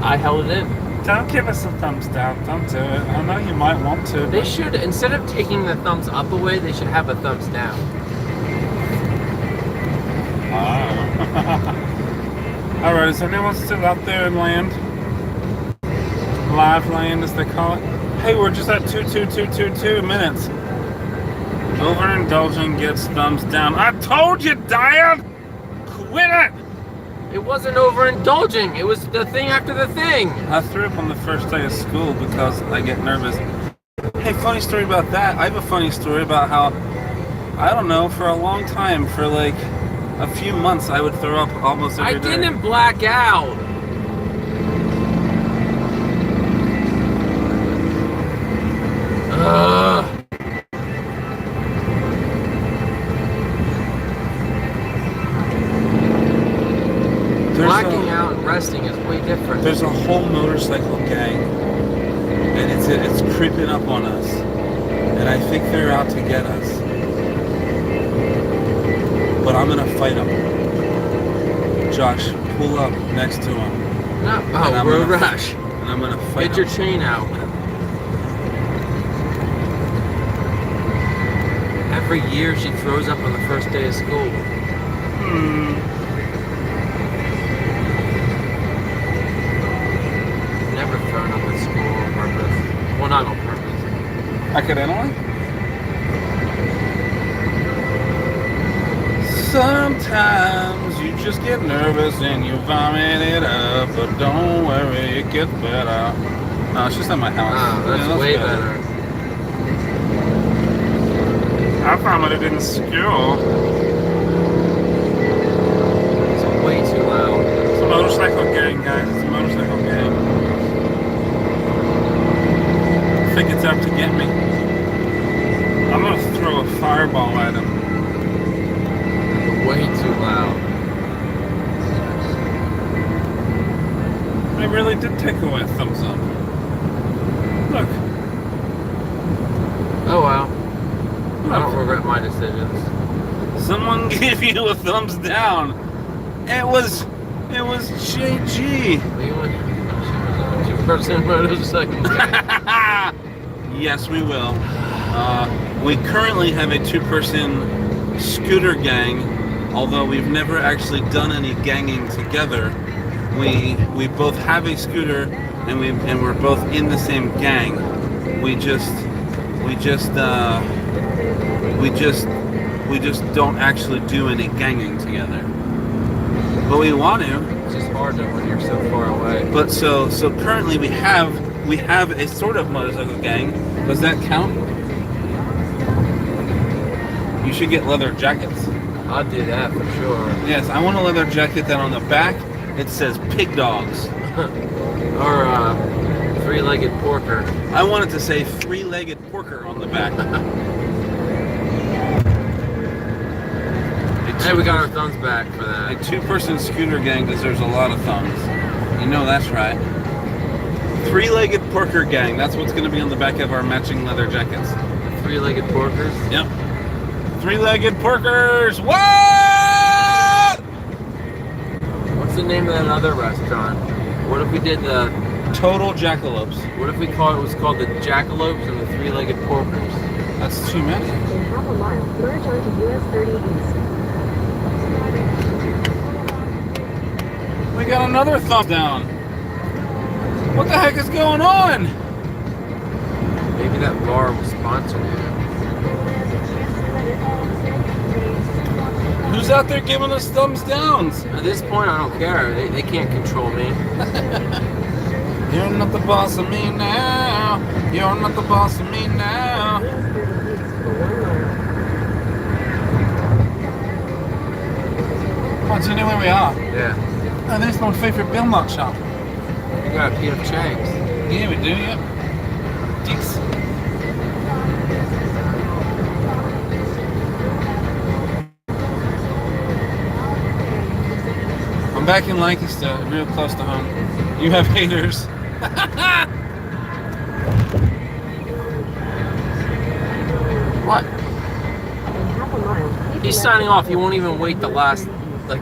I held it in. Don't give us a thumbs down. Don't do it. I know you might want to. They but- should, instead of taking the thumbs up away, they should have a thumbs down. Alright, is anyone still out there in land? Live land, as they call it. Hey, we're just at 2 minutes. Overindulging gets thumbs down. I told you, Diane! Quit it! It wasn't overindulging. It was the thing after the thing. I threw up on the first day of school because I get nervous. Hey, funny story about that. I have a funny story about how, I don't know, for a long time, for like a few months, I would throw up almost every day. I didn't black out. Blacking out and resting is way different. There's a whole motorcycle gang, and it's creeping up on us, and I think they're out to get us. But I'm gonna fight them. Josh, pull up next to him. No, And I'm road gonna- rash. And I'm gonna fight Get your him. chain out. Every year she throws up on the first day of school. Never thrown up at school on purpose. Well, not on purpose. Accidentally? Sometimes you just get nervous and you vomit it up, but don't worry, it gets better. No, it's just at my house. Oh, that's Yeah, way good. better. I vomited in school. It's way too loud. It's a motorcycle gang, guys. It's a motorcycle gang. I think it's out to get me. I'm gonna throw a fireball at him. Way too loud. I really did take away a thumbs up. Look. Oh well. I don't regret my decisions. Someone gave you a thumbs down. It was JG. We went 2% motorcycle. Yes, we will. We currently have a 2-person scooter gang. Although we've never actually done any ganging together, we both have a scooter and we're both in the same gang. We just don't actually do any ganging together. But we want to. It's just hard to when you're so far away. But so currently we have a sort of motorcycle gang. Does that count? You should get leather jackets. I'll do that for sure. Yes, I want a leather jacket that on the back it says pig dogs. Or three-legged porker. I want it to say three-legged porker on the back. Hey, we got our thumbs back for A that. 2-person scooter gang deserves a lot of thumbs. You know that's right. Three-legged porker gang. That's what's going to be on the back of our matching leather jackets. Three-legged porkers. Yep. Three-legged porkers. What? What's the name of that other restaurant? What if we did the? Total jackalopes. What if it was called the Jackalopes and the Three-Legged Porkers? That's too many. In half a mile, merge onto US 30 East. We got another thumb down. What the heck is going on? Maybe that bar will sponsor you. Who's out there giving us thumbs downs? At this point, I don't care. They can't control me. You're not the boss of me now. You're not the boss of me now. US 30 East for 1 mile. Oh, do you know where we are? Yeah. Oh, there's my favourite Bill Mart shop. You got a P.F. Chang's. Yeah, we do, yep. Dicks. I'm back in Lancaster, real close to home. You have haters. What? In half a mile, keep He's left signing to off. He won't even wait the last,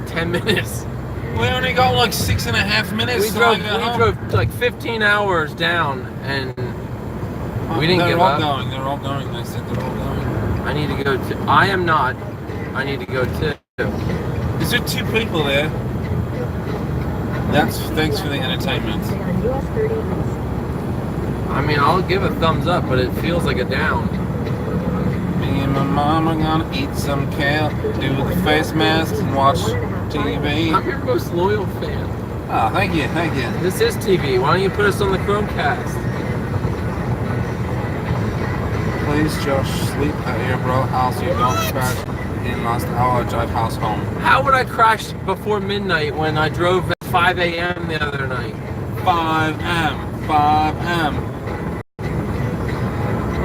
10 minutes. We only got like 6.5 minutes. We till I drove, get home. 15 hours down, and we didn't They're give all up. going. They're all going. They said they're all going. I need to go to. I am not. I need to go too. Is there 2 people there? Thanks for the entertainment. Stay on US 30 East. I mean, I'll give a thumbs up, but it feels like a down. Me and my mom are gonna eat some kale, do the face mask, and watch TV. I'm your most loyal fan. Oh, thank you, thank you. This is TV. Why don't you put us on the Chromecast? Please, Josh, sleep at your bro house. You don't crash in last hour drive house home. How would I crash before midnight when I drove at 5 a.m. the other night? 5 M.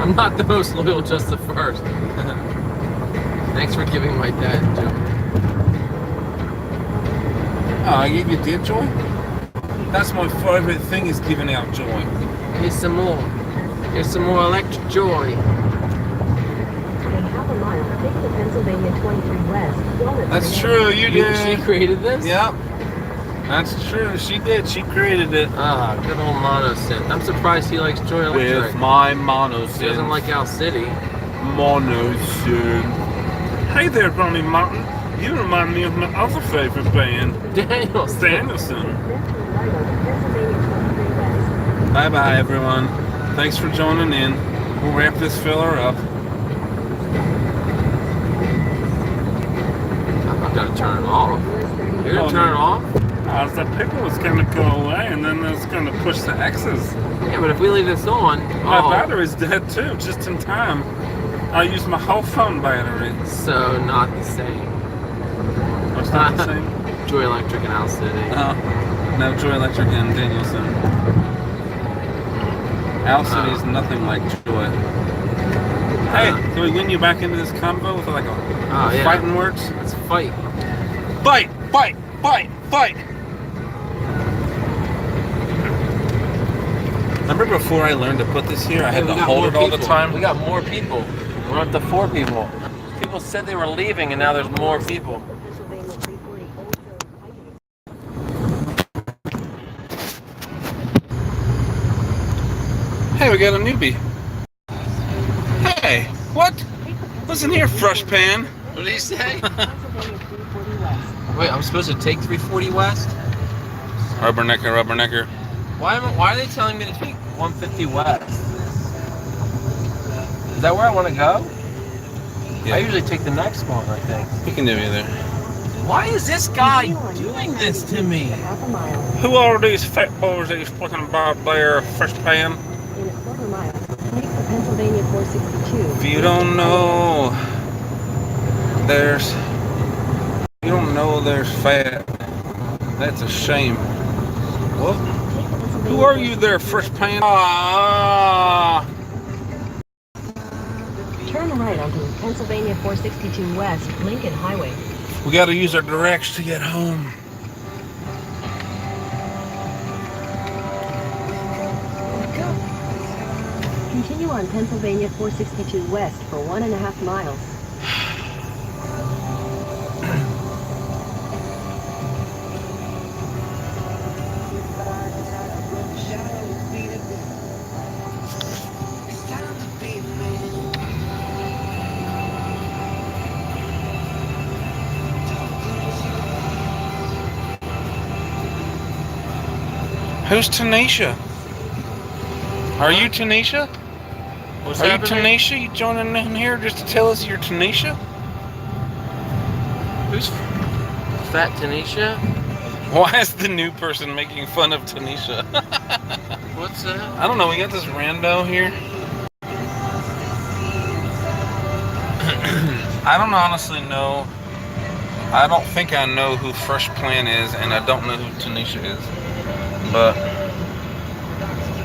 I'm not the most loyal, just the first. Thanks for giving my dad joy. Oh, I gave you dear joy? That's my favorite thing, is giving out joy. Here's some more. Here's some more electric joy. In half a mile, take the Pennsylvania 23 West. Walnut That's Street. true, you She did. created this? Yep. That's true, she did. She created it. Ah, good old monosynth. I'm surprised he likes Joy Electric. With my He doesn't monosynth. like Owl City. Monosynth. Hey there, Ronnie Martin. You remind me of my other favorite band, Daniel. Danielson. Left to right on Pennsylvania 23 West. Bye bye, everyone. Thanks for joining in. We'll wrap this filler up. I've got to turn it off. You're going to turn it off? I said people was going to go away, and then it's going to push the X's. Yeah, but if we leave this on, My battery's dead too, just in time. I used my whole phone battery. so not the same. Oh, it's not the same. Joy Electric and Owl City. No, Joy Electric and Danielson. Owl City is nothing like Joy. Hey, can we win you back into this combo with like a Oh, yeah. fighting words? Let's fight. Fight! Fight! Fight! Fight! Remember before I learned to put this here, I had We to got hold more it all the people. time? We got more people. We're up to 4 people. People said they were leaving, and now there's more people. Pennsylvania 340 Old Road. Hey, we got a newbie. Hey, what? Listen here, fresh pan. What did he say? Pennsylvania 340 West. Wait, I'm supposed to take 340 West? Rubbernecker, rubbernecker. Why are they telling me to take 150 West? Is that where I want to go? Yeah. I usually take the next one, I think. You can do either. Why is this guy doing this to me? Half a mile. Who are these fat boys that he's talking about there, fresh pan? In a quarter mile, take the Pennsylvania 462. If you don't know, there's fat. That's a shame. What? Who are you there, fresh pan? Ah! Turn right onto Pennsylvania 462 West, Lincoln Highway. We gotta use our directs to get home. Continue on Pennsylvania 462 West for 1.5 miles. Who's Tanisha? Are you Tanisha? What's Are you happening? Tanisha? You joining in here just to tell us you're Tanisha? Who's Fat Tanisha? Why is the new person making fun of Tanisha? What's that? I don't know, we got this rando here. I don't honestly know I don't think I know who Fresh Plan is, and I don't know who Tanisha is. But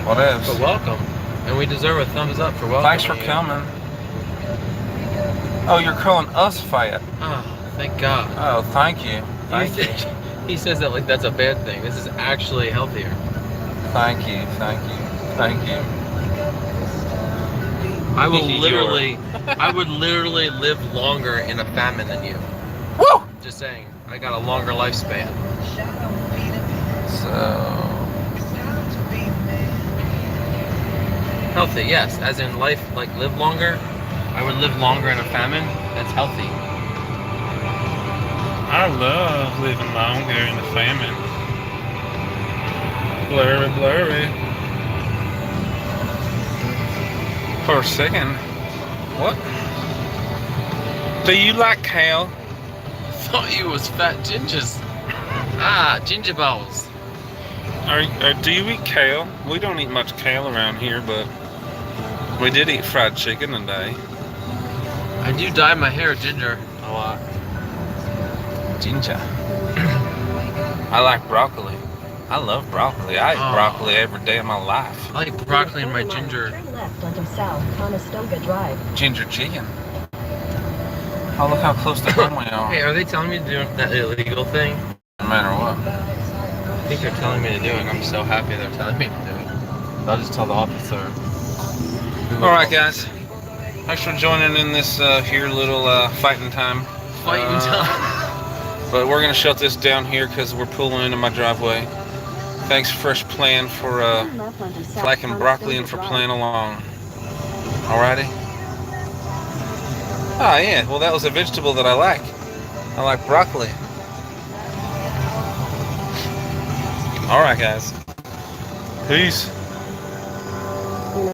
what else? But welcome. And we deserve a thumbs up for welcome. Thanks for coming. Oh, you're calling us fat. Oh, thank God. Oh, thank you. Thank you. He says that like that's a bad thing. This is actually healthier. Thank you. Thank you. Thank you. I will You're- literally, I would literally live longer in a famine than you. Woo! Just saying, I got a longer lifespan. So, Healthy, yes. As in life, like live longer. I would live longer in a famine. That's healthy. I love living longer in the famine. Blurry, blurry. for a second, what? Do you like kale? Thought you was fat gingers. Ah, ginger balls. Do you eat kale? We don't eat much kale around here, but we did eat fried chicken today. I do dye my hair ginger a lot. Ginger. I like broccoli. I love broccoli. I eat Oh. broccoli every day of my life. I like broccoli in my ginger. Turn left onto South Conestoga Drive. Ginger chicken. Oh, look how close to home we Hey, are. are they telling me to do that illegal thing? No matter what. I think they're telling me to do it. I'm so happy they're telling me to do it. I'll just tell the officer. All right, guys. Thanks for joining in this here little fighting time. Fighting time. But we're gonna shut this down here because we're pulling into my driveway. Thanks, Fresh Plan, for Turn left onto South liking broccoli and for Conestoga playing along. Alrighty. Ah, yeah. Well, that was a vegetable that I like. I like broccoli. All right, guys. Peace.